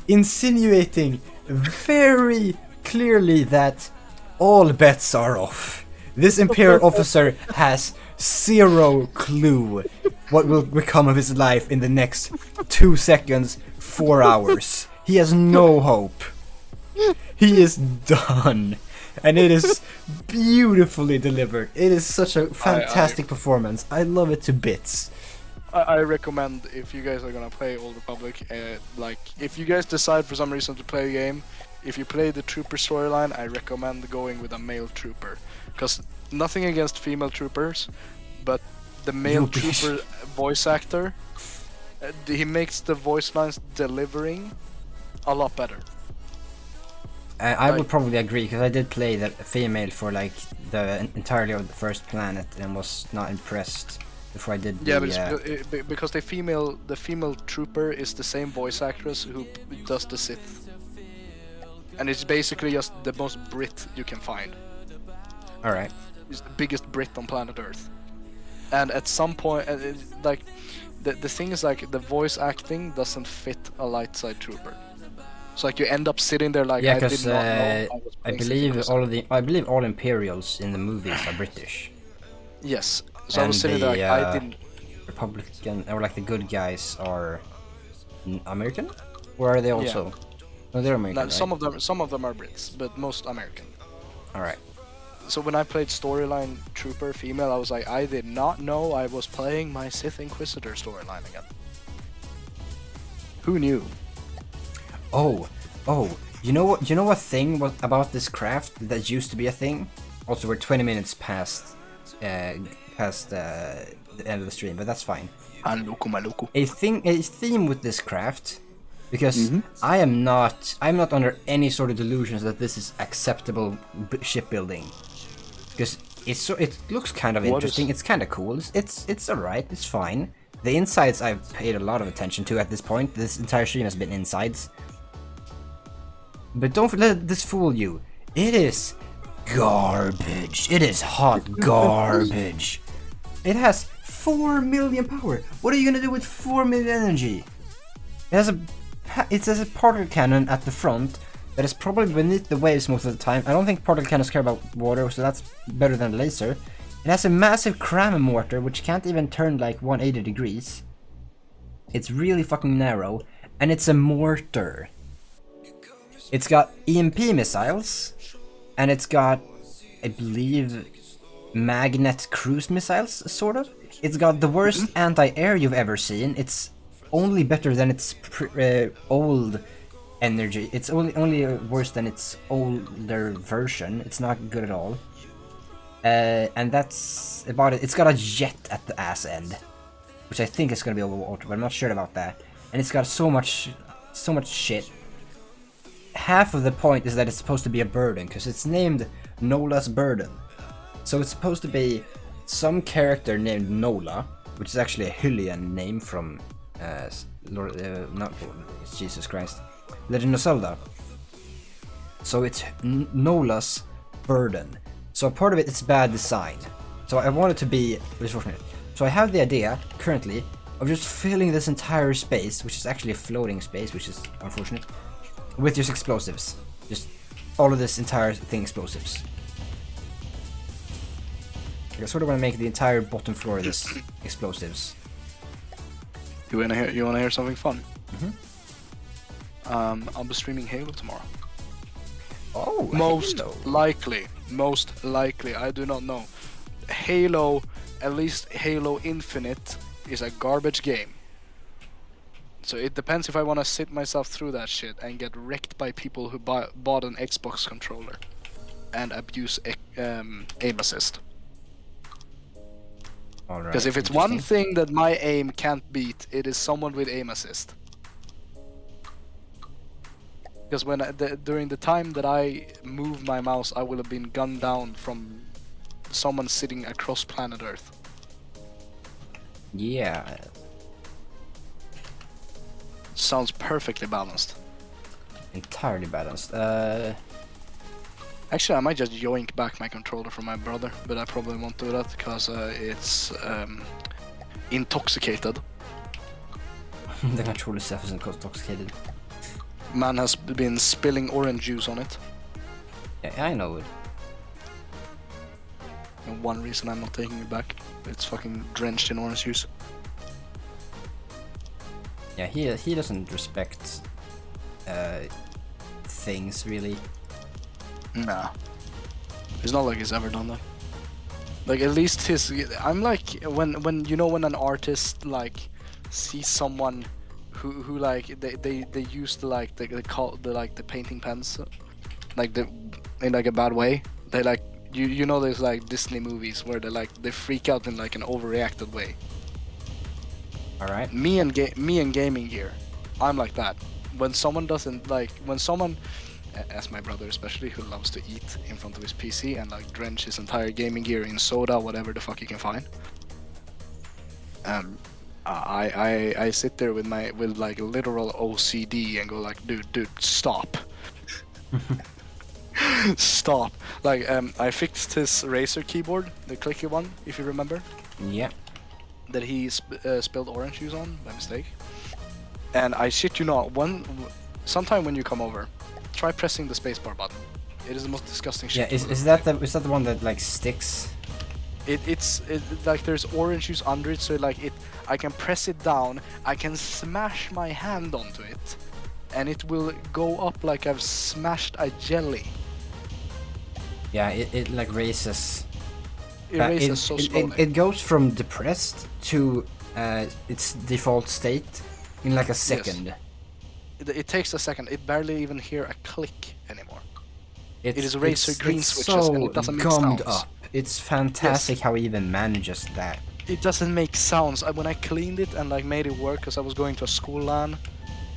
A: Insinuating very clearly that all bets are off. This Imperial officer has zero clue what will become of his life in the next 2 seconds, 4 hours. He has no hope. He is done. And it is beautifully delivered. It is such a fantastic performance. I love it to bits.
C: I recommend, if you guys are gonna play Old Republic, like if you guys decide for some reason to play the game, if you play the trooper storyline, I recommend going with a male trooper, because nothing against female troopers, but the male trooper voice actor, he makes the voice lines delivering a lot better.
A: I would probably agree, because I did play the female for like the entirety of the first planet and was not impressed before I did.
C: Yeah, but because the female trooper is the same voice actress who does the Sith, and it's basically just the most Brit you can find.
A: All right.
C: He's the biggest Brit on planet Earth, and at some point, like the thing is like the voice acting doesn't fit a light side trooper. So like you end up sitting there like,
A: yeah,
C: I did not know
A: I believe all Imperials in the movies are British.
C: Yes. So
A: and
C: I was sitting there like, I didn't.
A: Republican, or like the good guys, are American Or are they also? No, they're American,
C: No,
A: right?
C: some of them are Brits, but most American.
A: Alright.
C: So when I played storyline trooper female, I was like, I did not know I was playing my Sith Inquisitor storyline again. Who knew?
A: Oh, you know what? You know what thing was about this craft that used to be a thing? Also, we're 20 minutes past the end of the stream, but that's fine. A theme with this craft, because I'm not under any sort of delusions that this is acceptable shipbuilding, because it looks kind of interesting. It's kind of cool. It's alright. It's fine. The insides I've paid a lot of attention to at this point. This entire stream has been insides. But don't let this fool you. It is garbage. It is hot garbage. It has 4 million power. What are you gonna do with 4 million energy? It has a particle cannon at the front that is probably beneath the waves most of the time. I don't think particle cannons care about water, so that's better than a laser. It has a massive cram mortar which can't even turn like 180 degrees. It's really fucking narrow, and it's a mortar. It's got EMP missiles, and it's got, I believe, magnet cruise missiles, sort of. It's got the worst anti-air you've ever seen. It's only better than its old energy. It's only worse than its older version. It's not good at all. And that's about it. It's got a jet at the ass end, which I think is gonna be overwater, but I'm not sure about that. And it's got so much shit. Half of the point is that it's supposed to be a burden, because it's named Nola's Burden. So it's supposed to be some character named Nola, which is actually a Hylian name from Jesus Christ, Legend of Zelda. So it's Nola's Burden. So part of it is bad design. So I want it to be unfortunate. So I have the idea currently of just filling this entire space, which is actually a floating space, which is unfortunate, with just explosives. Just all of this entire thing explosives. I sort of want to make the entire bottom floor of this explosives.
C: You wanna hear something fun? I'll be streaming Halo tomorrow.
A: Oh,
C: Most
A: Halo.
C: likely, I do not know. Halo, at least Halo Infinite, is a garbage game. So it depends if I want to sit myself through that shit and get wrecked by people who bought an Xbox controller and abuse aim assist. Because if it's one thing that my aim can't beat, it is someone with aim assist. Because during the time that I move my mouse, I will have been gunned down from someone sitting across planet Earth.
A: Yeah.
C: Sounds perfectly balanced.
A: Entirely balanced.
C: Actually, I might just yoink back my controller from my brother, but I probably won't do that because it's intoxicated.
A: The controller itself isn't intoxicated.
C: Man has been spilling orange juice on it.
A: Yeah, I know it.
C: And one reason I'm not taking it back, it's fucking drenched in orange juice.
A: Yeah, he doesn't respect things really.
C: Nah. It's not like he's ever done that. Like at least I'm like when you know when an artist like sees someone who like they use the painting pens like in like a bad way. They like you know there's like Disney movies where they freak out in like an overreacted way.
A: All right.
C: Me and gaming gear, I'm like that. When someone doesn't like when someone, as my brother especially, who loves to eat in front of his PC and like drench his entire gaming gear in soda, whatever the fuck he can find. I sit there with like literal OCD and go like, dude, stop. Stop. Like I fixed his Razer keyboard, the clicky one, if you remember.
A: Yeah.
C: That he spilled orange juice on by mistake. And I shit you not, sometime when you come over, try pressing the spacebar button. It is the most disgusting shit.
A: Yeah, is that the one that like sticks?
C: It's like there's orange juice under it, so like I can press it down, I can smash my hand onto it, and it will go up like I've smashed a jelly.
A: Yeah, it like raises.
C: It raises so slowly.
A: It goes from depressed to its default state in like a second.
C: Yes. It takes a second. It barely even hear a click anymore.
A: It
C: is razor green
A: it's
C: switches
A: so
C: and it doesn't make
A: gummed
C: sounds.
A: up. It's fantastic how he even manages that.
C: It doesn't make sounds. When I cleaned it and like made it work, because I was going to a school LAN,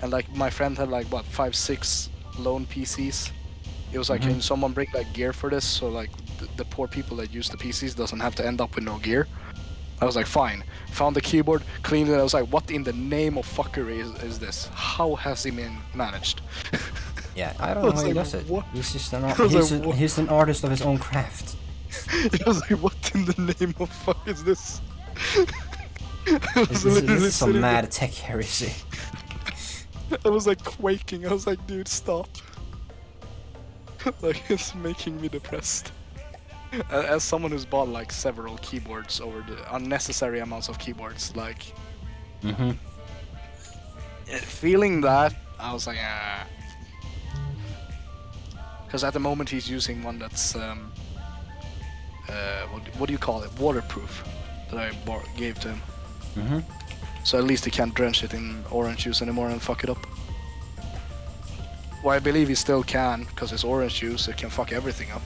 C: and like my friend had like what 5-6 lone PCs. It was like, can someone bring like gear for this, so like the poor people that use the PCs doesn't have to end up with no gear. I was like, fine. Found the keyboard, cleaned it. I was like, what in the name of fuckery is this? How has he been managed?
A: Yeah, I don't know how he
C: like,
A: does it.
C: what?
A: He's just
C: What?
A: an artist of his own craft.
C: I was like, what in the name of fuck is this?
A: This is some mad tech heresy.
C: I was like quaking. I was like, dude, stop. Like, it's making me depressed. As someone who's bought like several keyboards over the unnecessary amounts of keyboards, like, feeling that, I was like, ah. Because at the moment he's using one that's, what do you call it? Waterproof. That I gave to him. So at least he can't drench it in orange juice anymore and fuck it up. Well, I believe he still can, because it's orange juice, it can fuck everything up.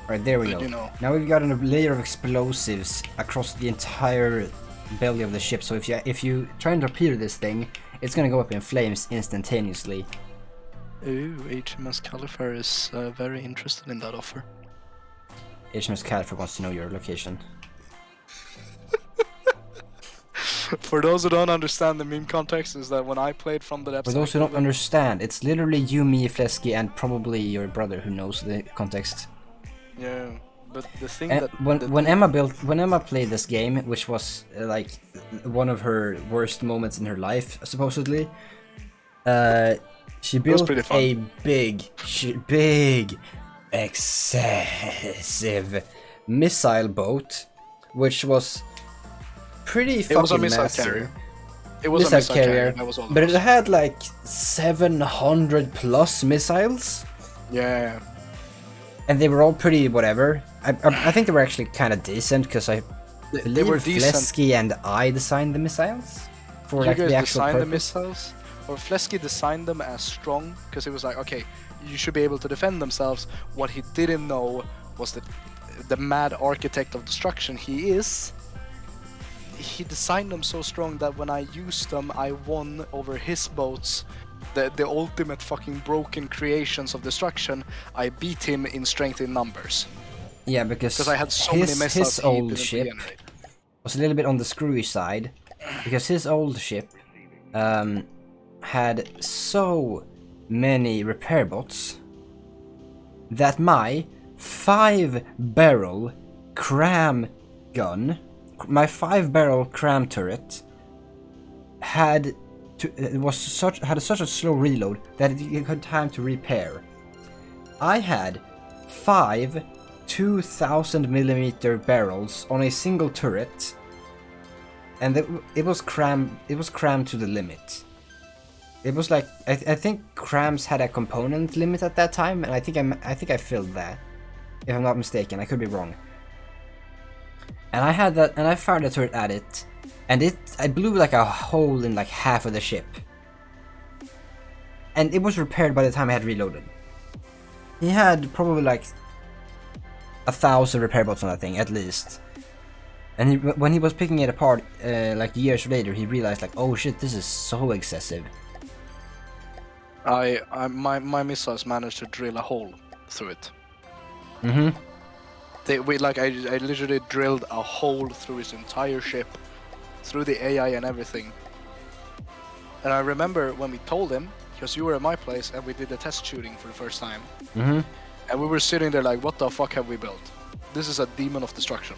A: Right, there we
C: But,
A: go.
C: you know.
A: Now we've got a layer of explosives across the entire belly of the ship, so if you try and torpedo this thing, it's gonna go up in flames instantaneously.
C: Ooh, HMS Califer is very interested in that offer.
A: HMS Califer wants to know your location.
C: For those who don't understand the meme context, is that when I played From the Depths...
A: For those who don't understand, it's literally you, me, Flesky, and probably your brother who knows the context.
C: Yeah, but the thing
A: And
C: that...
A: when Emma played this game, which was like one of her worst moments in her life, supposedly, she built a big, excessive missile boat, which was pretty fucking massive. It was a missile carrier.
C: It was a missile carrier. That was all
A: but it had like 700 plus missiles.
C: Yeah.
A: And they were all pretty whatever. I think they were actually kind of decent, because I believe Flesky and I designed the missiles for like the actual purpose.
C: The missiles, or Flesky designed them as strong, because it was like, okay, you should be able to defend themselves. What he didn't know was that the mad architect of destruction he is, he designed them so strong that when I used them, I won over his boats. The ultimate fucking broken creations of destruction. I beat him in strength in numbers.
A: Yeah, because
C: I had so many missiles.
A: His old ship was a little bit on the screwy side, because his old ship had so many repair bots that my 5-barrel cram gun, my 5-barrel cram turret, had such a slow reload that it had time to repair. I had 5 2,000mm barrels on a single turret, and it was crammed to the limit. It was like I think crams had a component limit at that time, and I think I filled that, if I'm not mistaken. I could be wrong. And I had that, and I fired a turret at it, and I blew like a hole in like half of the ship, and it was repaired by the time I had reloaded. He had probably like 1,000 repair bots on that thing at least. And when he was picking it apart, like years later, he realized like, oh shit, this is so excessive.
C: My missiles managed to drill a hole through it.
A: I
C: literally drilled a hole through his entire ship, through the AI and everything. And I remember when we told him, because you were at my place and we did the test shooting for the first time. And we were sitting there like, what the fuck have we built? This is a demon of destruction.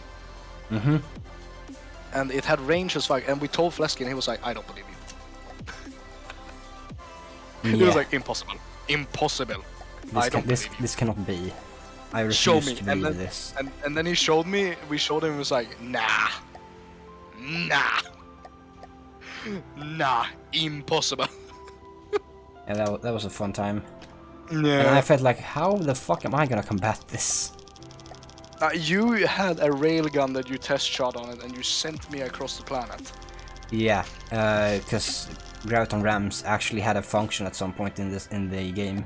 C: And it had range as fuck, and we told Flesky and he was like, I don't believe you. He was like, impossible.
A: This cannot be. I refuse to believe this.
C: And then he showed me, we showed him, he was like, nah. Nah, impossible.
A: And that was a fun time. And
C: Yeah.
A: I felt like, how the fuck am I gonna combat this?
C: You had a railgun that you test shot on it, and you sent me across the planet.
A: Yeah, because Graviton Rams actually had a function at some point in the game.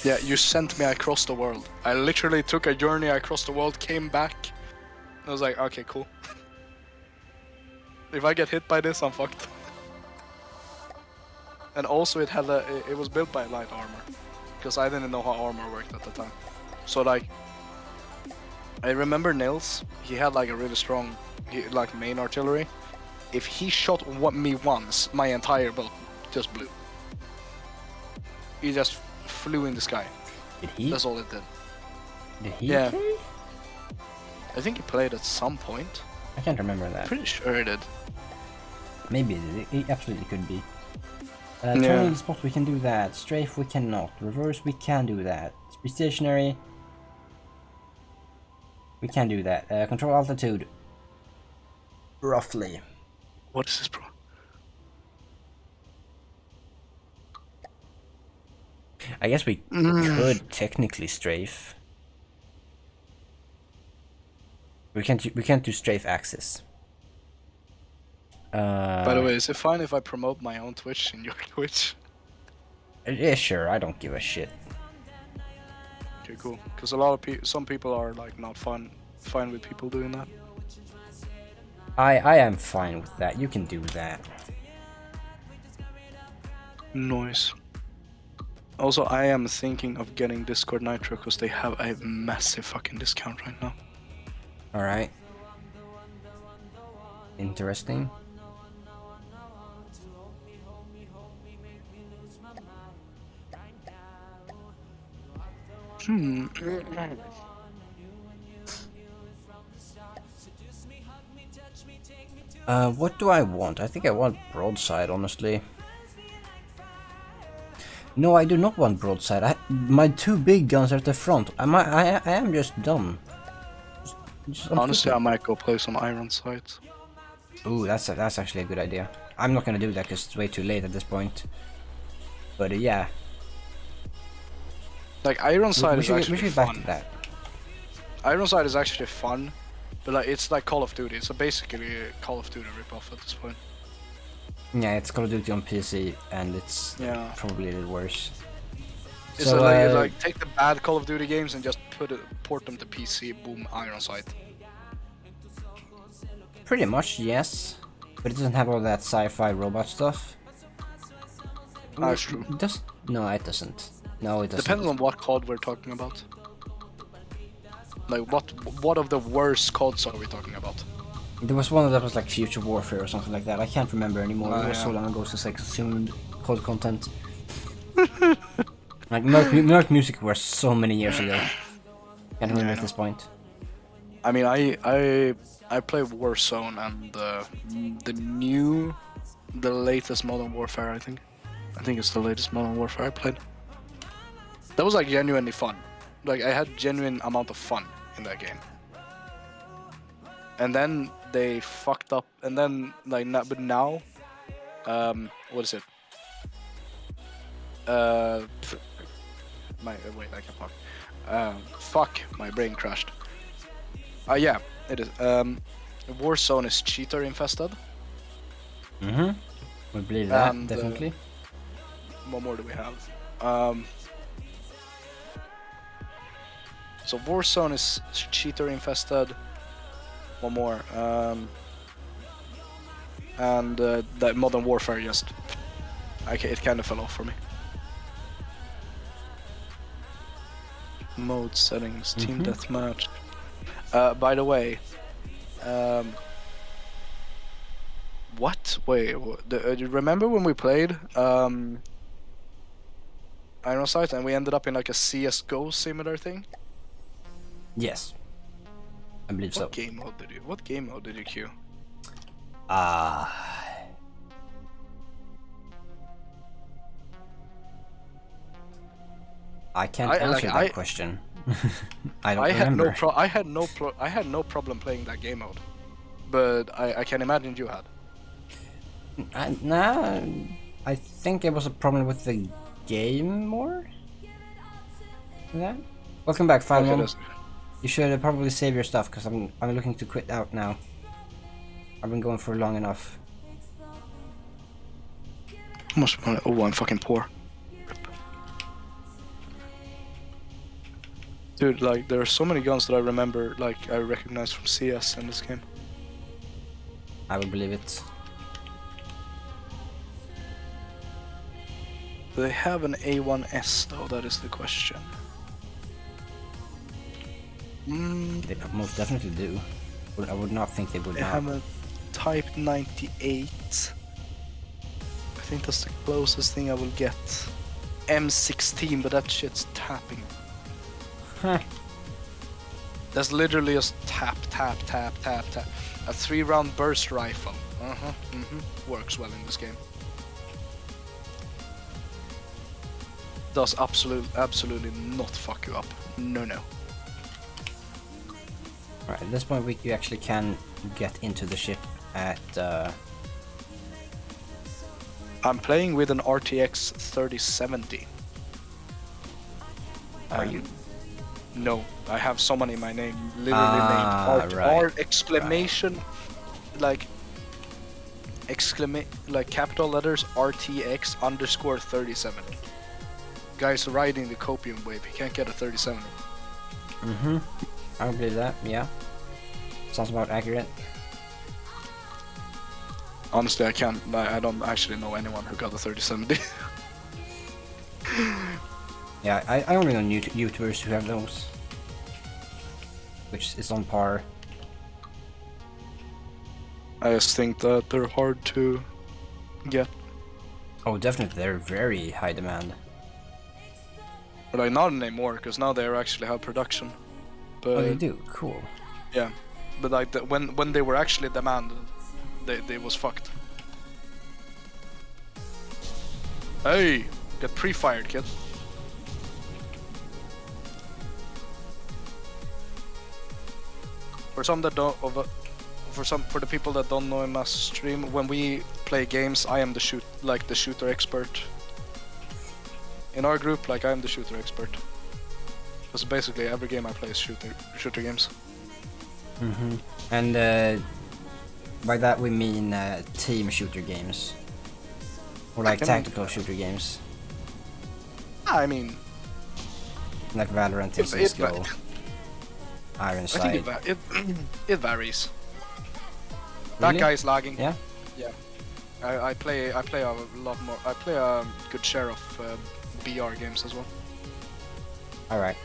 C: Yeah, you sent me across the world. I literally took a journey across the world, came back. I was like, okay, cool. If I get hit by this, I'm fucked. And also, it was built by light armor, because I didn't know how armor worked at the time. So like, I remember Nils. He had like a really strong, like main artillery. If he shot me once, my entire boat just blew. He just flew in the sky.
A: Did he?
C: That's all it did.
A: Did he?
C: Yeah.
A: Play?
C: I think he played at some point.
A: I can't remember that.
C: Pretty sure he did.
A: Maybe it absolutely could be.
C: Yeah.
A: Turning the spot, we can do that. Strafe, we cannot. Reverse, we can do that. Be stationary. We can do that. Control altitude. Roughly.
C: What is this, bro?
A: I guess we could technically strafe. We can't do strafe axis.
C: By the way, is it fine if I promote my own Twitch in your Twitch?
A: Yeah, sure. I don't give a shit.
C: Okay, cool. Because some people are like not fine with people doing that.
A: I am fine with that. You can do that.
C: Noise. Also, I am thinking of getting Discord Nitro because they have a massive fucking discount right now.
A: All right. Interesting. What do I want? I think I want broadside, honestly. No, I do not want broadside. My two big guns are at the front. I am just dumb. I'm
C: Honestly,
A: stupid.
C: I might go play some Iron Sights.
A: Ooh, that's actually a good idea. I'm not gonna do that because it's way too late at this point. But yeah,
C: Like Iron Sight is
A: we
C: actually
A: should get back
C: fun.
A: to that.
C: Iron Sight is actually fun, but like it's like Call of Duty. It's basically a Call of Duty ripoff at this point.
A: Yeah, it's Call of Duty on PC, and it's
C: Yeah.
A: probably a little worse.
C: It's
A: So,
C: like take the bad Call of Duty games and just port them to PC. Boom, Iron Sight.
A: pretty much, yes. But it doesn't have all that sci-fi robot stuff.
C: That's true.
A: It does? No, it doesn't. No, it doesn't.
C: Depends on what COD we're talking about. Like what of the worst CODs are we talking about?
A: There was one that was like Future Warfare or something like that. I can't remember anymore.
C: Oh,
A: It was so
C: yeah.
A: long ago since I consumed COD content. Like Merc Music was so many years ago. Can't remember
C: I
A: at
C: know.
A: this point.
C: I mean, I play Warzone and the latest Modern Warfare. I think it's the latest Modern Warfare I played. That was like genuinely fun. Like I had genuine amount of fun in that game. And then they fucked up. And then like but now, what is it? Wait, I can talk. Fuck, my brain crashed. Yeah, it is. Warzone is cheater infested.
A: Mm-hmm. We believe that,
C: And,
A: definitely.
C: What more do we have? So Warzone is cheater infested. One more. And that Modern Warfare just, it kind of fell off for me. Mode settings, team deathmatch. By the way, what? Wait, do you remember when we played Iron Sight and we ended up in like a CS:GO similar thing?
A: Yes. I believe so.
C: What game mode did you queue?
A: I can't
C: I-
A: answer
C: like,
A: that
C: I-
A: question. I don't
C: I
A: remember.
C: had no problem playing that game mode, but I can imagine you had.
A: Nah, I think it was a problem with the game more. Yeah. Welcome back,
C: Okay,
A: Filemon.
C: that's
A: You should probably save your stuff because I'm looking to quit out now. I've been going for long enough.
C: how much money. Oh, I'm fucking poor. Dude, like, there are so many guns that I remember, like, I recognize from CS in this game.
A: I will believe it.
C: Do they have an A1S though? That is the question.
A: They most definitely do. I would not think they would
C: They
A: not.
C: have a Type 98. I think that's the closest thing I will get. M16, but that shit's tapping.
A: Huh.
C: That's literally just tap, tap, tap, tap, tap. A 3-round burst rifle. Works well in this game. Does absolutely not fuck you up. No.
A: Right, at this point you actually can get into the ship at
C: I'm playing with an RTX 3070.
A: Are you?
C: No, I have someone in my name, literally named
A: right,
C: R exclamation, like capital letters RTX underscore 3070. Guy's riding the copium wave. He can't get a 3070.
A: I believe that. Yeah. Sounds about accurate.
C: Honestly, I can't. I don't actually know anyone who got a 3070.
A: Yeah, I only know YouTubers who have those, which is on par.
C: I just think that they're hard to get.
A: Oh, definitely, they're very high demand.
C: But like not anymore, because now they actually have production. But
A: Oh, they do. Cool.
C: yeah, but like when they were actually demanded, they was fucked. Hey, get pre-fired, kid. For some that don't, for the people that don't know in my stream, when we play games, I am the shooter expert. In our group, like I am the shooter expert. Because basically every game I play is shooter games.
A: And by that we mean team shooter games, or like tactical shooter games,
C: I mean,
A: like Valorant and CS:GO, Iron
C: I
A: Sight.
C: think it varies.
A: Really?
C: That guy is lagging.
A: Yeah.
C: Yeah. I play a lot more. I play a good share of BR games as well,
A: All right.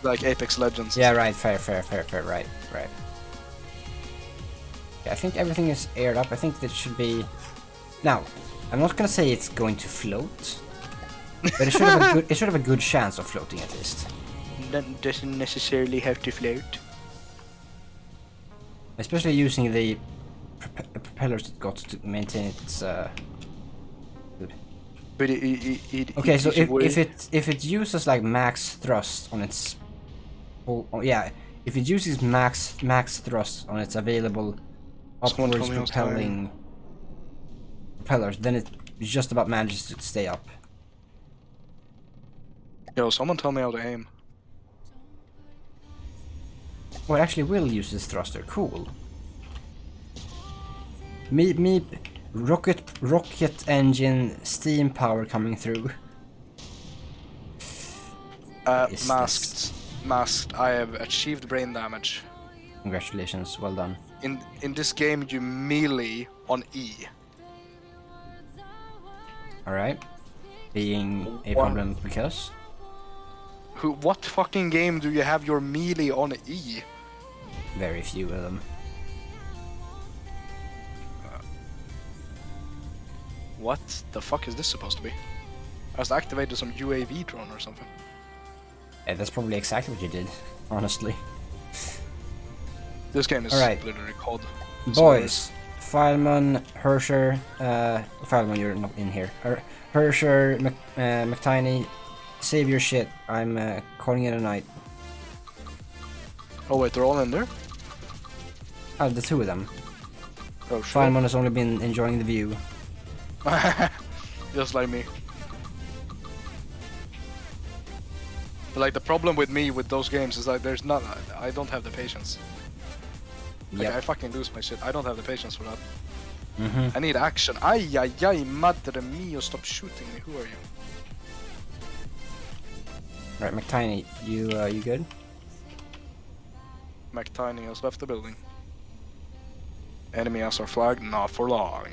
C: like Apex Legends.
A: Yeah. Right. Fair. Right. Yeah, I think everything is aired up. I think that should be. Now, I'm not gonna say it's going to float, but it should have a good. It should have a good chance of floating at least.
C: That doesn't necessarily have to float.
A: Especially using the propellers it got to maintain its.
C: But it
A: Okay, so
C: is a way-
A: if it uses like max thrust on its, yeah, if it uses max thrust on its available
C: Someone
A: upwards
C: told me I was
A: propelling propellers, then it just about manages to stay up.
C: Yo, someone tell me how to aim.
A: Well, it actually will use this thruster. Cool. Meep, rocket engine, steam power coming through. Is
C: Masked. I have achieved brain damage.
A: Congratulations, well done.
C: In this game, you melee on E.
A: All right, being a
C: One.
A: problem because.
C: What fucking game do you have your melee on E?
A: Very few of them.
C: What the fuck is this supposed to be? I just activated some UAV drone or something.
A: Yeah, that's probably exactly what you did, honestly.
C: This game is
A: Alright.
C: literally called
A: Boys, Fileman, Hersher, Fileman, you're not in here. Hersher, McTiny, save your shit. I'm calling it a night.
C: Oh wait, they're all in there?
A: Oh, the two of them.
C: Oh shit.
A: Fileman has only been enjoying the view.
C: Just like me. But like the problem with me with those games is like there's not. I don't have the patience. Like
A: Yep.
C: I fucking lose my shit. I don't have the patience for that.
A: Mm-hmm.
C: I need action. Ay ay ay, madre mio! Stop shooting me. Who are you?
A: Right, McTiny, you good?
C: McTiny has left the building. Enemy has our flag, not for long.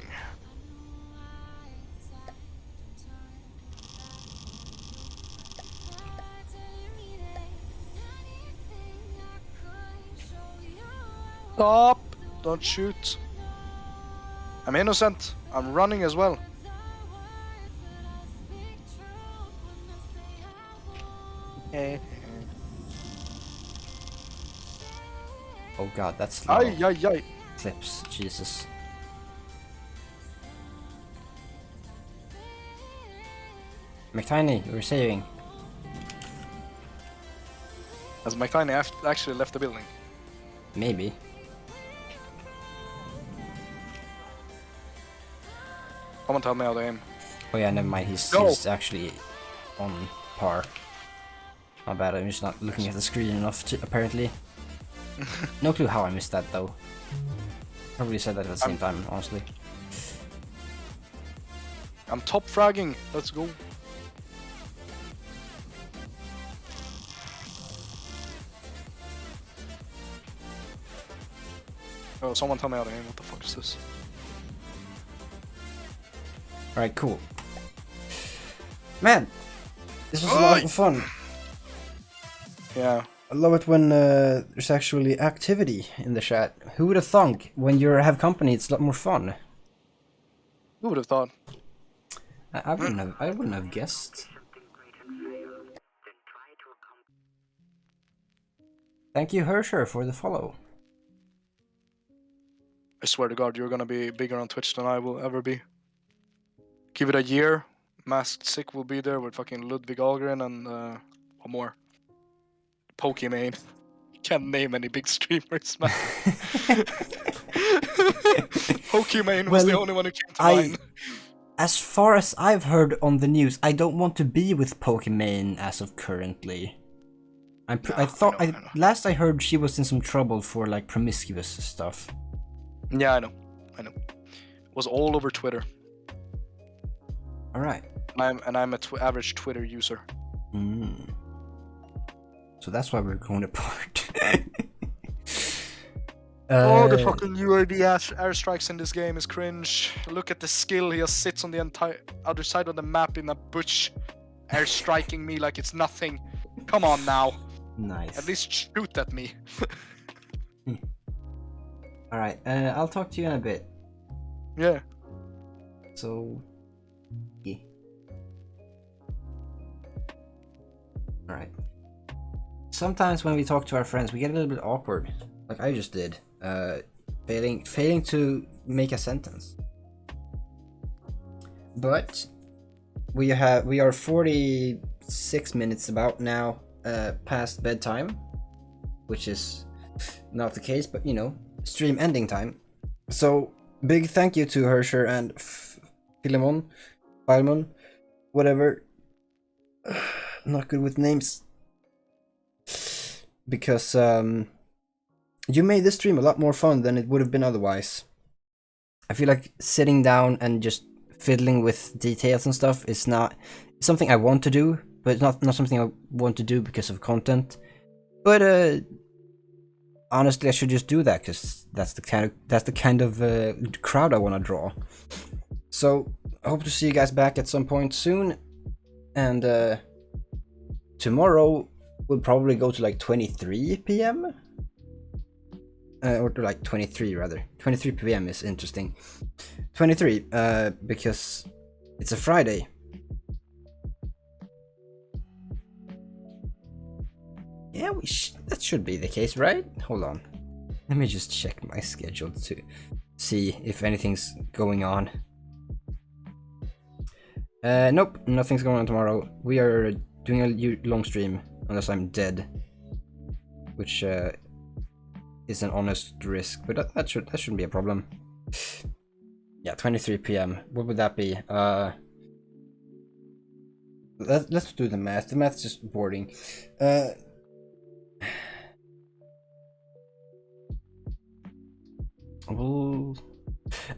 C: Stop! Don't shoot. I'm innocent. I'm running as well.
A: Oh god, that's low.
C: Ay ay ay.
A: Clips, Jesus. McTiny, you were saving.
C: Has McTiny actually left the building?
A: Maybe.
C: Someone tell me how to aim.
A: Oh yeah, never mind, he's actually on par. Not bad, I'm just not looking at the screen enough, apparently. No clue how I missed that though. Probably said that at the same time, honestly.
C: I'm top fragging. Let's go. Oh, someone tell me how to aim. What the fuck is this?
A: Alright, cool. Man! This was a lot of fun.
C: Yeah.
A: I love it when there's actually activity in the chat. Who would have thunk? When you have company, it's a lot more fun.
C: Who would have thought?
A: I wouldn't have guessed. Thank you, Hersher, for the follow.
C: I swear to God, you're gonna be bigger on Twitch than I will ever be. Give it a year. Masked Sick will be there with fucking Ludwig Ahlgren and one more. Pokimane. Can't name any big streamers, man. Pokimane was the only one who came to mind.
A: As far as I've heard on the news, I don't want to be with Pokimane as of currently. Last I heard she was in some trouble for like promiscuous stuff.
C: Yeah, I know. It was all over Twitter.
A: All right.
C: I'm an average Twitter user.
A: So that's why we're going apart.
C: The fucking UAV airstrikes in this game is cringe. Look at the skill. He just sits on the entire other side of the map in a bush, airstriking me like it's nothing. Come on now.
A: Nice.
C: At least shoot at me.
A: All right. I'll talk to you in a bit.
C: Yeah.
A: So. Yeah. All right. Sometimes when we talk to our friends, we get a little bit awkward, like I just did, failing to make a sentence. But we are 46 minutes about now past bedtime, which is not the case, but you know, stream ending time. So big thank you to Hersher and Philemon, whatever. Not good with names. Because you made this stream a lot more fun than it would have been otherwise. I feel like sitting down and just fiddling with details and stuff is not something I want to do, but it's not something I want to do because of content. But honestly, I should just do that because that's the kind of crowd I want to draw. So I hope to see you guys back at some point soon, and tomorrow we'll probably go to like 23 p.m. Or to like 23 rather. 23 p.m. is interesting. 23, because it's a Friday. Yeah, that should be the case, right? Hold on. Let me just check my schedule to see if anything's going on. Nope, nothing's going on tomorrow. We are doing a long stream, unless I'm dead, which is an honest risk, but that shouldn't be a problem. Yeah, 23 p.m. What would that be? Let's do the math. The math's just boring. Well,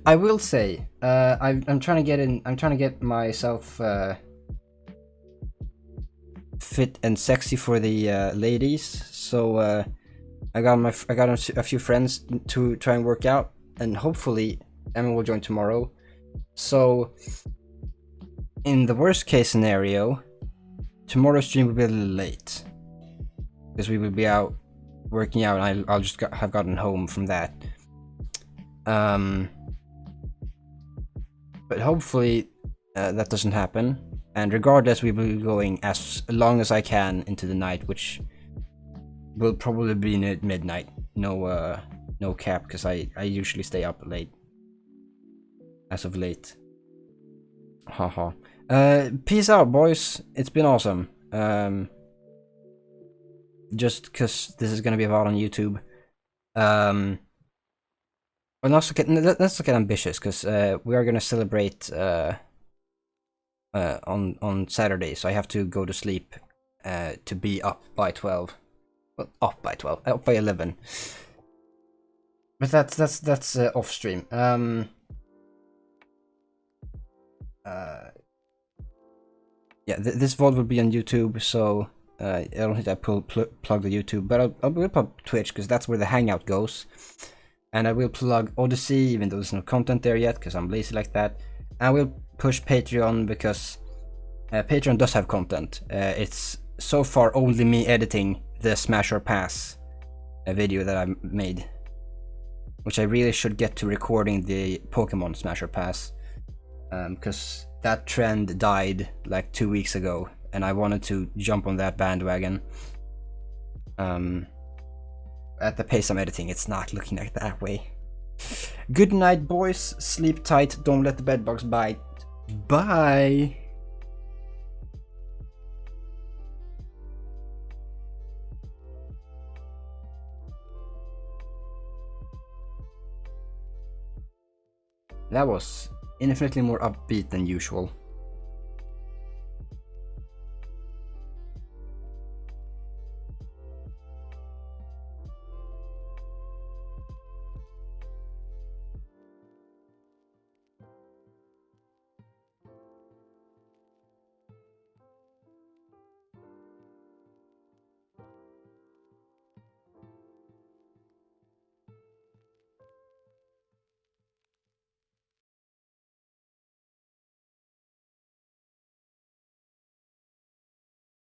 A: I will say, I'm trying to get in. I'm trying to get myself fit and sexy for the ladies. So I got a few friends to try and work out, and hopefully Emma will join tomorrow. So in the worst case scenario, tomorrow's stream will be a little late because we will be out working out, and I'll just have gotten home from that. But hopefully that doesn't happen. And regardless, we will be going as long as I can into the night, which will probably be midnight. No cap, because I usually stay up late. As of late. Haha. Peace out, boys. It's been awesome. Just because this is gonna be about on YouTube. Well, let's get ambitious, because we are gonna celebrate on Saturday, so I have to go to sleep to be up by 12. Well, up by 11. But that's off stream. Yeah, this VOD will be on YouTube, so I don't think I plug the YouTube, but I will plug Twitch, because that's where the hangout goes. And I will plug Odyssey, even though there's no content there yet, because I'm lazy like that. I will push Patreon, because Patreon does have content. It's so far only me editing the Smash or Pass video that I made, which I really should get to recording the Pokemon Smash or Pass, because that trend died like 2 weeks ago, and I wanted to jump on that bandwagon. At the pace I'm editing, it's not looking like that way. Good night, boys. Sleep tight. Don't let the bedbugs bite. Bye. That was infinitely more upbeat than usual.